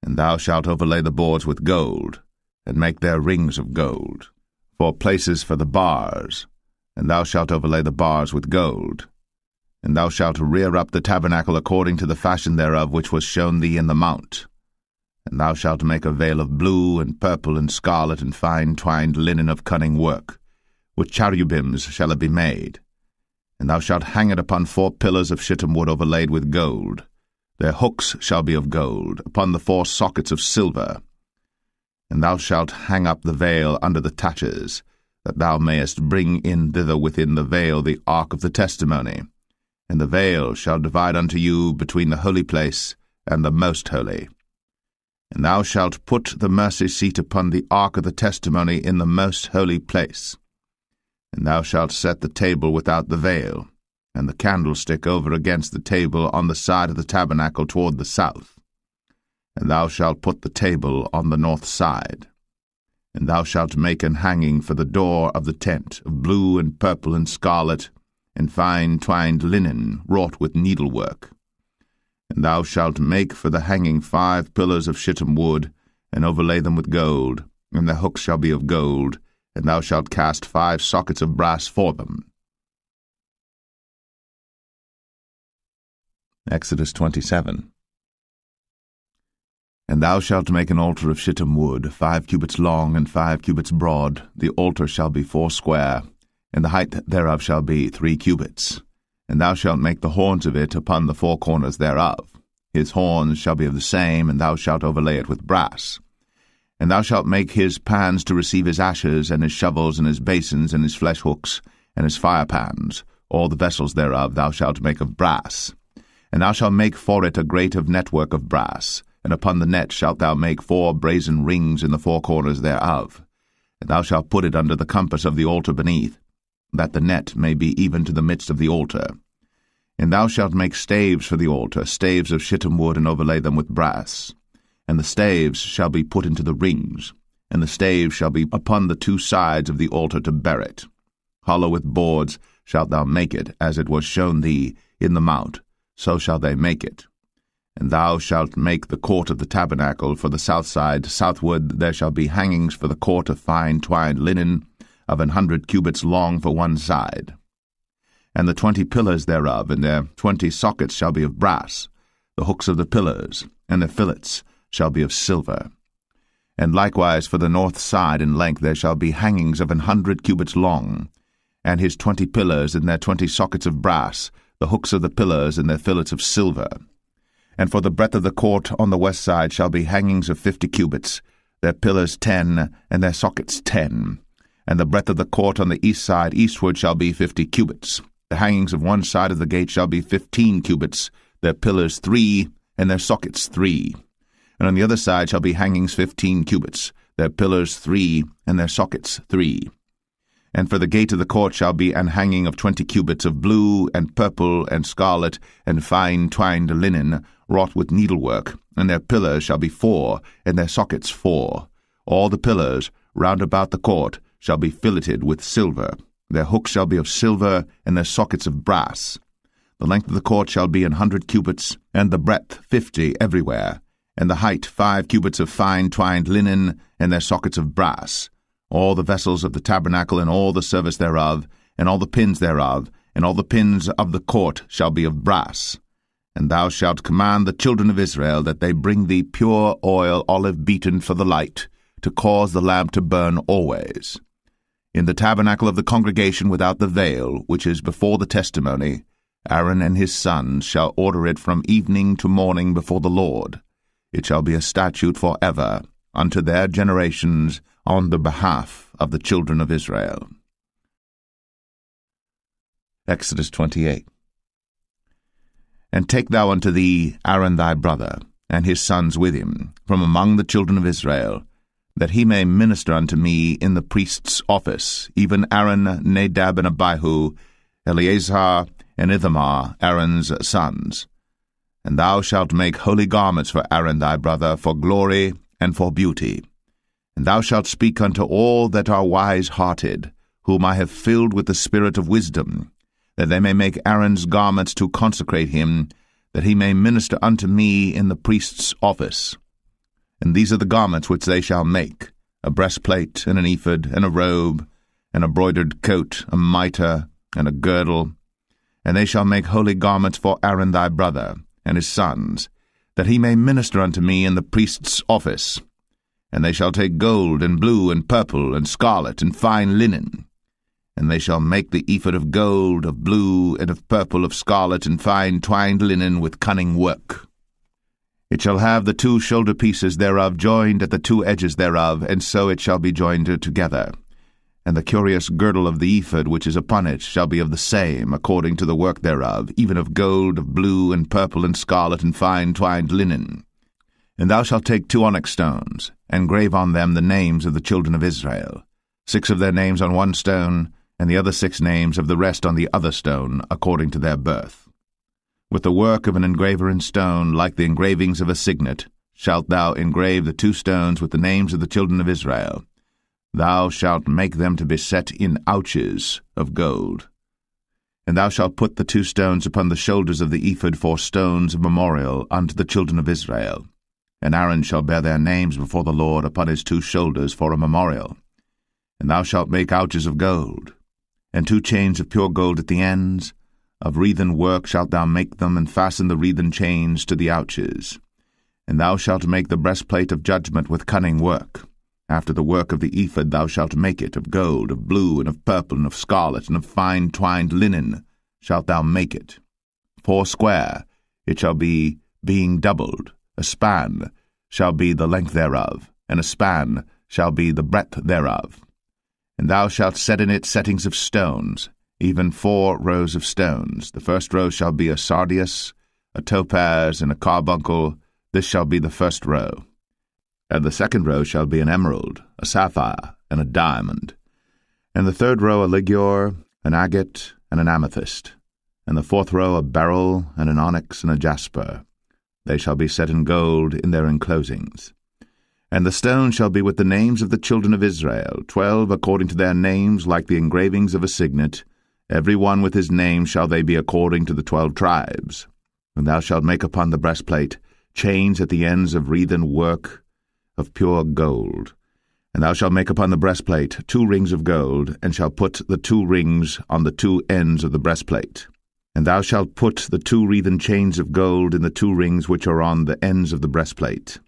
and thou shalt overlay the boards with gold, and make their rings of gold, for places for the bars, and thou shalt overlay the bars with gold. And thou shalt rear up the tabernacle according to the fashion thereof which was shown thee in the mount. And thou shalt make a veil of blue and purple and scarlet and fine twined linen of cunning work. With cherubims shall it be made. And thou shalt hang it upon 4 pillars of shittim wood overlaid with gold. Their hooks shall be of gold, upon the 4 sockets of silver. And thou shalt hang up the veil under the taches, that thou mayest bring in thither within the veil the ark of the testimony. And the veil shall divide unto you between the holy place and the most holy. And thou shalt put the mercy seat upon the ark of the testimony in the most holy place. And thou shalt set the table without the veil, and the candlestick over against the table on the side of the tabernacle toward the south. And thou shalt put the table on the north side. And thou shalt make an hanging for the door of the tent of blue and purple and scarlet, and fine twined linen wrought with needlework. And thou shalt make for the hanging 5 pillars of shittim wood, and overlay them with gold, and their hooks shall be of gold, and thou shalt cast 5 sockets of brass for them. Exodus 27. And thou shalt make an altar of shittim wood, 5 cubits long and 5 cubits broad. The altar shall be 4 square, and the height thereof shall be 3 cubits. And thou shalt make the horns of it upon the 4 corners thereof. His horns shall be of the same, and thou shalt overlay it with brass. And thou shalt make his pans to receive his ashes, and his shovels, and his basins, and his flesh hooks, and his firepans. All the vessels thereof thou shalt make of brass. And thou shalt make for it a grate of network of brass, and upon the net shalt thou make 4 brazen rings in the 4 corners thereof. And thou shalt put it under the compass of the altar beneath, that the net may be even to the midst of the altar. And thou shalt make staves for the altar, staves of shittim wood, and overlay them with brass. And the staves shall be put into the rings, and the staves shall be upon the 2 sides of the altar to bear it. Hollow with boards shalt thou make it, as it was shown thee in the mount, so shall they make it. And thou shalt make the court of the tabernacle for the south side. Southward there shall be hangings for the court of fine twined linen, of 100 cubits long for one side. And the 20 pillars thereof, and their 20 sockets shall be of brass. The hooks of the pillars, and their fillets, shall be of silver. And likewise for the north side in length there shall be hangings of 100 cubits long, and his 20 pillars, and their 20 sockets of brass, the hooks of the pillars, and their fillets of silver. And for the breadth of the court on the west side shall be hangings of 50 cubits, their pillars 10, and their sockets 10. And the breadth of the court on the east side eastward shall be 50 cubits. The hangings of one side of the gate shall be 15 cubits, their pillars 3, and their sockets 3. And on the other side shall be hangings 15 cubits, their pillars 3, and their sockets 3. And for the gate of the court shall be an hanging of 20 cubits of blue, and purple, and scarlet, and fine twined linen, wrought with needlework, and their pillars shall be 4, and their sockets 4. All the pillars round about the court shall be filleted with silver. Their hooks shall be of silver, and their sockets of brass. The length of the court shall be 100 cubits, and the breadth 50 everywhere, and the height 5 cubits of fine twined linen, and their sockets of brass. All the vessels of the tabernacle, and all the service thereof, and all the pins thereof, and all the pins of the court shall be of brass. And thou shalt command the children of Israel that they bring thee pure oil olive beaten for the light, to cause the lamp to burn always. In the tabernacle of the congregation without the veil, which is before the testimony, Aaron and his sons shall order it from evening to morning before the Lord. It shall be a statute for ever, unto their generations, on the behalf of the children of Israel. Exodus 28. And take thou unto thee Aaron thy brother, and his sons with him, from among the children of Israel, that he may minister unto me in the priest's office, even Aaron, Nadab, and Abihu, Eleazar, and Ithamar Aaron's sons. And thou shalt make holy garments for Aaron thy brother, for glory and for beauty. And thou shalt speak unto all that are wise-hearted, whom I have filled with the spirit of wisdom, that they may make Aaron's garments to consecrate him, that he may minister unto me in the priest's office. And these are the garments which they shall make: a breastplate, and an ephod, and a robe, and a broidered coat, a mitre, and a girdle. And they shall make holy garments for Aaron thy brother, and his sons, that he may minister unto me in the priest's office. And they shall take gold, and blue, and purple, and scarlet, and fine linen. And they shall make the ephod of gold, of blue, and of purple, of scarlet, and fine twined linen with cunning work. It shall have the 2 shoulder pieces thereof joined at the 2 edges thereof, and so it shall be joined together. And the curious girdle of the ephod which is upon it shall be of the same, according to the work thereof, even of gold, of blue, and purple, and scarlet, and fine twined linen. And thou shalt take 2 onyx stones, and grave on them the names of the children of Israel, 6 of their names on one stone, and the other 6 names of the rest on the other stone, according to their birth. With the work of an engraver in stone, like the engravings of a signet, shalt thou engrave the 2 stones with the names of the children of Israel. Thou shalt make them to be set in ouches of gold. And thou shalt put the 2 stones upon the shoulders of the ephod for stones of memorial unto the children of Israel. And Aaron shall bear their names before the Lord upon his 2 shoulders for a memorial. And thou shalt make ouches of gold, and 2 chains of pure gold at the ends. Of wreathen work shalt thou make them, and fasten the wreathen chains to the ouches. And thou shalt make the breastplate of judgment with cunning work. After the work of the ephod thou shalt make it, of gold, of blue, and of purple, and of scarlet, and of fine twined linen shalt thou make it. 4 square it shall be, being doubled. A span shall be the length thereof, and a span shall be the breadth thereof. And thou shalt set in it settings of stones, even 4 rows of stones. The first row shall be a sardius, a topaz, and a carbuncle. This shall be the first row. And the second row shall be an emerald, a sapphire, and a diamond. And the third row a ligure, an agate, and an amethyst. And the 4th row a beryl, and an onyx, and a jasper. They shall be set in gold in their enclosings. And the stone shall be with the names of the children of Israel, 12 according to their names, like the engravings of a signet. Every one with his name shall they be according to the 12 tribes. And thou shalt make upon the breastplate chains at the ends of wreathen work of pure gold. And thou shalt make upon the breastplate 2 rings of gold, and shalt put the 2 rings on the 2 ends of the breastplate. And thou shalt put the 2 wreathen chains of gold in the 2 rings which are on the ends of the breastplate.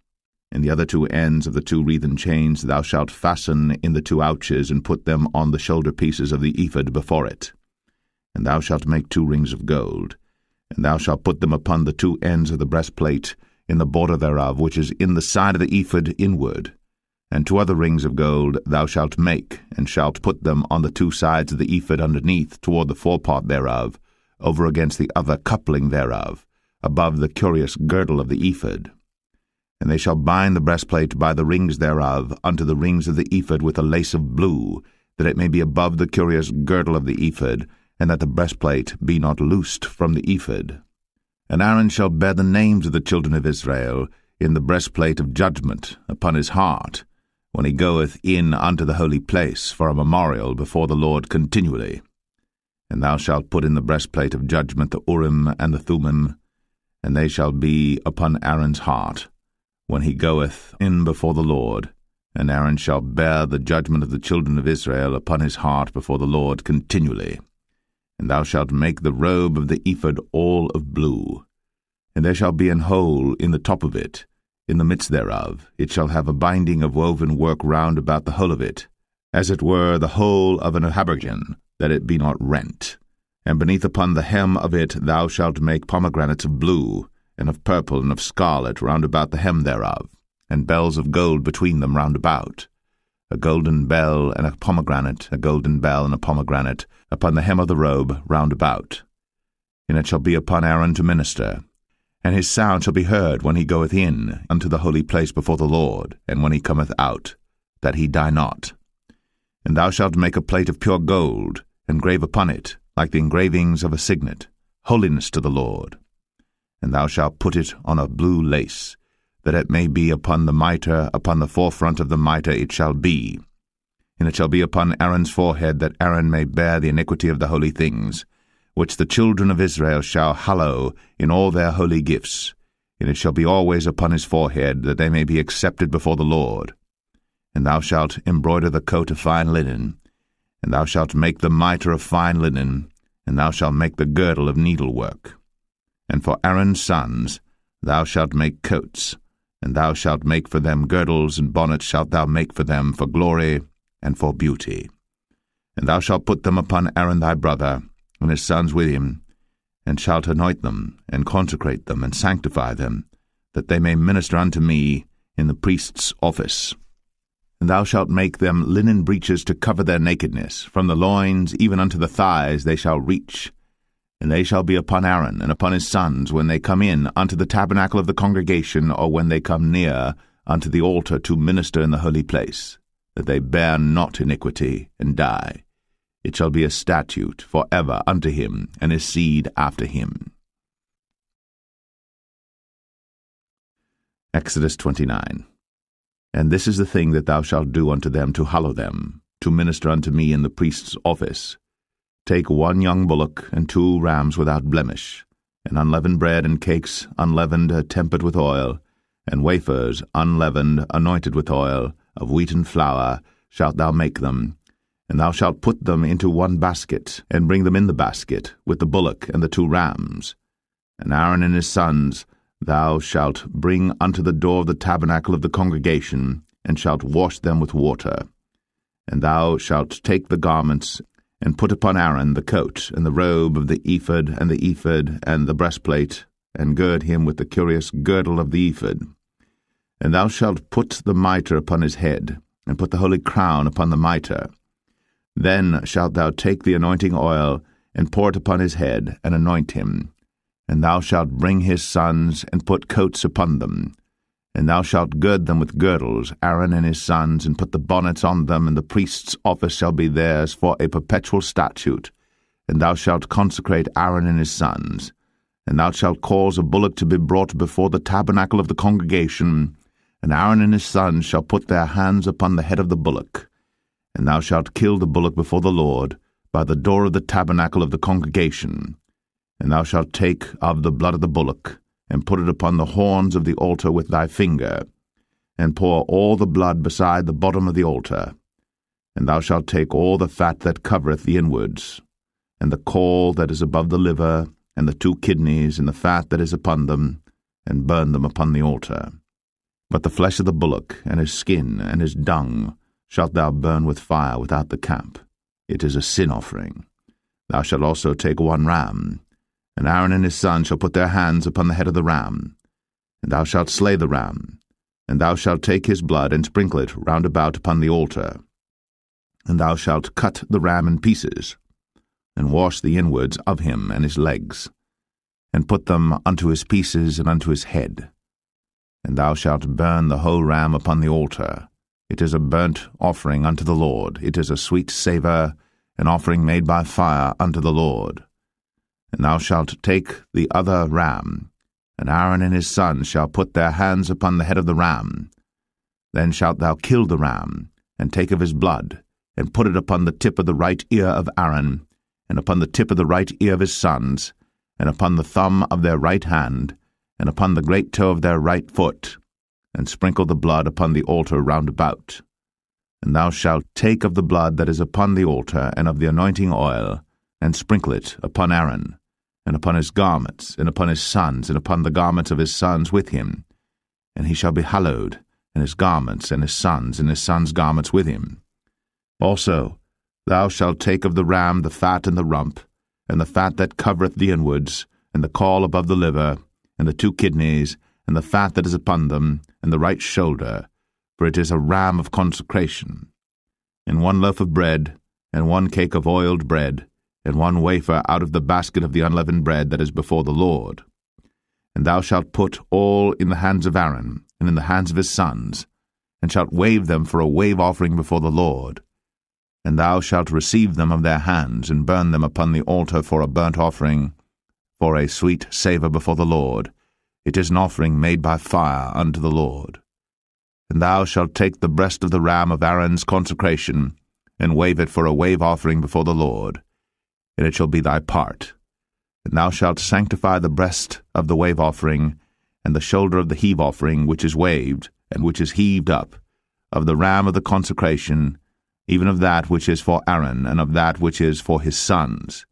And the other 2 ends of the 2 wreathen chains thou shalt fasten in the 2 ouches, and put them on the shoulder pieces of the ephod before it. And thou shalt make 2 rings of gold, and thou shalt put them upon the 2 ends of the breastplate, in the border thereof, which is in the side of the ephod inward. And 2 other rings of gold thou shalt make, and shalt put them on the 2 sides of the ephod underneath, toward the forepart thereof, over against the other coupling thereof, above the curious girdle of the ephod. And they shall bind the breastplate by the rings thereof unto the rings of the ephod with a lace of blue, that it may be above the curious girdle of the ephod, and that the breastplate be not loosed from the ephod. And Aaron shall bear the names of the children of Israel in the breastplate of judgment upon his heart, when he goeth in unto the holy place for a memorial before the Lord continually. And thou shalt put in the breastplate of judgment the Urim and the Thummim, and they shall be upon Aaron's heart, when he goeth in before the Lord. And Aaron shall bear the judgment of the children of Israel upon his heart before the Lord continually. And thou shalt make the robe of the ephod all of blue. And there shall be an hole in the top of it, in the midst thereof. It shall have a binding of woven work round about the whole of it, as it were the whole of an habergeon, that it be not rent. And beneath upon the hem of it thou shalt make pomegranates of blue, and of purple, and of scarlet round about the hem thereof, and bells of gold between them round about. A golden bell and a pomegranate, a golden bell and a pomegranate, upon the hem of the robe round about. And it shall be upon Aaron to minister. And his sound shall be heard when he goeth in unto the holy place before the Lord, and when he cometh out, that he die not. And thou shalt make a plate of pure gold, and grave upon it, like the engravings of a signet, holiness to the Lord. And thou shalt put it on a blue lace, that it may be upon the mitre, upon the forefront of the mitre it shall be. And it shall be upon Aaron's forehead, that Aaron may bear the iniquity of the holy things, which the children of Israel shall hallow in all their holy gifts. And it shall be always upon his forehead, that they may be accepted before the Lord. And thou shalt embroider the coat of fine linen, and thou shalt make the mitre of fine linen, and thou shalt make the girdle of needlework. And for Aaron's sons thou shalt make coats, and thou shalt make for them girdles, and bonnets shalt thou make for them for glory and for beauty. And thou shalt put them upon Aaron thy brother, and his sons with him, and shalt anoint them, and consecrate them, and sanctify them, that they may minister unto me in the priest's office. And thou shalt make them linen breeches to cover their nakedness, from the loins even unto the thighs they shall reach. And they shall be upon Aaron and upon his sons when they come in unto the tabernacle of the congregation, or when they come near unto the altar to minister in the holy place, that they bear not iniquity and die. It shall be a statute for ever unto him and his seed after him. Exodus 29. And this is the thing that thou shalt do unto them to hallow them, to minister unto me in the priest's office. Take 1 young bullock, and 2 rams without blemish, and unleavened bread and cakes unleavened tempered with oil, and wafers unleavened anointed with oil, of wheaten flour shalt thou make them. And thou shalt put them into 1 basket, and bring them in the basket, with the bullock and the 2 rams. And Aaron and his sons thou shalt bring unto the door of the tabernacle of the congregation, and shalt wash them with water. And thou shalt take the garments, and put upon Aaron the coat, and the robe of the ephod, and the breastplate, and gird him with the curious girdle of the ephod. And thou shalt put the mitre upon his head, and put the holy crown upon the mitre. Then shalt thou take the anointing oil, and pour it upon his head, and anoint him. And thou shalt bring his sons, and put coats upon them. And thou shalt gird them with girdles, Aaron and his sons, and put the bonnets on them, and the priest's office shall be theirs for a perpetual statute. And thou shalt consecrate Aaron and his sons. And thou shalt cause a bullock to be brought before the tabernacle of the congregation, and Aaron and his sons shall put their hands upon the head of the bullock. And thou shalt kill the bullock before the Lord, by the door of the tabernacle of the congregation. And thou shalt take of the blood of the bullock, and put it upon the horns of the altar with thy finger, and pour all the blood beside the bottom of the altar. And thou shalt take all the fat that covereth the inwards, and the caul that is above the liver, and the 2 kidneys, and the fat that is upon them, and burn them upon the altar. But the flesh of the bullock, and his skin, and his dung, shalt thou burn with fire without the camp. It is a sin offering. Thou shalt also take 1 ram, and Aaron and his sons shall put their hands upon the head of the ram. And thou shalt slay the ram, and thou shalt take his blood, and sprinkle it round about upon the altar. And thou shalt cut the ram in pieces, and wash the inwards of him and his legs, and put them unto his pieces and unto his head. And thou shalt burn the whole ram upon the altar. It is a burnt offering unto the Lord. It is a sweet savour, an offering made by fire unto the Lord. And thou shalt take the other ram, and Aaron and his sons shall put their hands upon the head of the ram. Then shalt thou kill the ram, and take of his blood, and put it upon the tip of the right ear of Aaron, and upon the tip of the right ear of his sons, and upon the thumb of their right hand, and upon the great toe of their right foot, and sprinkle the blood upon the altar round about. And thou shalt take of the blood that is upon the altar, and of the anointing oil, and sprinkle it upon Aaron, and upon his garments, and upon his sons, and upon the garments of his sons with him. And he shall be hallowed, and his garments, and his sons' garments with him. Also thou shalt take of the ram the fat and the rump, and the fat that covereth the inwards, and the caul above the liver, and the 2 kidneys, and the fat that is upon them, and the right shoulder, for it is a ram of consecration. And 1 loaf of bread, and 1 cake of oiled bread, and 1 wafer out of the basket of the unleavened bread that is before the Lord. And thou shalt put all in the hands of Aaron, and in the hands of his sons, and shalt wave them for a wave offering before the Lord. And thou shalt receive them of their hands, and burn them upon the altar for a burnt offering, for a sweet savour before the Lord. It is an offering made by fire unto the Lord. And thou shalt take the breast of the ram of Aaron's consecration, and wave it for a wave offering before the Lord, and it shall be thy part. And thou shalt sanctify the breast of the wave offering, and the shoulder of the heave offering, which is waved, and which is heaved up, of the ram of the consecration, even of that which is for Aaron, and of that which is for his sons.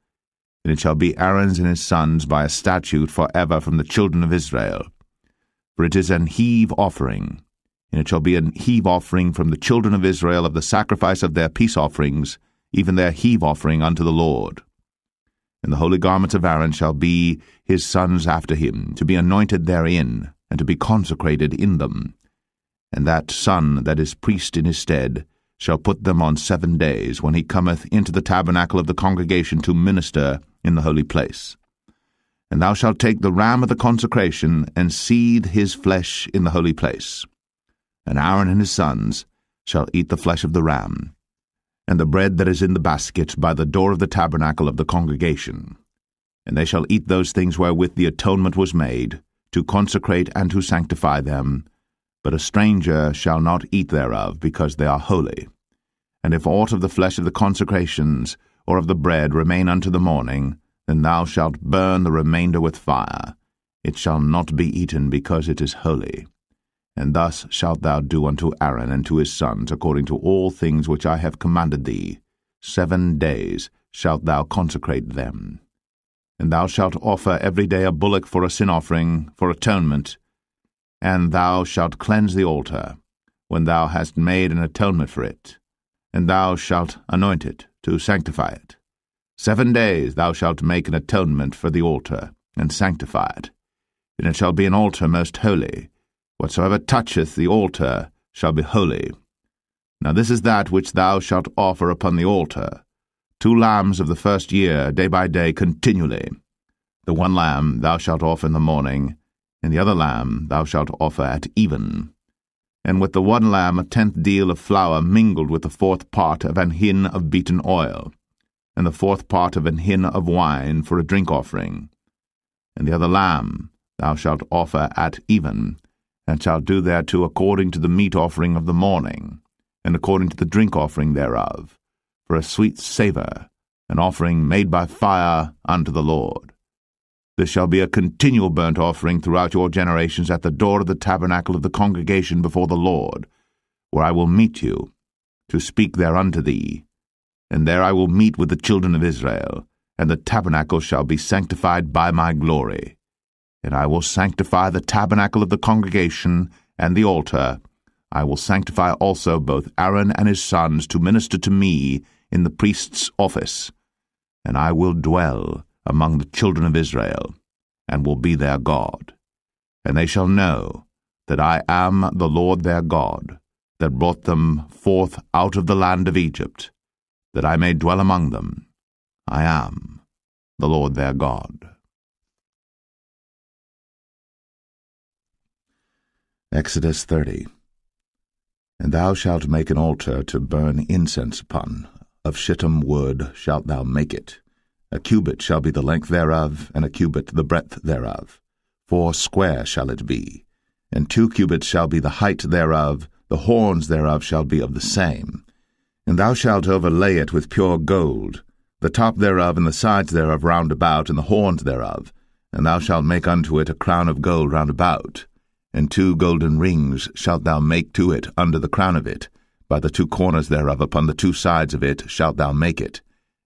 And it shall be Aaron's and his sons by a statute for ever from the children of Israel. For it is an heave offering, and it shall be an heave offering from the children of Israel of the sacrifice of their peace offerings, even their heave offering unto the Lord. And the holy garments of Aaron shall be his sons after him, to be anointed therein, and to be consecrated in them. And that son that is priest in his stead shall put them on 7 days, when he cometh into the tabernacle of the congregation to minister in the holy place. And thou shalt take the ram of the consecration, and seethe his flesh in the holy place. And Aaron and his sons shall eat the flesh of the ram, and the bread that is in the basket by the door of the tabernacle of the congregation. And they shall eat those things wherewith the atonement was made, to consecrate and to sanctify them. But a stranger shall not eat thereof, because they are holy. And if aught of the flesh of the consecrations, or of the bread, remain unto the morning, then thou shalt burn the remainder with fire. It shall not be eaten, because it is holy. And thus shalt thou do unto Aaron and to his sons, according to all things which I have commanded thee. 7 days shalt thou consecrate them. And thou shalt offer every day a bullock for a sin offering, for atonement. And thou shalt cleanse the altar, when thou hast made an atonement for it. And thou shalt anoint it, to sanctify it. 7 days thou shalt make an atonement for the altar, and sanctify it. And it shall be an altar most holy. Whatsoever toucheth the altar shall be holy. Now this is that which thou shalt offer upon the altar: 2 lambs of the first year, day by day, continually. The 1 lamb thou shalt offer in the morning, and the other lamb thou shalt offer at even. And with the 1 lamb 1/10 deal of flour mingled with the 4th part of an hin of beaten oil, and the 4th part of an hin of wine for a drink offering. And the other lamb thou shalt offer at even, and shalt do thereto according to the meat offering of the morning, and according to the drink offering thereof, for a sweet savour, an offering made by fire unto the Lord. This shall be a continual burnt offering throughout your generations at the door of the tabernacle of the congregation before the Lord, where I will meet you, to speak there unto thee. And there I will meet with the children of Israel, and the tabernacle shall be sanctified by my glory. And I will sanctify the tabernacle of the congregation and the altar. I will sanctify also both Aaron and his sons to minister to me in the priest's office. And I will dwell among the children of Israel, and will be their God. And they shall know that I am the Lord their God, that brought them forth out of the land of Egypt, that I may dwell among them. I am the Lord their God. Exodus 30. And thou shalt make an altar to burn incense upon. Of shittim wood shalt thou make it. A cubit shall be the length thereof, and a cubit the breadth thereof. 4 square shall it be. And 2 cubits shall be the height thereof. The horns thereof shall be of the same. And thou shalt overlay it with pure gold, the top thereof and the sides thereof round about, and the horns thereof. And thou shalt make unto it a crown of gold round about. And 2 golden rings shalt thou make to it under the crown of it. By the 2 corners thereof upon the 2 sides of it shalt thou make it.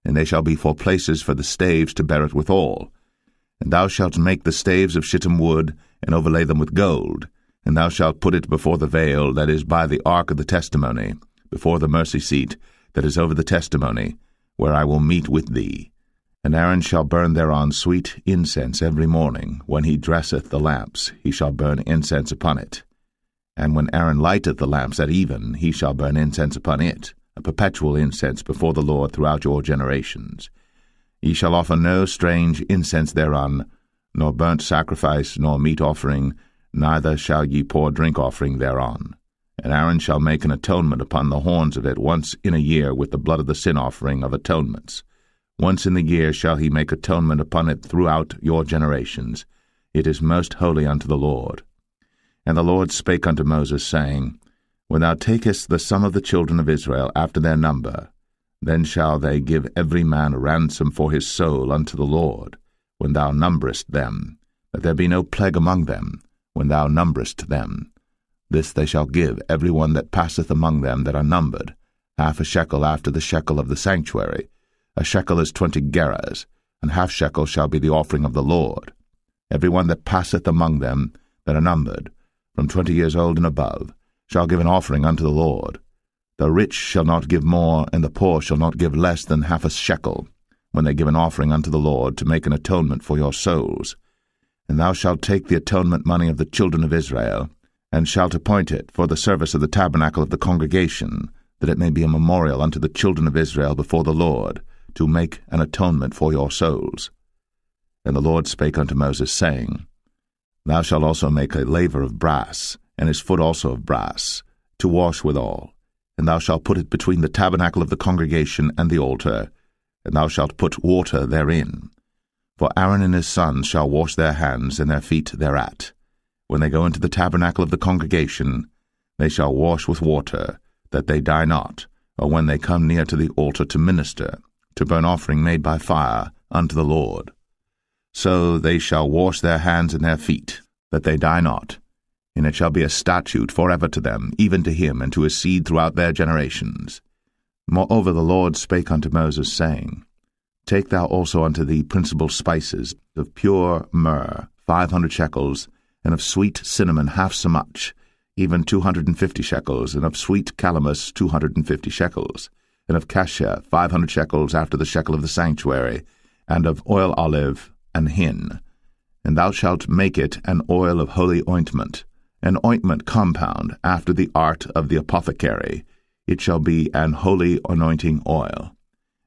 And they shall be for places for the staves to bear it withal. And thou shalt make the staves of shittim wood, and overlay them with gold. And thou shalt put it before the veil that is by the ark of the testimony, before the mercy seat that is over the testimony, where I will meet with thee. And Aaron shall burn thereon sweet incense every morning. When he dresseth the lamps, he shall burn incense upon it. And when Aaron lighteth the lamps at even, he shall burn incense upon it, a perpetual incense before the Lord throughout your generations. Ye shall offer no strange incense thereon, nor burnt sacrifice, nor meat offering, neither shall ye pour drink offering thereon. And Aaron shall make an atonement upon the horns of it once in a year with the blood of the sin offering of atonements, Once in the year shall he make atonement upon it throughout your generations. It is most holy unto the Lord. And the Lord spake unto Moses, saying, When thou takest the sum of the children of Israel after their number, then shall they give every man a ransom for his soul unto the Lord, when thou numberest them, that there be no plague among them, when thou numberest them. This they shall give every one that passeth among them that are numbered, half a shekel after the shekel of the sanctuary. A shekel is 20 gerahs, and half shekel shall be the offering of the Lord. Every one that passeth among them that are numbered, from 20 years old and above, shall give an offering unto the Lord. The rich shall not give more, and the poor shall not give less than half a shekel, when they give an offering unto the Lord to make an atonement for your souls. And thou shalt take the atonement money of the children of Israel, and shalt appoint it for the service of the tabernacle of the congregation, that it may be a memorial unto the children of Israel before the Lord, to make an atonement for your souls. And the Lord spake unto Moses, saying, Thou shalt also make a laver of brass, and his foot also of brass, to wash withal. And thou shalt put it between the tabernacle of the congregation and the altar, and thou shalt put water therein. For Aaron and his sons shall wash their hands and their feet thereat. When they go into the tabernacle of the congregation, they shall wash with water, that they die not, or when they come near to the altar to minister, to burn offering made by fire unto the Lord. So they shall wash their hands and their feet, that they die not. And it shall be a statute forever to them, even to him and to his seed throughout their generations. Moreover the Lord spake unto Moses, saying, Take thou also unto thee principal spices, of pure myrrh 500 shekels, and of sweet cinnamon half so much, even 250 shekels, and of sweet calamus 250 shekels, and of cassia 500 shekels after the shekel of the sanctuary, and of oil olive and hin. And thou shalt make it an oil of holy ointment, an ointment compound after the art of the apothecary. It shall be an holy anointing oil.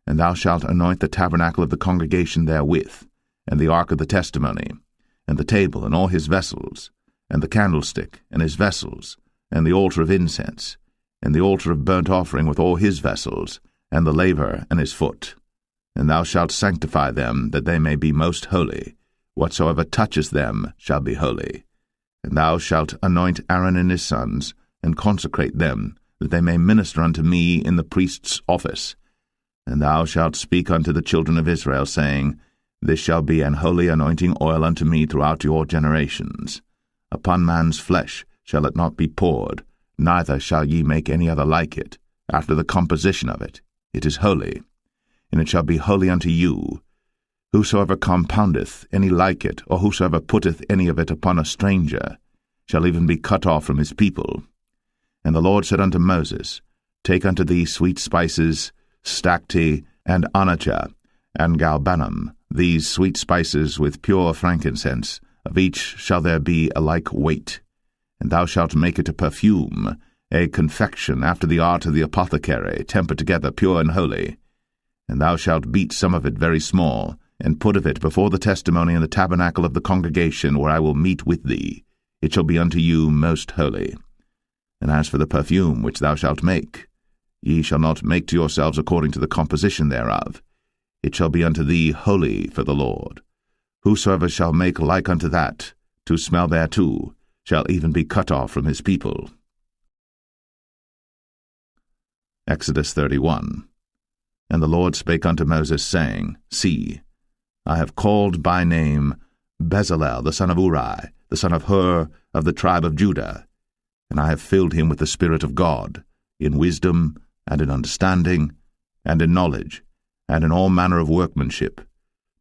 And thou shalt anoint the tabernacle of the congregation therewith, and the ark of the testimony, and the table and all his vessels, and the candlestick and his vessels, and the altar of incense, and the altar of burnt offering with all his vessels, and the laver and his foot. And thou shalt sanctify them, that they may be most holy. Whatsoever toucheth them shall be holy. And thou shalt anoint Aaron and his sons, and consecrate them, that they may minister unto me in the priest's office. And thou shalt speak unto the children of Israel, saying, This shall be an holy anointing oil unto me throughout your generations. Upon man's flesh shall it not be poured, neither shall ye make any other like it, after the composition of it. It is holy, and it shall be holy unto you. Whosoever compoundeth any like it, or whosoever putteth any of it upon a stranger, shall even be cut off from his people. And the Lord said unto Moses, Take unto thee sweet spices, stacte, and onycha, and galbanum, these sweet spices with pure frankincense, of each shall there be a like weight. And thou shalt make it a perfume, a confection after the art of the apothecary, tempered together pure and holy. And thou shalt beat some of it very small, and put of it before the testimony in the tabernacle of the congregation, where I will meet with thee. It shall be unto you most holy. And as for the perfume which thou shalt make, ye shall not make to yourselves according to the composition thereof. It shall be unto thee holy for the Lord. Whosoever shall make like unto that, to smell thereto, shall even be cut off from his people. Exodus 31. And the Lord spake unto Moses, saying, See, I have called by name Bezalel the son of Uri, the son of Hur, of the tribe of Judah, and I have filled him with the Spirit of God, in wisdom, and in understanding, and in knowledge, and in all manner of workmanship,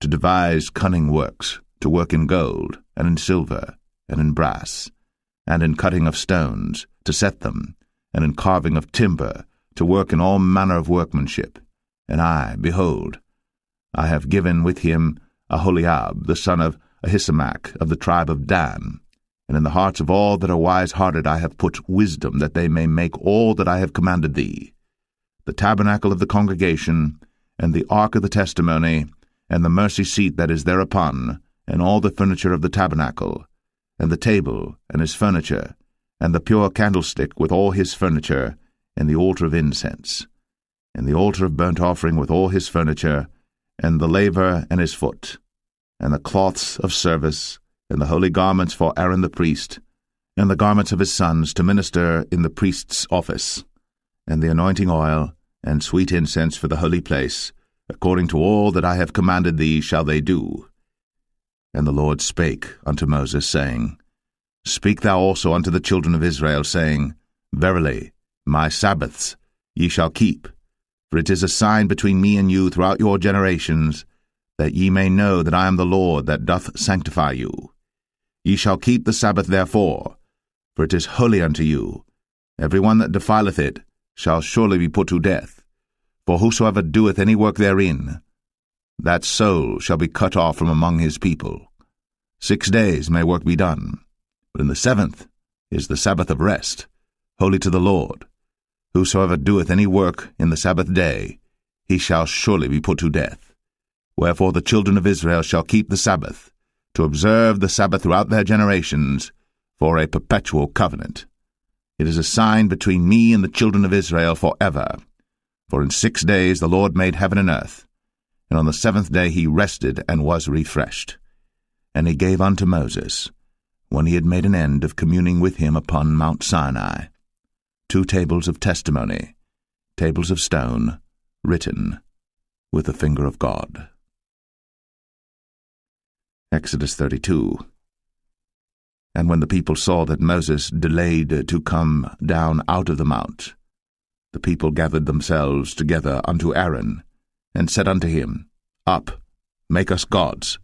to devise cunning works, to work in gold, and in silver, and in brass, and in cutting of stones, to set them, and in carving of timber, to work in all manner of workmanship. And I, behold, I have given with him Aholiab, the son of Ahisamach, of the tribe of Dan. And in the hearts of all that are wise-hearted I have put wisdom, that they may make all that I have commanded thee: the tabernacle of the congregation, and the ark of the testimony, and the mercy seat that is thereupon, and all the furniture of the tabernacle, and the table and his furniture, and the pure candlestick with all his furniture, and the altar of incense, and the altar of burnt offering with all his furniture, and the laver and his foot, and the cloths of service, and the holy garments for Aaron the priest, and the garments of his sons to minister in the priest's office, and the anointing oil, and sweet incense for the holy place, according to all that I have commanded thee shall they do. And the Lord spake unto Moses, saying, Speak thou also unto the children of Israel, saying, Verily, my Sabbaths ye shall keep, for it is a sign between me and you throughout your generations, that ye may know that I am the Lord that doth sanctify you. Ye shall keep the Sabbath therefore, for it is holy unto you. Every one that defileth it shall surely be put to death. For whosoever doeth any work therein, that soul shall be cut off from among his people. 6 days may work be done, but in the 7th is the Sabbath of rest, holy to the Lord. Whosoever doeth any work in the Sabbath day, he shall surely be put to death. Wherefore the children of Israel shall keep the Sabbath, to observe the Sabbath throughout their generations, for a perpetual covenant. It is a sign between me and the children of Israel forever. For in 6 days the Lord made heaven and earth, and on the 7th day he rested and was refreshed. And he gave unto Moses, when he had made an end of communing with him upon Mount Sinai, 2 tables of testimony, tables of stone, written with the finger of God. Exodus 32. And when the people saw that Moses delayed to come down out of the mount, the people gathered themselves together unto Aaron, and said unto him, Up, make us gods,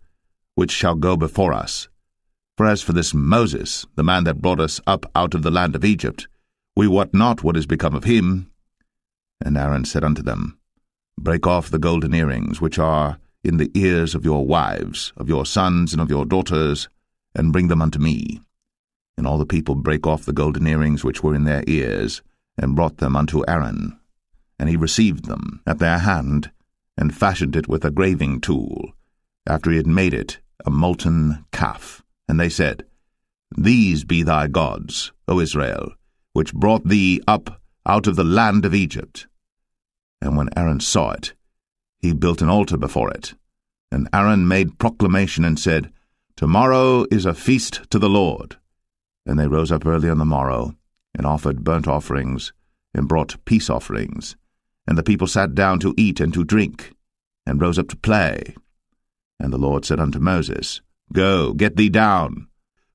which shall go before us. For as for this Moses, the man that brought us up out of the land of Egypt, we wot not what is become of him. And Aaron said unto them, Break off the golden earrings which are in the ears of your wives, of your sons, and of your daughters, and bring them unto me. And all the people brake off the golden earrings which were in their ears, and brought them unto Aaron. And he received them at their hand, and fashioned it with a graving tool, after he had made it a molten calf. And they said, These be thy gods, O Israel, which brought thee up out of the land of Egypt. And when Aaron saw it, he built an altar before it. And Aaron made proclamation and said, Tomorrow is a feast to the Lord. And they rose up early on the morrow, and offered burnt offerings, and brought peace offerings. And the people sat down to eat and to drink, and rose up to play. And the Lord said unto Moses, Go, get thee down,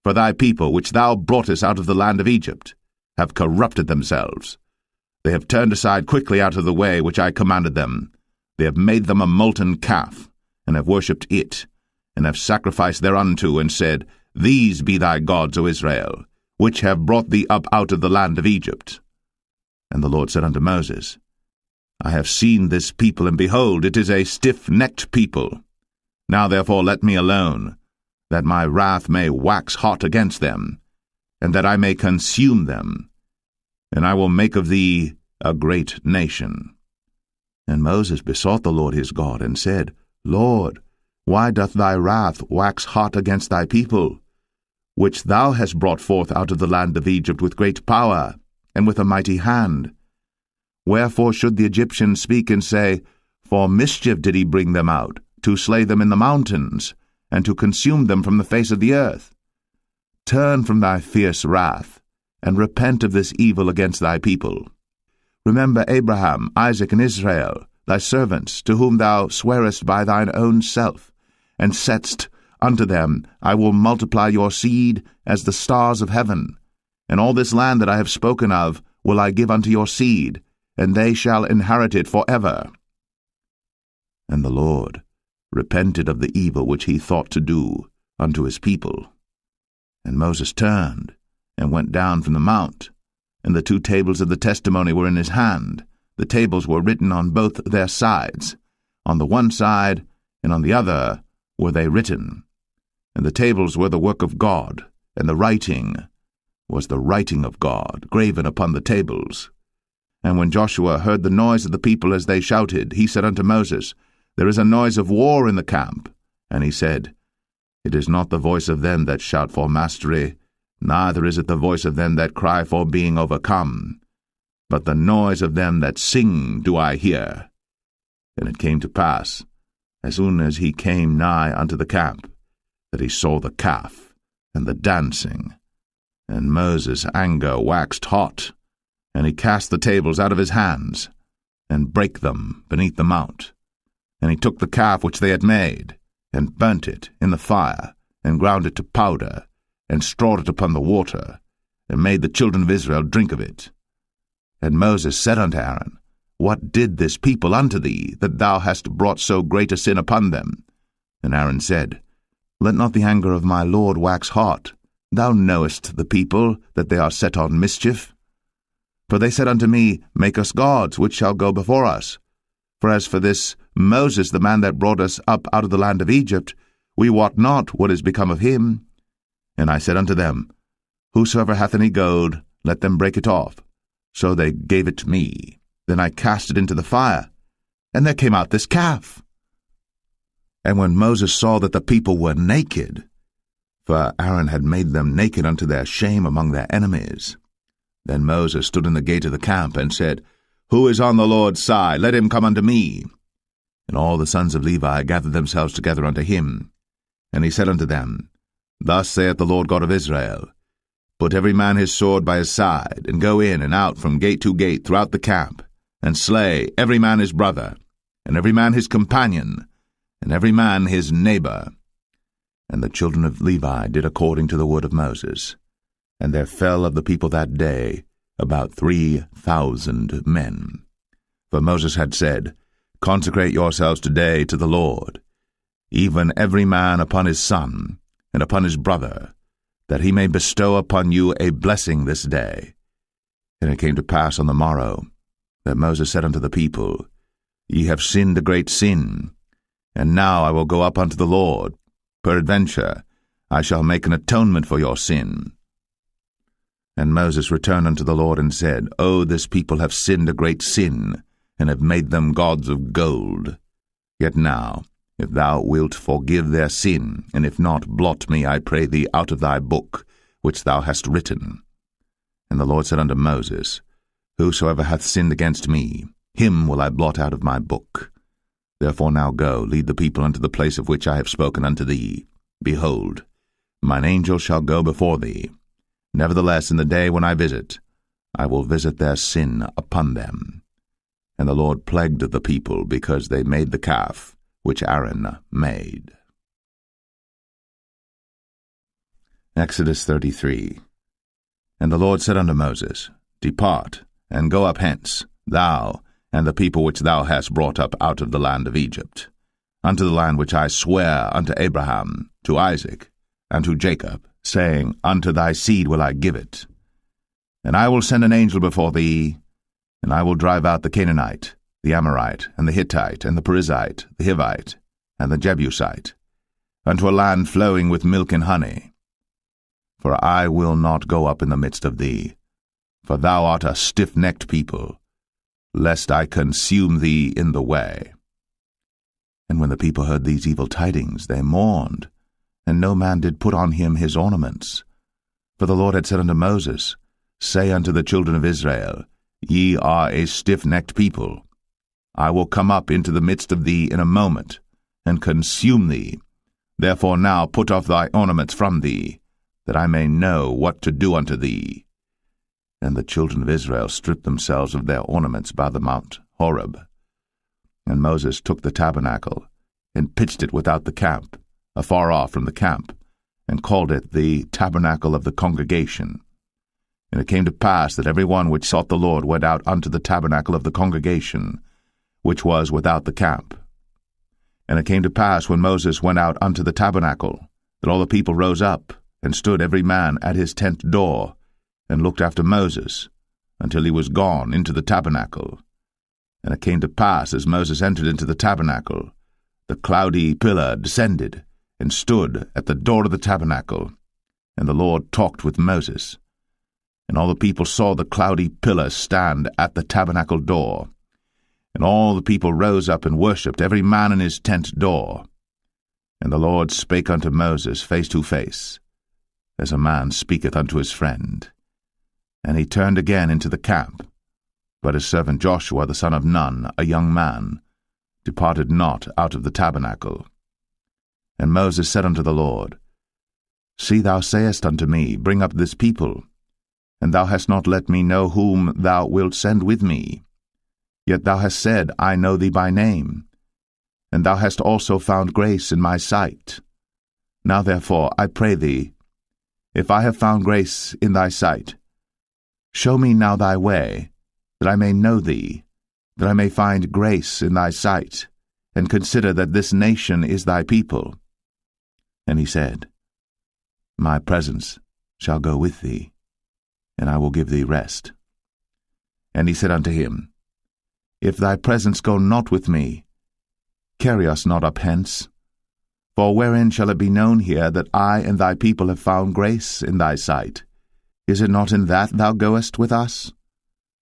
for thy people, which thou broughtest out of the land of Egypt, have corrupted themselves. They have turned aside quickly out of the way which I commanded them. They have made them a molten calf, and have worshipped it, and have sacrificed thereunto, and said, These be thy gods, O Israel, which have brought thee up out of the land of Egypt. And the Lord said unto Moses, I have seen this people, and behold, it is a stiff-necked people. Now therefore let me alone, that my wrath may wax hot against them, and that I may consume them, and I will make of thee a great nation. And Moses besought the Lord his God, and said, Lord, why doth thy wrath wax hot against thy people, which thou hast brought forth out of the land of Egypt with great power, and with a mighty hand? Wherefore should the Egyptians speak and say, For mischief did he bring them out, to slay them in the mountains, and to consume them from the face of the earth? Turn from thy fierce wrath, and repent of this evil against thy people. Remember Abraham, Isaac, and Israel, thy servants, to whom thou swarest by thine own self, and saidst unto them, I will multiply your seed as the stars of heaven, and all this land that I have spoken of will I give unto your seed, and they shall inherit it forever. And the Lord repented of the evil which he thought to do unto his people. And Moses turned, and went down from the mount, and the 2 tables of the testimony were in his hand. The tables were written on both their sides. On the one side, and on the other, were they written. And the tables were the work of God, and the writing was the writing of God, graven upon the tables. And when Joshua heard the noise of the people as they shouted, he said unto Moses, There is a noise of war in the camp. And he said, It is not the voice of them that shout for mastery, neither is it the voice of them that cry for being overcome, but the noise of them that sing do I hear. And it came to pass, as soon as he came nigh unto the camp, that he saw the calf and the dancing. And Moses' anger waxed hot, and he cast the tables out of his hands, and brake them beneath the mount. And he took the calf which they had made, and burnt it in the fire, and ground it to powder, and strawed it upon the water, and made the children of Israel drink of it. And Moses said unto Aaron, What did this people unto thee, that thou hast brought so great a sin upon them? And Aaron said, Let not the anger of my Lord wax hot. Thou knowest the people, that they are set on mischief. For they said unto me, Make us gods, which shall go before us. For as for this Moses, the man that brought us up out of the land of Egypt, we wot not what is become of him. And I said unto them, Whosoever hath any gold, let them break it off. So they gave it to me. Then I cast it into the fire, and there came out this calf. And when Moses saw that the people were naked, for Aaron had made them naked unto their shame among their enemies, then Moses stood in the gate of the camp, and said, Who is on the Lord's side? Let him come unto me. And all the sons of Levi gathered themselves together unto him. And he said unto them, Thus saith the Lord God of Israel, Put every man his sword by his side, and go in and out from gate to gate throughout the camp, and slay every man his brother, and every man his companion, and every man his neighbor. And the children of Levi did according to the word of Moses. And there fell of the people that day about 3,000 men. For Moses had said, Consecrate yourselves today to the Lord, even every man upon his son, and upon his brother, that he may bestow upon you a blessing this day. And it came to pass on the morrow, that Moses said unto the people, Ye have sinned a great sin, and now I will go up unto the Lord. Peradventure I shall make an atonement for your sin. And Moses returned unto the Lord, and said, O this people have sinned a great sin, and have made them gods of gold. Yet now, if thou wilt forgive their sin, and if not, blot me, I pray thee, out of thy book, which thou hast written. And the Lord said unto Moses, Whosoever hath sinned against me, him will I blot out of my book. Therefore now go, lead the people unto the place of which I have spoken unto thee. Behold, mine angel shall go before thee. Nevertheless, in the day when I visit, I will visit their sin upon them. And the Lord plagued the people, because they made the calf which Aaron made. Exodus 33. And the Lord said unto Moses, Depart, and go up hence, thou, and the people which thou hast brought up out of the land of Egypt, unto the land which I sware unto Abraham, to Isaac, and to Jacob, saying, Unto thy seed will I give it. And I will send an angel before thee, and I will drive out the Canaanite, the Amorite, and the Hittite, and the Perizzite, the Hivite, and the Jebusite, unto a land flowing with milk and honey. For I will not go up in the midst of thee, for thou art a stiff-necked people, lest I consume thee in the way. And when the people heard these evil tidings, they mourned, and no man did put on him his ornaments. For the Lord had said unto Moses, Say unto the children of Israel, Ye are a stiff-necked people. I will come up into the midst of thee in a moment, and consume thee. Therefore now put off thy ornaments from thee, that I may know what to do unto thee. And the children of Israel stripped themselves of their ornaments by the mount Horeb. And Moses took the tabernacle, and pitched it without the camp, afar off from the camp, and called it the tabernacle of the congregation. And it came to pass that every one which sought the Lord went out unto the tabernacle of the congregation, which was without the camp. And it came to pass, when Moses went out unto the tabernacle, that all the people rose up, and stood every man at his tent door, and looked after Moses, until he was gone into the tabernacle. And it came to pass, as Moses entered into the tabernacle, the cloudy pillar descended, and stood at the door of the tabernacle, and the Lord talked with Moses. And all the people saw the cloudy pillar stand at the tabernacle door. And all the people rose up and worshipped, every man in his tent door. And the Lord spake unto Moses face to face, as a man speaketh unto his friend. And he turned again into the camp. But his servant Joshua the son of Nun, a young man, departed not out of the tabernacle. And Moses said unto the Lord, See, thou sayest unto me, Bring up this people, and thou hast not let me know whom thou wilt send with me. Yet thou hast said, I know thee by name, and thou hast also found grace in my sight. Now therefore, I pray thee, if I have found grace in thy sight, show me now thy way, that I may know thee, that I may find grace in thy sight, and consider that this nation is thy people. And he said, My presence shall go with thee, and I will give thee rest. And he said unto him, If thy presence go not with me, carry us not up hence. For wherein shall it be known here that I and thy people have found grace in thy sight? Is it not in that thou goest with us?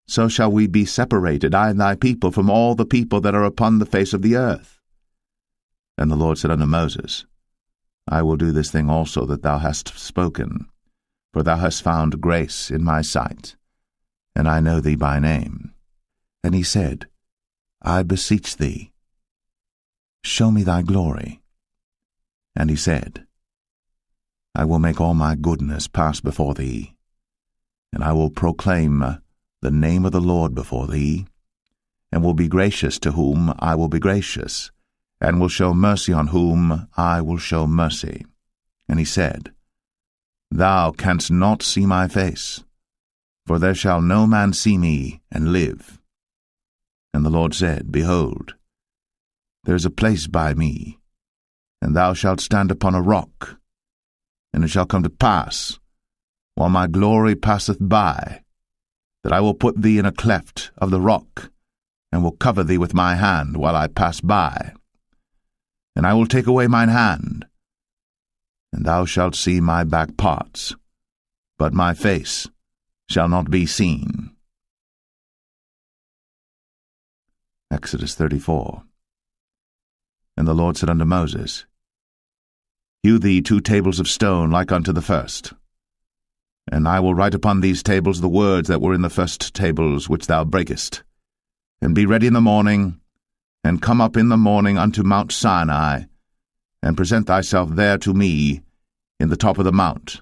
So shall we be separated, I and thy people, from all the people that are upon the face of the earth. And the Lord said unto Moses, I will do this thing also that thou hast spoken, for thou hast found grace in my sight, and I know thee by name. And he said, I beseech thee, show me thy glory. And he said, I will make all my goodness pass before thee, and I will proclaim the name of the Lord before thee, and will be gracious to whom I will be gracious, and will show mercy on whom I will show mercy. And he said, Thou canst not see my face, for there shall no man see me and live. And the Lord said, Behold, there is a place by me, and thou shalt stand upon a rock. And it shall come to pass, while my glory passeth by, that I will put thee in a cleft of the rock, and will cover thee with my hand while I pass by. And I will take away mine hand, and thou shalt see my back parts, but my face shall not be seen. Exodus 34. And the Lord said unto Moses, Hew thee 2 tables of stone like unto the first. And I will write upon these tables the words that were in the first tables which thou breakest. And be ready in the morning, and come up in the morning unto Mount Sinai, and present thyself there to me in the top of the mount.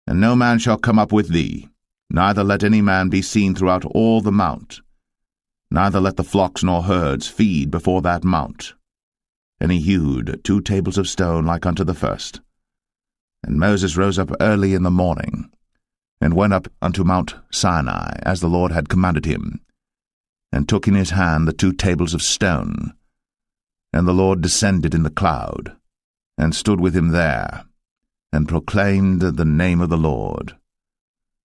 And no man shall come up with thee, neither let any man be seen throughout all the mount, neither let the flocks nor herds feed before that mount. And he hewed 2 tables of stone like unto the first. And Moses rose up early in the morning, and went up unto Mount Sinai, as the Lord had commanded him, and took in his hand the 2 tables of stone. And the Lord descended in the cloud, and stood with him there, and proclaimed the name of the Lord.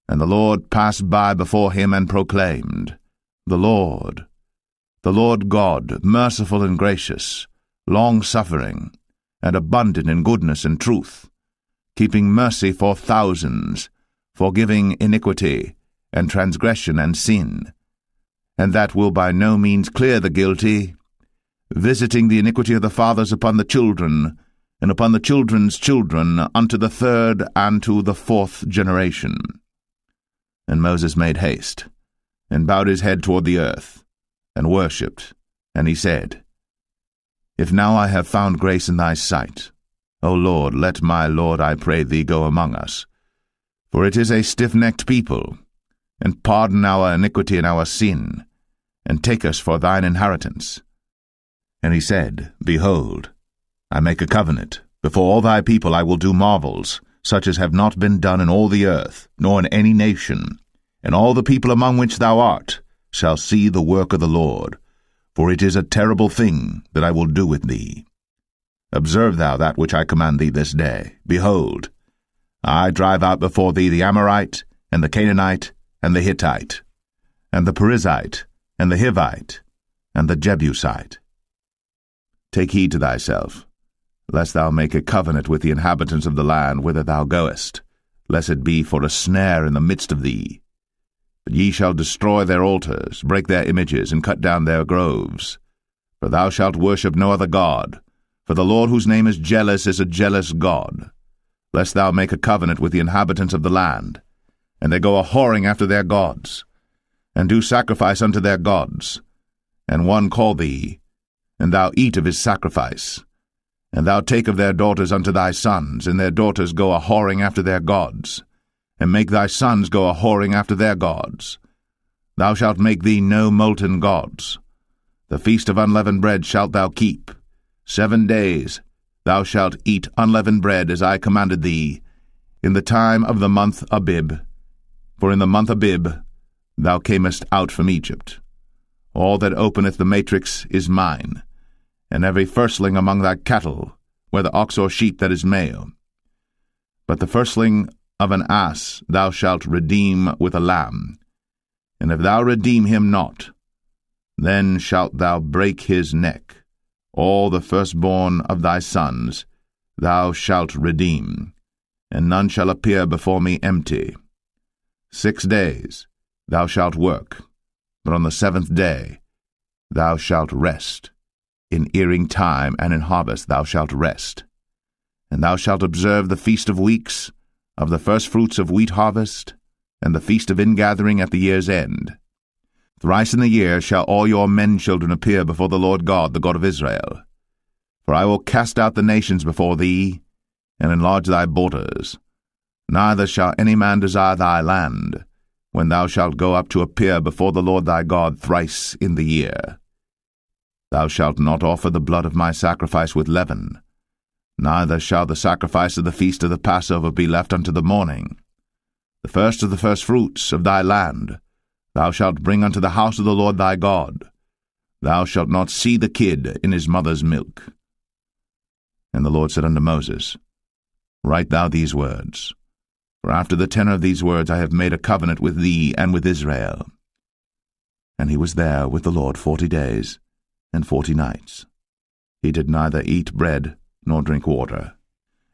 And the Lord passed by before him, and proclaimed, The Lord God, merciful and gracious, long-suffering, and abundant in goodness and truth, keeping mercy for thousands, forgiving iniquity, and transgression and sin, and that will by no means clear the guilty, visiting the iniquity of the fathers upon the children, and upon the children's children, unto the 3rd and to the 4th generation. And Moses made haste, and bowed his head toward the earth, and worshipped. And he said, If now I have found grace in thy sight, O Lord, let my Lord, I pray thee, go among us. For it is a stiff-necked people, and pardon our iniquity and our sin, and take us for thine inheritance. And he said, Behold, I make a covenant. Before all thy people I will do marvels, such as have not been done in all the earth, nor in any nation. And all the people among which thou art shall see the work of the Lord, for it is a terrible thing that I will do with thee. Observe thou that which I command thee this day. Behold, I drive out before thee the Amorite, and the Canaanite, and the Hittite, and the Perizzite, and the Hivite, and the Jebusite. Take heed to thyself, lest thou make a covenant with the inhabitants of the land whither thou goest, lest it be for a snare in the midst of thee. But ye shall destroy their altars, break their images, and cut down their groves. For thou shalt worship no other god, for the Lord whose name is a jealous God. Lest thou make a covenant with the inhabitants of the land, and they go a-whoring after their gods, and do sacrifice unto their gods, and one call thee, and thou eat of his sacrifice. And thou take of their daughters unto thy sons, and their daughters go a-whoring after their gods, and make thy sons go a-whoring after their gods. Thou shalt make thee no molten gods. The feast of unleavened bread shalt thou keep. 7 days thou shalt eat unleavened bread, as I commanded thee, in the time of the month Abib. For in the month Abib thou camest out from Egypt. All that openeth the matrix is mine, and every firstling among thy cattle, whether ox or sheep that is male. But the firstling of an ass thou shalt redeem with a lamb, and if thou redeem him not, then shalt thou break his neck. All the firstborn of thy sons thou shalt redeem, and none shall appear before me empty. 6 days thou shalt work, but on the 7th day thou shalt rest. In earing time and in harvest thou shalt rest. And thou shalt observe the feast of weeks, of the firstfruits of wheat harvest, and the feast of ingathering at the year's end. Thrice in the year shall all your men-children appear before the Lord God, the God of Israel. For I will cast out the nations before thee, and enlarge thy borders. Neither shall any man desire thy land, when thou shalt go up to appear before the Lord thy God thrice in the year. Thou shalt not offer the blood of my sacrifice with leaven, neither shall the sacrifice of the feast of the Passover be left unto the morning. The first of the firstfruits of thy land thou shalt bring unto the house of the Lord thy God. Thou shalt not see the kid in his mother's milk. And the Lord said unto Moses, Write thou these words, for after the tenor of these words I have made a covenant with thee and with Israel. And he was there with the Lord 40 days and 40 nights. He did neither eat bread nor drink water.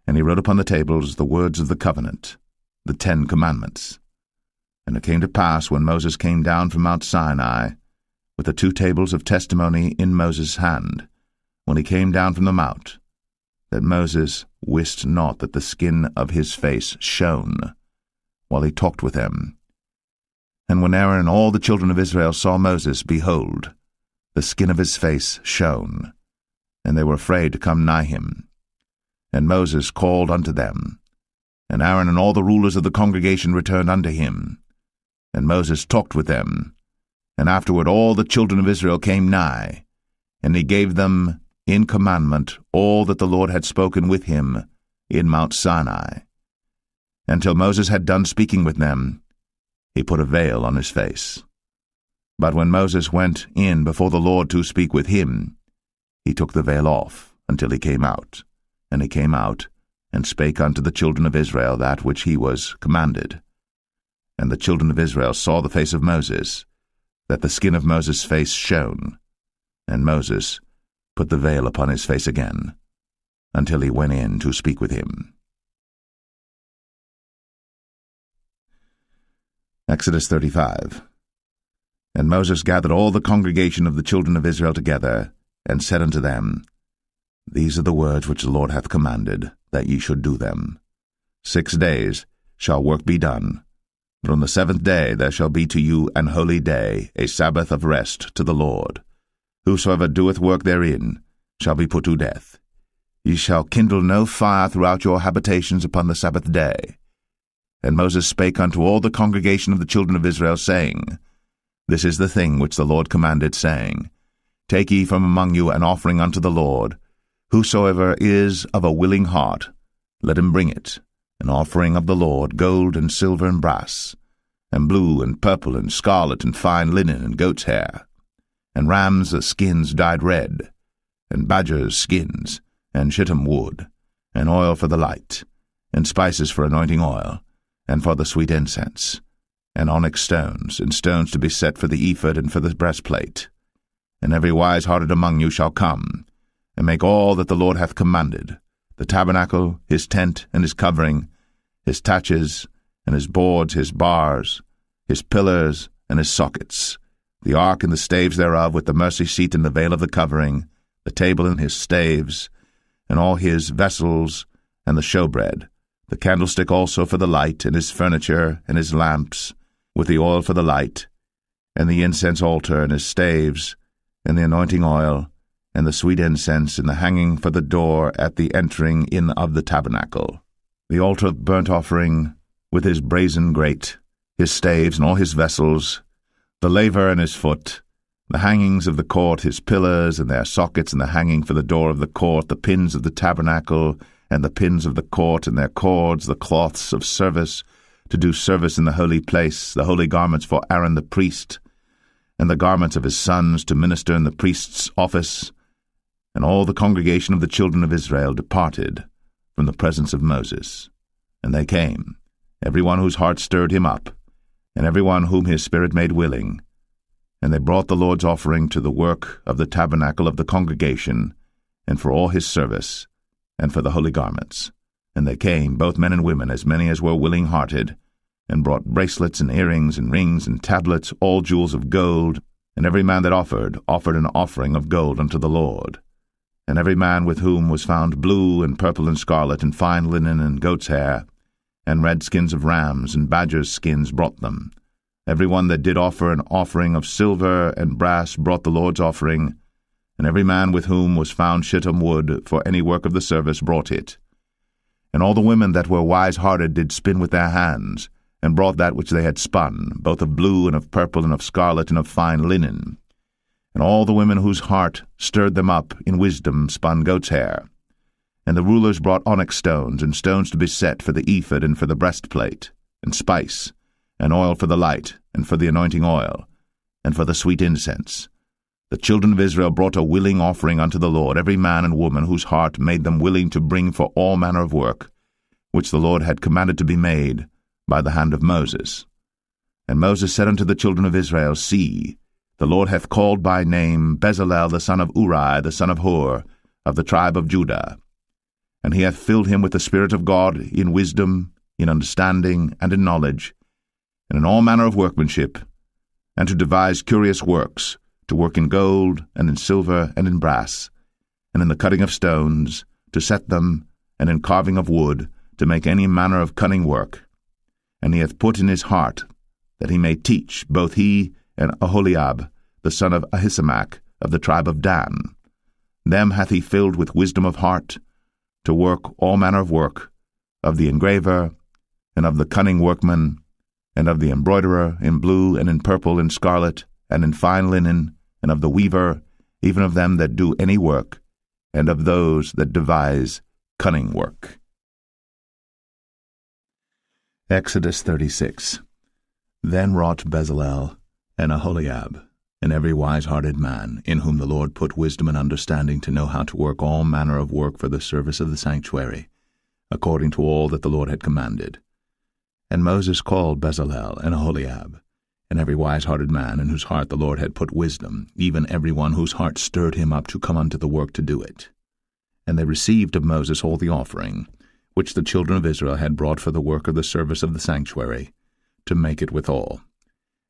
And he wrote upon the tables the words of the covenant, the 10 commandments. And it came to pass, when Moses came down from Mount Sinai, with the 2 tables of testimony in Moses' hand, when he came down from the mount, that Moses wist not that the skin of his face shone, while he talked with them. And when Aaron and all the children of Israel saw Moses, behold, the skin of his face shone, and they were afraid to come nigh him. And Moses called unto them, and Aaron and all the rulers of the congregation returned unto him. And Moses talked with them, and afterward all the children of Israel came nigh, and he gave them in commandment all that the Lord had spoken with him in Mount Sinai. Until Moses had done speaking with them, he put a veil on his face. But when Moses went in before the Lord to speak with him, he took the veil off until he came out. And he came out, and spake unto the children of Israel that which he was commanded. And the children of Israel saw the face of Moses, that the skin of Moses' face shone. And Moses put the veil upon his face again, until he went in to speak with him. Exodus 35. And Moses gathered all the congregation of the children of Israel together, and said unto them, These are the words which the Lord hath commanded, that ye should do them. 6 days shall work be done, but on the 7th day there shall be to you an holy day, a Sabbath of rest to the Lord. Whosoever doeth work therein shall be put to death. Ye shall kindle no fire throughout your habitations upon the Sabbath day. And Moses spake unto all the congregation of the children of Israel, saying, This is the thing which the Lord commanded, saying, Take ye from among you an offering unto the Lord. Whosoever is of a willing heart, let him bring it, an offering of the Lord, gold and silver and brass, and blue and purple and scarlet and fine linen and goat's hair, and rams' skins dyed red, and badgers' skins, and shittim wood, and oil for the light, and spices for anointing oil, and for the sweet incense, and onyx stones, and stones to be set for the ephod and for the breastplate. And every wise-hearted among you shall come, and make all that the Lord hath commanded, the tabernacle, his tent, and his covering, his taches, and his boards, his bars, his pillars, and his sockets, the ark and the staves thereof, with the mercy seat and the veil of the covering, the table and his staves, and all his vessels, and the showbread, the candlestick also for the light, and his furniture, and his lamps, with the oil for the light, and the incense altar, and his staves, and the anointing oil, and the sweet incense, and the hanging for the door at the entering in of the tabernacle, the altar of burnt offering, with his brazen grate, his staves and all his vessels, the laver and his foot, the hangings of the court, his pillars and their sockets, and the hanging for the door of the court, the pins of the tabernacle, and the pins of the court, and their cords, the cloths of service, to do service in the holy place, the holy garments for Aaron the priest, and the garments of his sons to minister in the priest's office. And all the congregation of the children of Israel departed from the presence of Moses. And they came, every one whose heart stirred him up, and every one whom his spirit made willing. And they brought the Lord's offering to the work of the tabernacle of the congregation, and for all his service, and for the holy garments. And they came, both men and women, as many as were willing-hearted, and brought bracelets and earrings and rings and tablets, all jewels of gold. And every man that offered an offering of gold unto the Lord. And every man with whom was found blue and purple and scarlet and fine linen and goat's hair, and red skins of rams and badgers' skins brought them. Every one that did offer an offering of silver and brass brought the Lord's offering, and every man with whom was found shittim wood for any work of the service brought it. And all the women that were wise-hearted did spin with their hands, and brought that which they had spun, both of blue and of purple and of scarlet and of fine linen. And all the women whose heart stirred them up in wisdom spun goat's hair. And the rulers brought onyx stones, and stones to be set for the ephod and for the breastplate, and spice, and oil for the light, and for the anointing oil, and for the sweet incense. The children of Israel brought a willing offering unto the Lord, every man and woman whose heart made them willing to bring for all manner of work, which the Lord had commanded to be made by the hand of Moses. And Moses said unto the children of Israel, See, the Lord hath called by name Bezalel the son of Uri, the son of Hur, of the tribe of Judah. And he hath filled him with the Spirit of God in wisdom, in understanding, and in knowledge, and in all manner of workmanship, and to devise curious works, to work in gold, and in silver, and in brass, and in the cutting of stones, to set them, and in carving of wood, to make any manner of cunning work. And he hath put in his heart that he may teach, both he and Aholiab, the son of Ahisamach, of the tribe of Dan. Them hath he filled with wisdom of heart, to work all manner of work, of the engraver, and of the cunning workman, and of the embroiderer, in blue, and in purple, and scarlet, and in fine linen, and of the weaver, even of them that do any work, and of those that devise cunning work. Exodus 36. Then wrought Bezalel and Aholiab, and every wise-hearted man, in whom the Lord put wisdom and understanding to know how to work all manner of work for the service of the sanctuary, according to all that the Lord had commanded. And Moses called Bezalel and Aholiab, and every wise-hearted man in whose heart the Lord had put wisdom, even every one whose heart stirred him up to come unto the work to do it. And they received of Moses all the offering, which the children of Israel had brought for the work of the service of the sanctuary, to make it withal.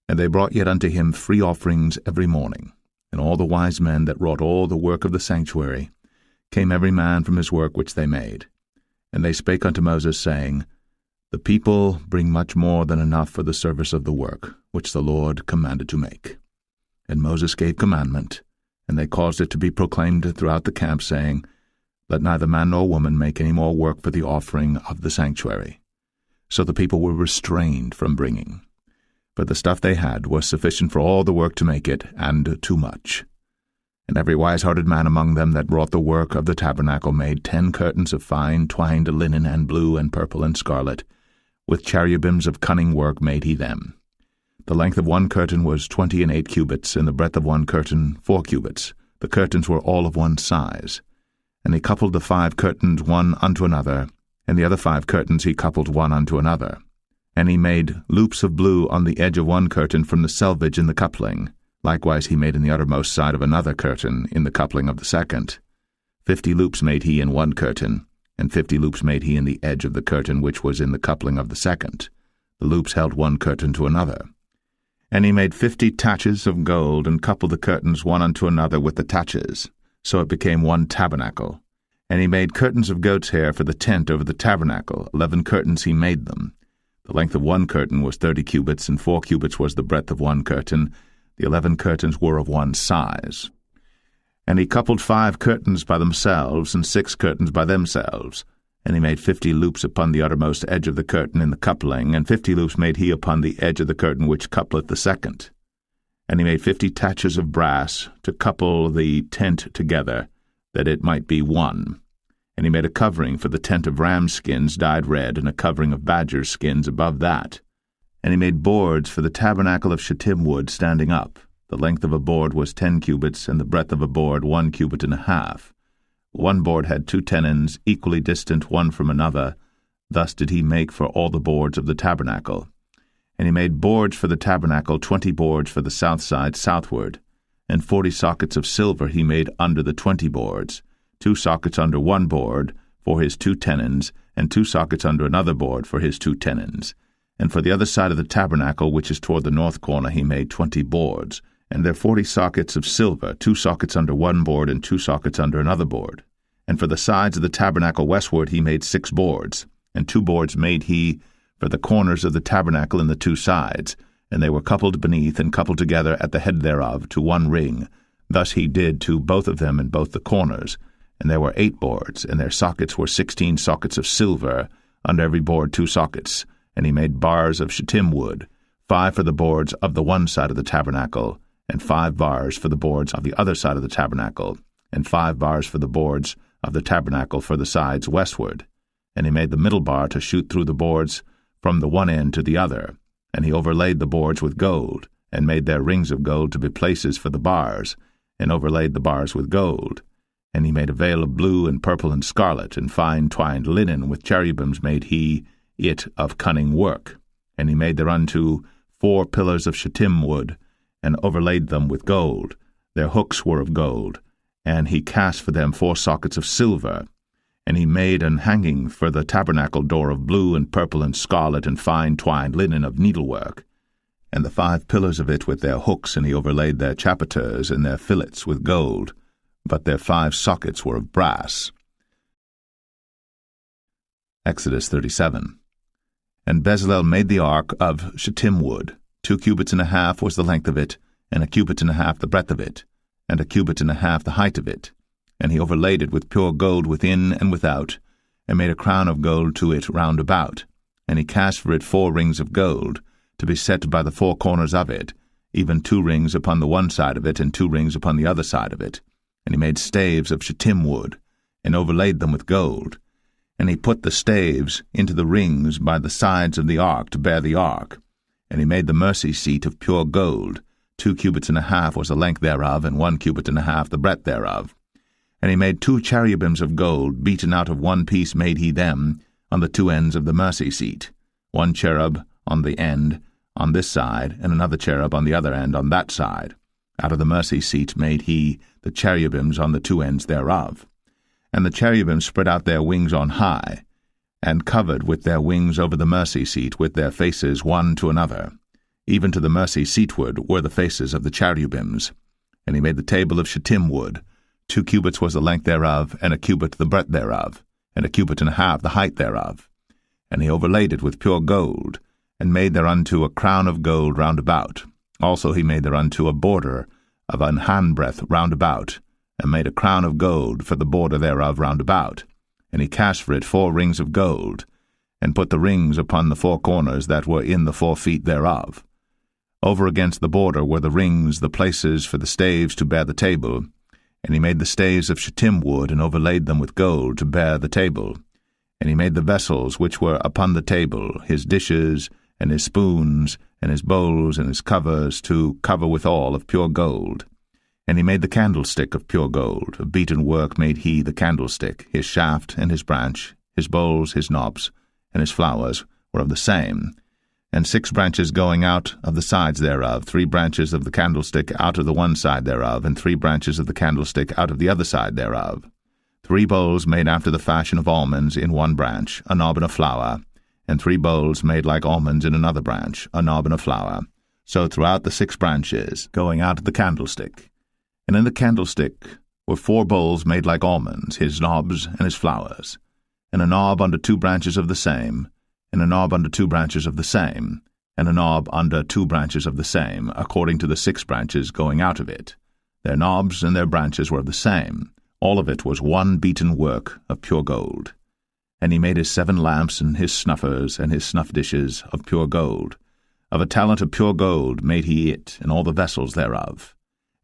And they brought yet unto him free offerings every morning. And all the wise men that wrought all the work of the sanctuary came every man from his work which they made. And they spake unto Moses, saying, The people bring much more than enough for the service of the work, which the Lord commanded to make. And Moses gave commandment, and they caused it to be proclaimed throughout the camp, saying, Let neither man nor woman make any more work for the offering of the sanctuary. So the people were restrained from bringing. For the stuff they had was sufficient for all the work to make it, and too much. And every wise-hearted man among them that wrought the work of the tabernacle made 10 curtains of fine twined linen and blue and purple and scarlet. With cherubims of cunning work made he them. The length of one curtain was 28 cubits, and the breadth of one curtain 4 cubits. The curtains were all of one size. And he coupled the 5 curtains one unto another, and the other 5 curtains he coupled one unto another. And he made loops of blue on the edge of one curtain from the selvage in the coupling. Likewise he made in the uttermost side of another curtain in the coupling of the second. 50 loops made he in one curtain, and 50 loops made he in the edge of the curtain which was in the coupling of the second. The loops held one curtain to another. And he made 50 taches of gold, and coupled the curtains one unto another with the taches. So it became one tabernacle. And he made curtains of goat's hair for the tent over the tabernacle. 11 curtains he made them. The length of one curtain was 30 cubits, and 4 cubits was the breadth of one curtain. The 11 curtains were of one size. And he coupled 5 curtains by themselves, and 6 curtains by themselves. And he made 50 loops upon the uttermost edge of the curtain in the coupling, and 50 loops made he upon the edge of the curtain which coupleth the second. And he made 50 taches of brass to couple the tent together, that it might be one. And he made a covering for the tent of rams' skins dyed red, and a covering of badgers' skins above that. And he made boards for the tabernacle of shittim wood standing up. The length of a board was 10 cubits, and the breadth of a board 1 cubit and a half. One board had 2 tenons, equally distant one from another. Thus did he make for all the boards of the tabernacle. And he made boards for the tabernacle, 20 boards for the south side southward. And 40 sockets of silver he made under the 20 boards, 2 sockets under one board for his 2 tenons, and 2 sockets under another board for his 2 tenons. And for the other side of the tabernacle, which is toward the north corner, he made 20 boards. And there 40 sockets of silver, 2 sockets under one board, and 2 sockets under another board. And for the sides of the tabernacle westward he made 6 boards, and 2 boards made he for the corners of the tabernacle in the 2 sides, and they were coupled beneath and coupled together at the head thereof to one ring. Thus he did to both of them in both the corners. And there were 8 boards, and their sockets were 16 sockets of silver, under every board 2 sockets. And he made bars of shittim wood, 5 for the boards of the one side of the tabernacle, and 5 bars for the boards of the other side of the tabernacle, and 5 bars for the boards of the tabernacle for the sides westward. And he made the middle bar to shoot through the boards from the one end to the other. And he overlaid the boards with gold, and made their rings of gold to be places for the bars, and overlaid the bars with gold. And he made a veil of blue and purple and scarlet, and fine twined linen with cherubims made he it of cunning work. And he made thereunto 4 pillars of shittim wood, and overlaid them with gold. Their hooks were of gold. And he cast for them 4 sockets of silver. And he made an hanging for the tabernacle door of blue and purple and scarlet and fine twined linen of needlework. And the 5 pillars of it with their hooks, and he overlaid their chapiters and their fillets with gold. But their 5 sockets were of brass. Exodus 37. And Bezalel made the ark of shittim wood. 2 cubits and a half was the length of it, and 1 cubit and a half the breadth of it, and 1 cubit and a half the height of it. And he overlaid it with pure gold within and without, and made a crown of gold to it round about. And he cast for it 4 rings of gold, to be set by the 4 corners of it, even 2 rings upon the one side of it, and 2 rings upon the other side of it. And he made staves of shittim wood, and overlaid them with gold. And he put the staves into the rings by the sides of the ark to bear the ark. And he made the mercy seat of pure gold. 2 cubits and a half was the length thereof, and 1 cubit and a half the breadth thereof. And he made 2 cherubims of gold, beaten out of one piece made he them, on the 2 ends of the mercy seat. 1 cherub on the end on this side, and another cherub on the other end on that side. Out of the mercy seat made he the cherubims on the 2 ends thereof. And the cherubims spread out their wings on high, and covered with their wings over the mercy seat with their faces one to another. Even to the mercy seatward were the faces of the cherubims. And he made the table of shittim wood. 2 cubits was the length thereof, and 1 cubit the breadth thereof, and 1 cubit and a half the height thereof. And he overlaid it with pure gold, and made thereunto a crown of gold round about. Also he made thereunto a border of an handbreadth round about, and made a crown of gold for the border thereof round about. And he cast for it 4 rings of gold, and put the rings upon the 4 corners that were in the 4 feet thereof. Over against the border were the rings, the places for the staves to bear the table. And he made the staves of shittim wood, and overlaid them with gold to bear the table. And he made the vessels which were upon the table, his dishes, and his spoons, and his bowls, and his covers, to cover withal of pure gold. And he made the candlestick of pure gold. Of beaten work made he the candlestick. His shaft and his branch, his bowls, his knobs, and his flowers were of the same. And 6 branches going out of the sides thereof, 3 branches of the candlestick out of the one side thereof, and 3 branches of the candlestick out of the other side thereof. 3 bowls made after the fashion of almonds in one branch, a knob and a flower, and 3 bowls made like almonds in another branch, a knob and a flower. So throughout the 6 branches, going out of the candlestick. And in the candlestick were 4 bowls made like almonds, his knobs and his flowers, and a knob under 2 branches of the same, and a knob under 2 branches of the same, and a knob under 2 branches of the same, according to the 6 branches going out of it. Their knobs and their branches were of the same. All of it was one beaten work of pure gold. And he made his 7 lamps and his snuffers and his snuff dishes of pure gold. Of a talent of pure gold made he it, and all the vessels thereof.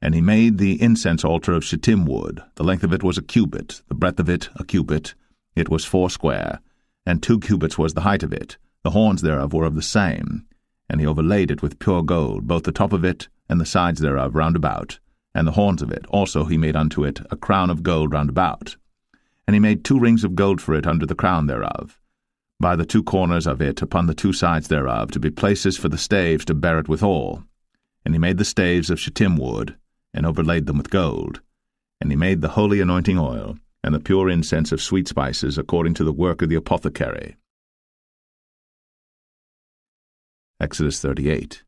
And he made the incense altar of shittim wood. The length of it was a cubit, the breadth of it a cubit. It was foursquare, and 2 cubits was the height of it. The horns thereof were of the same. And he overlaid it with pure gold, both the top of it and the sides thereof round about. And the horns of it also he made unto it a crown of gold round about. And he made 2 rings of gold for it under the crown thereof, by the 2 corners of it upon the 2 sides thereof, to be places for the staves to bear it withal. And he made the staves of shittim wood, and overlaid them with gold. And he made the holy anointing oil, and the pure incense of sweet spices, according to the work of the apothecary. Exodus 38.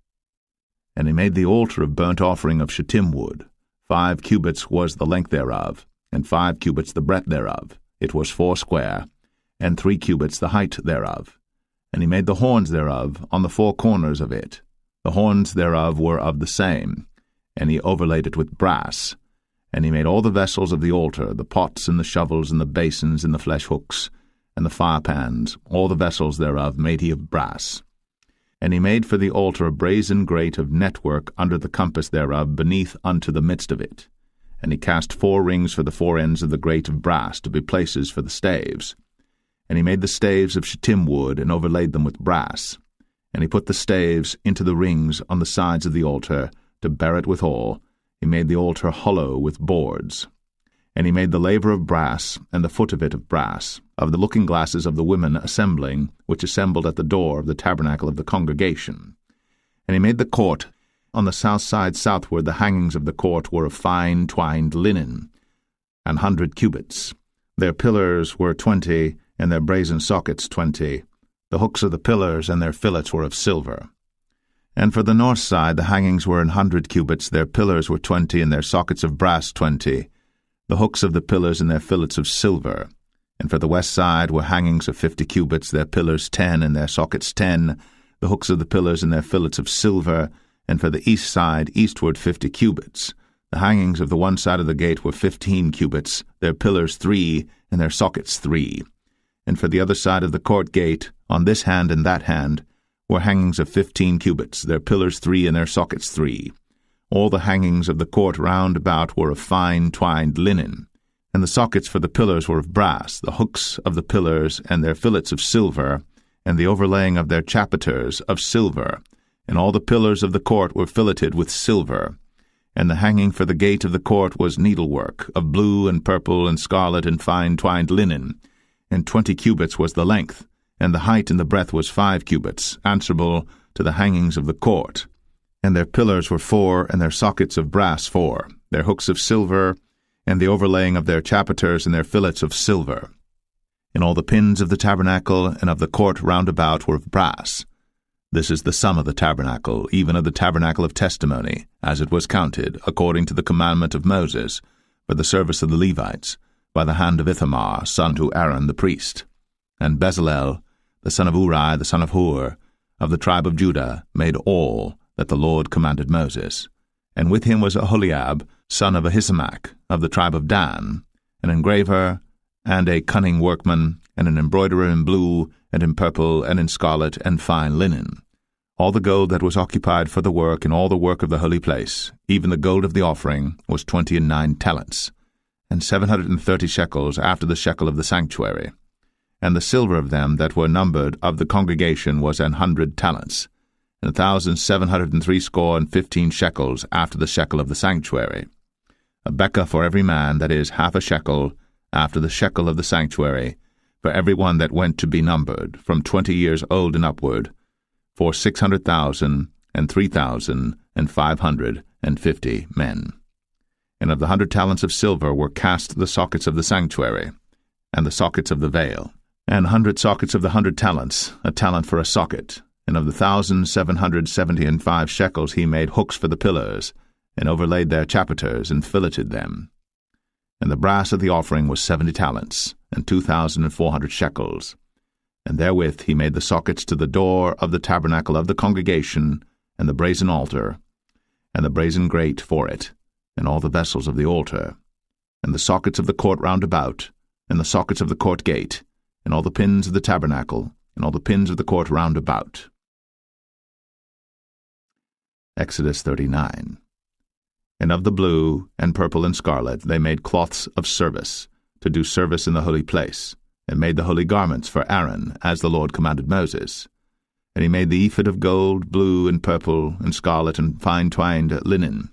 And he made the altar of burnt offering of shittim wood. 5 cubits was the length thereof, and 5 cubits the breadth thereof. It was foursquare, and 3 cubits the height thereof. And he made the horns thereof on the 4 corners of it. The horns thereof were of the same, and he overlaid it with brass. And he made all the vessels of the altar, the pots and the shovels and the basins and the flesh hooks, and the firepans, all the vessels thereof made he of brass. And he made for the altar a brazen grate of network under the compass thereof beneath unto the midst of it. And he cast 4 rings for the 4 ends of the grate of brass, to be places for the staves. And he made the staves of shittim wood, and overlaid them with brass. And he put the staves into the rings on the sides of the altar, to bear it withal. He made the altar hollow with boards. And he made the laver of brass, and the foot of it of brass, of the looking glasses of the women assembling, which assembled at the door of the tabernacle of the congregation. And he made the court. On the south side southward the hangings of the court were of fine twined linen, 100 cubits. Their pillars were 20, and their brazen sockets 20. The hooks of the pillars and their fillets were of silver. And for the north side the hangings were 100 cubits, their pillars were 20, and their sockets of brass 20. The hooks of the pillars and their fillets of silver. And for the west side were hangings of 50 cubits, their pillars 10, and their sockets 10, the hooks of the pillars and their fillets of silver. And for the east side eastward 50 cubits. The hangings of the one side of the gate were 15 cubits, their pillars 3, and their sockets 3. And for the other side of the court gate, on this hand and that hand, were hangings of 15 cubits, their pillars 3, and their sockets 3. All the hangings of the court round about were of fine twined linen. And the sockets for the pillars were of brass, the hooks of the pillars and their fillets of silver, and the overlaying of their chapiters of silver. And all the pillars of the court were filleted with silver. And the hanging for the gate of the court was needlework, of blue and purple and scarlet and fine twined linen. And 20 cubits was the length, and the height and the breadth was 5 cubits, answerable to the hangings of the court. And their pillars were 4, and their sockets of brass 4, their hooks of silver, and the overlaying of their chapiters and their fillets of silver. And all the pins of the tabernacle and of the court round about were of brass. This is the sum of the tabernacle, even of the tabernacle of testimony, as it was counted, according to the commandment of Moses, for the service of the Levites, by the hand of Ithamar, son to Aaron the priest. And Bezalel, the son of Uri, the son of Hur, of the tribe of Judah, made all that the Lord commanded Moses. And with him was Aholiab, son of Ahisamach, of the tribe of Dan, an engraver, and a cunning workman, and an embroiderer in blue, and in purple, and in scarlet, and fine linen. All the gold that was occupied for the work, and all the work of the holy place, even the gold of the offering, was 29 talents, and 730 shekels after the shekel of the sanctuary. And the silver of them that were numbered of the congregation was 100 talents, and 1,760 shekels after the shekel of the sanctuary. A bekah for every man, that is, half a shekel, after the shekel of the sanctuary, for every one that went to be numbered, from 20 years old and upward, for 600,000 and 3,550 men. And of the 100 talents of silver were cast the sockets of the sanctuary, and the sockets of the veil, and 100 sockets of the 100 talents, a talent for a socket. And of the 1,775 shekels he made hooks for the pillars, and overlaid their chapiters, and filleted them. And the brass of the offering was 70 talents, and 2,400 shekels. And therewith he made the sockets to the door of the tabernacle of the congregation, and the brazen altar, and the brazen grate for it, and all the vessels of the altar, and the sockets of the court round about, and the sockets of the court gate, and all the pins of the tabernacle, and all the pins of the court round about. Exodus 39. And of the blue, and purple, and scarlet they made cloths of service, to do service in the holy place, and made the holy garments for Aaron, as the Lord commanded Moses. And he made the ephod of gold, blue, and purple, and scarlet, and fine-twined linen.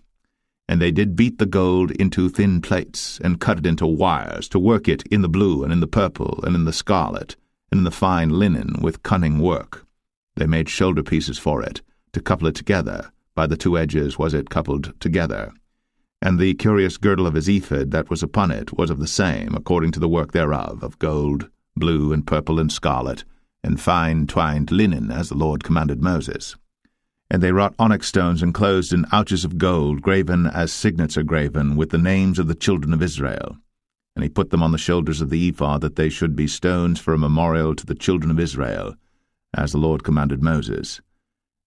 And they did beat the gold into thin plates, and cut it into wires, to work it in the blue, and in the purple, and in the scarlet, and in the fine linen, with cunning work. They made shoulder pieces for it, to couple it together. By the two edges was it coupled together. And the curious girdle of his ephod that was upon it was of the same, according to the work thereof, of gold, blue, and purple, and scarlet, and fine twined linen, as the Lord commanded Moses. And they wrought onyx stones enclosed in ouches of gold, graven as signets are graven, with the names of the children of Israel. And he put them on the shoulders of the ephod, that they should be stones for a memorial to the children of Israel, as the Lord commanded Moses.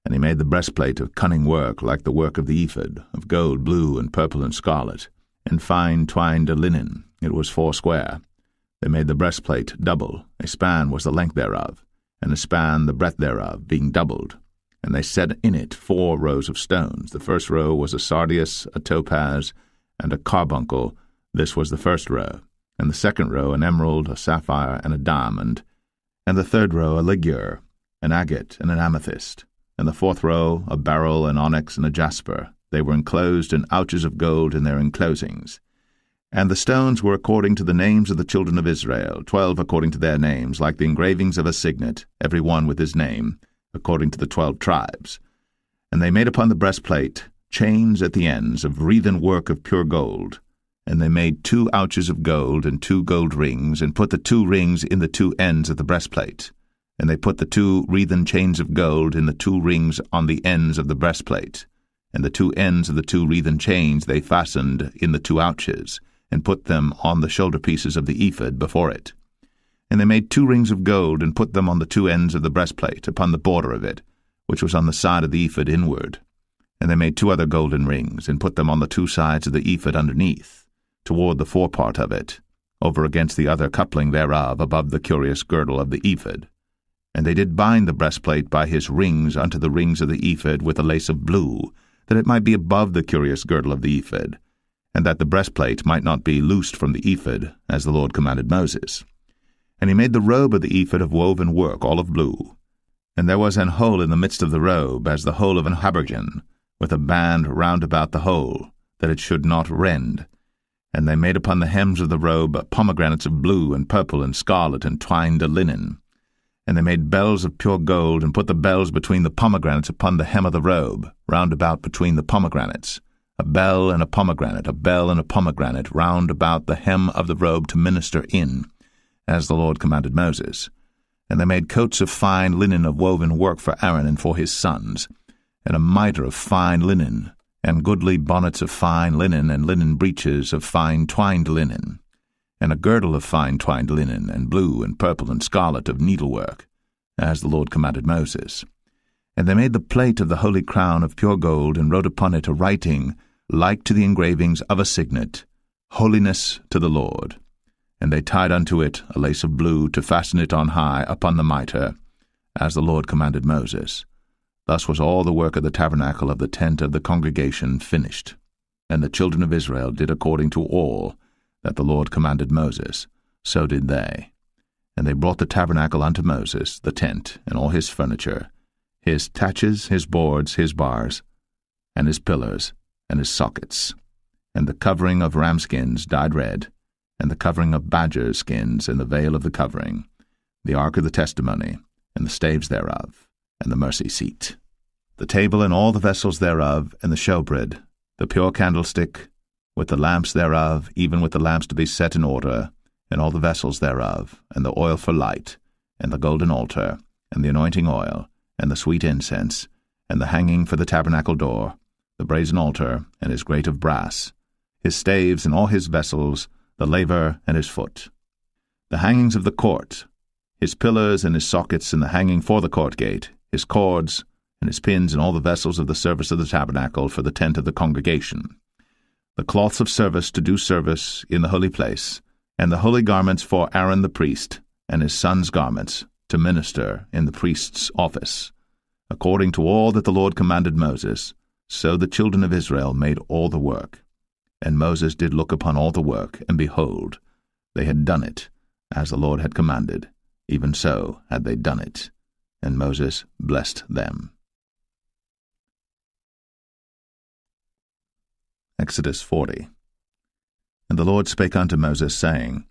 And he made the breastplate of cunning work, like the work of the ephod, of gold, blue, and purple, and scarlet, and fine twined linen. It was foursquare. They made the breastplate double. A span was the length thereof, and a span the breadth thereof, being doubled. And they set in it 4 rows of stones. The first row was a sardius, a topaz, and a carbuncle. This was the first row. And the second row an emerald, a sapphire, and a diamond. And the third row a ligure, an agate, and an amethyst. And the fourth row a beryl, an onyx, and a jasper. They were enclosed in ouches of gold in their enclosings. And the stones were according to the names of the children of Israel, 12 according to their names, like the engravings of a signet, every one with his name, according to the 12 tribes. And they made upon the breastplate chains at the ends of wreathen work of pure gold. And they made 2 ouches of gold and 2 gold rings, and put the 2 rings in the 2 ends of the breastplate. And they put the 2 wreathen chains of gold in the 2 rings on the ends of the breastplate. And the 2 ends of the 2 wreathen chains they fastened in the 2 ouches, and put them on the shoulder pieces of the ephod before it. And they made 2 rings of gold, and put them on the 2 ends of the breastplate, upon the border of it, which was on the side of the ephod inward. And they made 2 other golden rings, and put them on the 2 sides of the ephod underneath, toward the forepart of it, over against the other coupling thereof, above the curious girdle of the ephod. And they did bind the breastplate by his rings unto the rings of the ephod with a lace of blue, that it might be above the curious girdle of the ephod, and that the breastplate might not be loosed from the ephod, as the Lord commanded Moses. And he made the robe of the ephod of woven work, all of blue. And there was an hole in the midst of the robe, as the hole of an habergeon, with a band round about the hole, that it should not rend. And they made upon the hems of the robe pomegranates of blue and purple and scarlet and twined linen. And they made bells of pure gold, and put the bells between the pomegranates upon the hem of the robe, round about between the pomegranates. A bell and a pomegranate, a bell and a pomegranate, round about the hem of the robe to minister in, as the Lord commanded Moses. And they made coats of fine linen of woven work for Aaron and for his sons, and a mitre of fine linen, and goodly bonnets of fine linen, and linen breeches of fine twined linen, and a girdle of fine twined linen, and blue and purple and scarlet of needlework, as the Lord commanded Moses. And they made the plate of the holy crown of pure gold, and wrote upon it a writing like to the engravings of a signet, Holiness to the Lord. And they tied unto it a lace of blue, to fasten it on high upon the mitre, as the Lord commanded Moses. Thus was all the work of the tabernacle of the tent of the congregation finished. And the children of Israel did according to all that the Lord commanded Moses, so did they. And they brought the tabernacle unto Moses, the tent, and all his furniture, his taches, his boards, his bars, and his pillars, and his sockets, and the covering of ram skins dyed red, and the covering of badger skins, and the veil of the covering, the ark of the testimony, and the staves thereof, and the mercy seat, the table and all the vessels thereof, and the showbread, the pure candlestick, with the lamps thereof, even with the lamps to be set in order, and all the vessels thereof, and the oil for light, and the golden altar, and the anointing oil, and the sweet incense, and the hanging for the tabernacle door, the brazen altar, and his grate of brass, his staves and all his vessels, the laver and his foot, the hangings of the court, his pillars and his sockets, and the hanging for the court gate, his cords, and his pins, and all the vessels of the service of the tabernacle for the tent of the congregation, the cloths of service to do service in the holy place, and the holy garments for Aaron the priest, and his sons' garments, to minister in the priest's office. According to all that the Lord commanded Moses, so the children of Israel made all the work. And Moses did look upon all the work, and behold, they had done it, as the Lord had commanded, even so had they done it. And Moses blessed them. Exodus 40. And the Lord spake unto Moses, saying,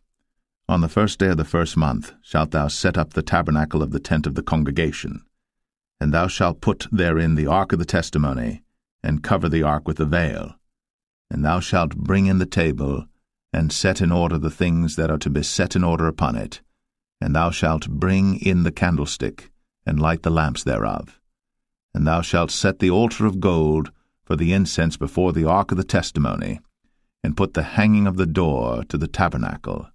On the first day of the first month shalt thou set up the tabernacle of the tent of the congregation, and thou shalt put therein the ark of the testimony, and cover the ark with a veil. And thou shalt bring in the table, and set in order the things that are to be set in order upon it. And thou shalt bring in the candlestick, and light the lamps thereof. And thou shalt set the altar of gold for the incense before the ark of the testimony, and put the hanging of the door to the tabernacle.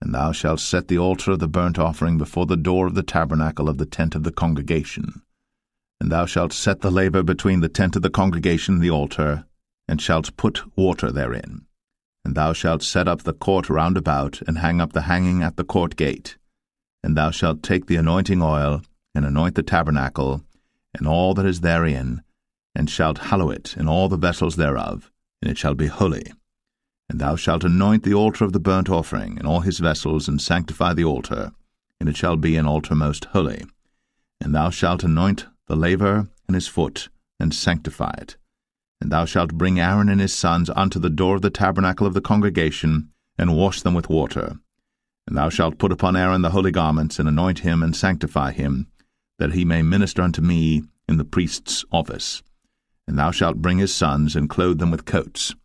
And thou shalt set the altar of the burnt offering before the door of the tabernacle of the tent of the congregation. And thou shalt set the laver between the tent of the congregation and the altar, and shalt put water therein. And thou shalt set up the court round about, and hang up the hanging at the court gate. And thou shalt take the anointing oil, and anoint the tabernacle, and all that is therein, and shalt hallow it in all the vessels thereof, and it shall be holy. And thou shalt anoint the altar of the burnt offering, and all his vessels, and sanctify the altar, and it shall be an altar most holy. And thou shalt anoint the laver and his foot, and sanctify it. And thou shalt bring Aaron and his sons unto the door of the tabernacle of the congregation, and wash them with water. And thou shalt put upon Aaron the holy garments, and anoint him, and sanctify him, that he may minister unto me in the priest's office. And thou shalt bring his sons, and clothe them with coats.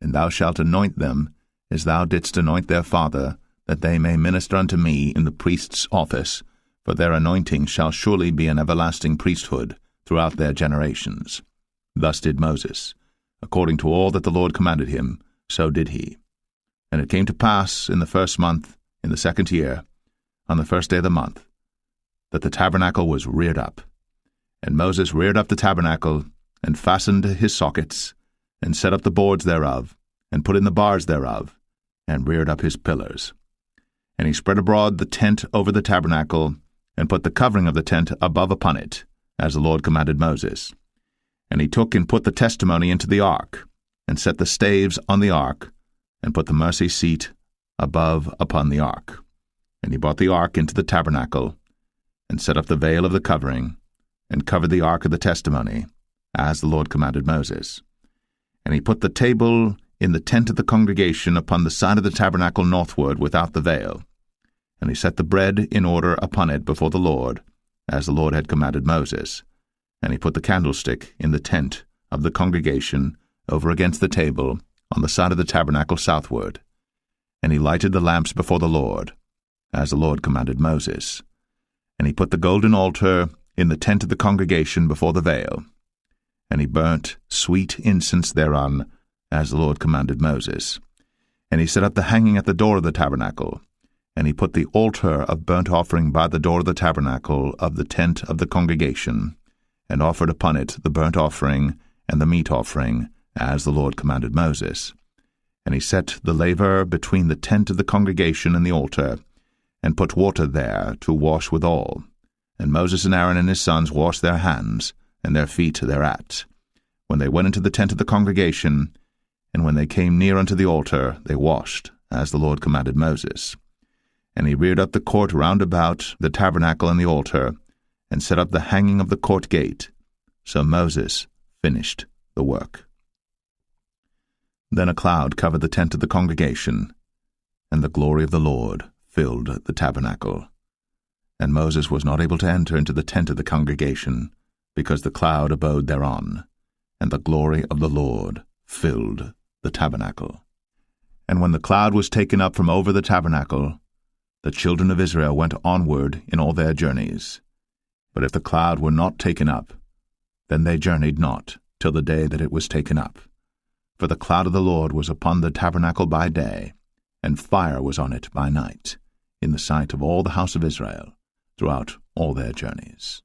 And thou shalt anoint them, as thou didst anoint their father, that they may minister unto me in the priest's office, for their anointing shall surely be an everlasting priesthood throughout their generations. Thus did Moses. According to all that the Lord commanded him, so did he. And it came to pass in the first month, in the second year, on the first day of the month, that the tabernacle was reared up. And Moses reared up the tabernacle, and fastened his sockets, and set up the boards thereof, and put in the bars thereof, and reared up his pillars. And he spread abroad the tent over the tabernacle, and put the covering of the tent above upon it, as the Lord commanded Moses. And he took and put the testimony into the ark, and set the staves on the ark, and put the mercy seat above upon the ark. And he brought the ark into the tabernacle, and set up the veil of the covering, and covered the ark of the testimony, as the Lord commanded Moses. And he put the table in the tent of the congregation upon the side of the tabernacle northward without the veil. And he set the bread in order upon it before the Lord, as the Lord had commanded Moses. And he put the candlestick in the tent of the congregation over against the table on the side of the tabernacle southward. And he lighted the lamps before the Lord, as the Lord commanded Moses. And he put the golden altar in the tent of the congregation before the veil. And he burnt sweet incense thereon, as the Lord commanded Moses. And he set up the hanging at the door of the tabernacle. And he put the altar of burnt offering by the door of the tabernacle of the tent of the congregation, and offered upon it the burnt offering and the meat offering, as the Lord commanded Moses. And he set the laver between the tent of the congregation and the altar, and put water there to wash withal. And Moses and Aaron and his sons washed their hands, and their feet thereat, when they went into the tent of the congregation, and when they came near unto the altar, they washed, as the Lord commanded Moses. And he reared up the court round about the tabernacle and the altar, and set up the hanging of the court gate. So Moses finished the work. Then a cloud covered the tent of the congregation, and the glory of the Lord filled the tabernacle. And Moses was not able to enter into the tent of the congregation, because the cloud abode thereon, and the glory of the Lord filled the tabernacle. And when the cloud was taken up from over the tabernacle, the children of Israel went onward in all their journeys. But if the cloud were not taken up, then they journeyed not till the day that it was taken up. For the cloud of the Lord was upon the tabernacle by day, and fire was on it by night, in the sight of all the house of Israel, throughout all their journeys.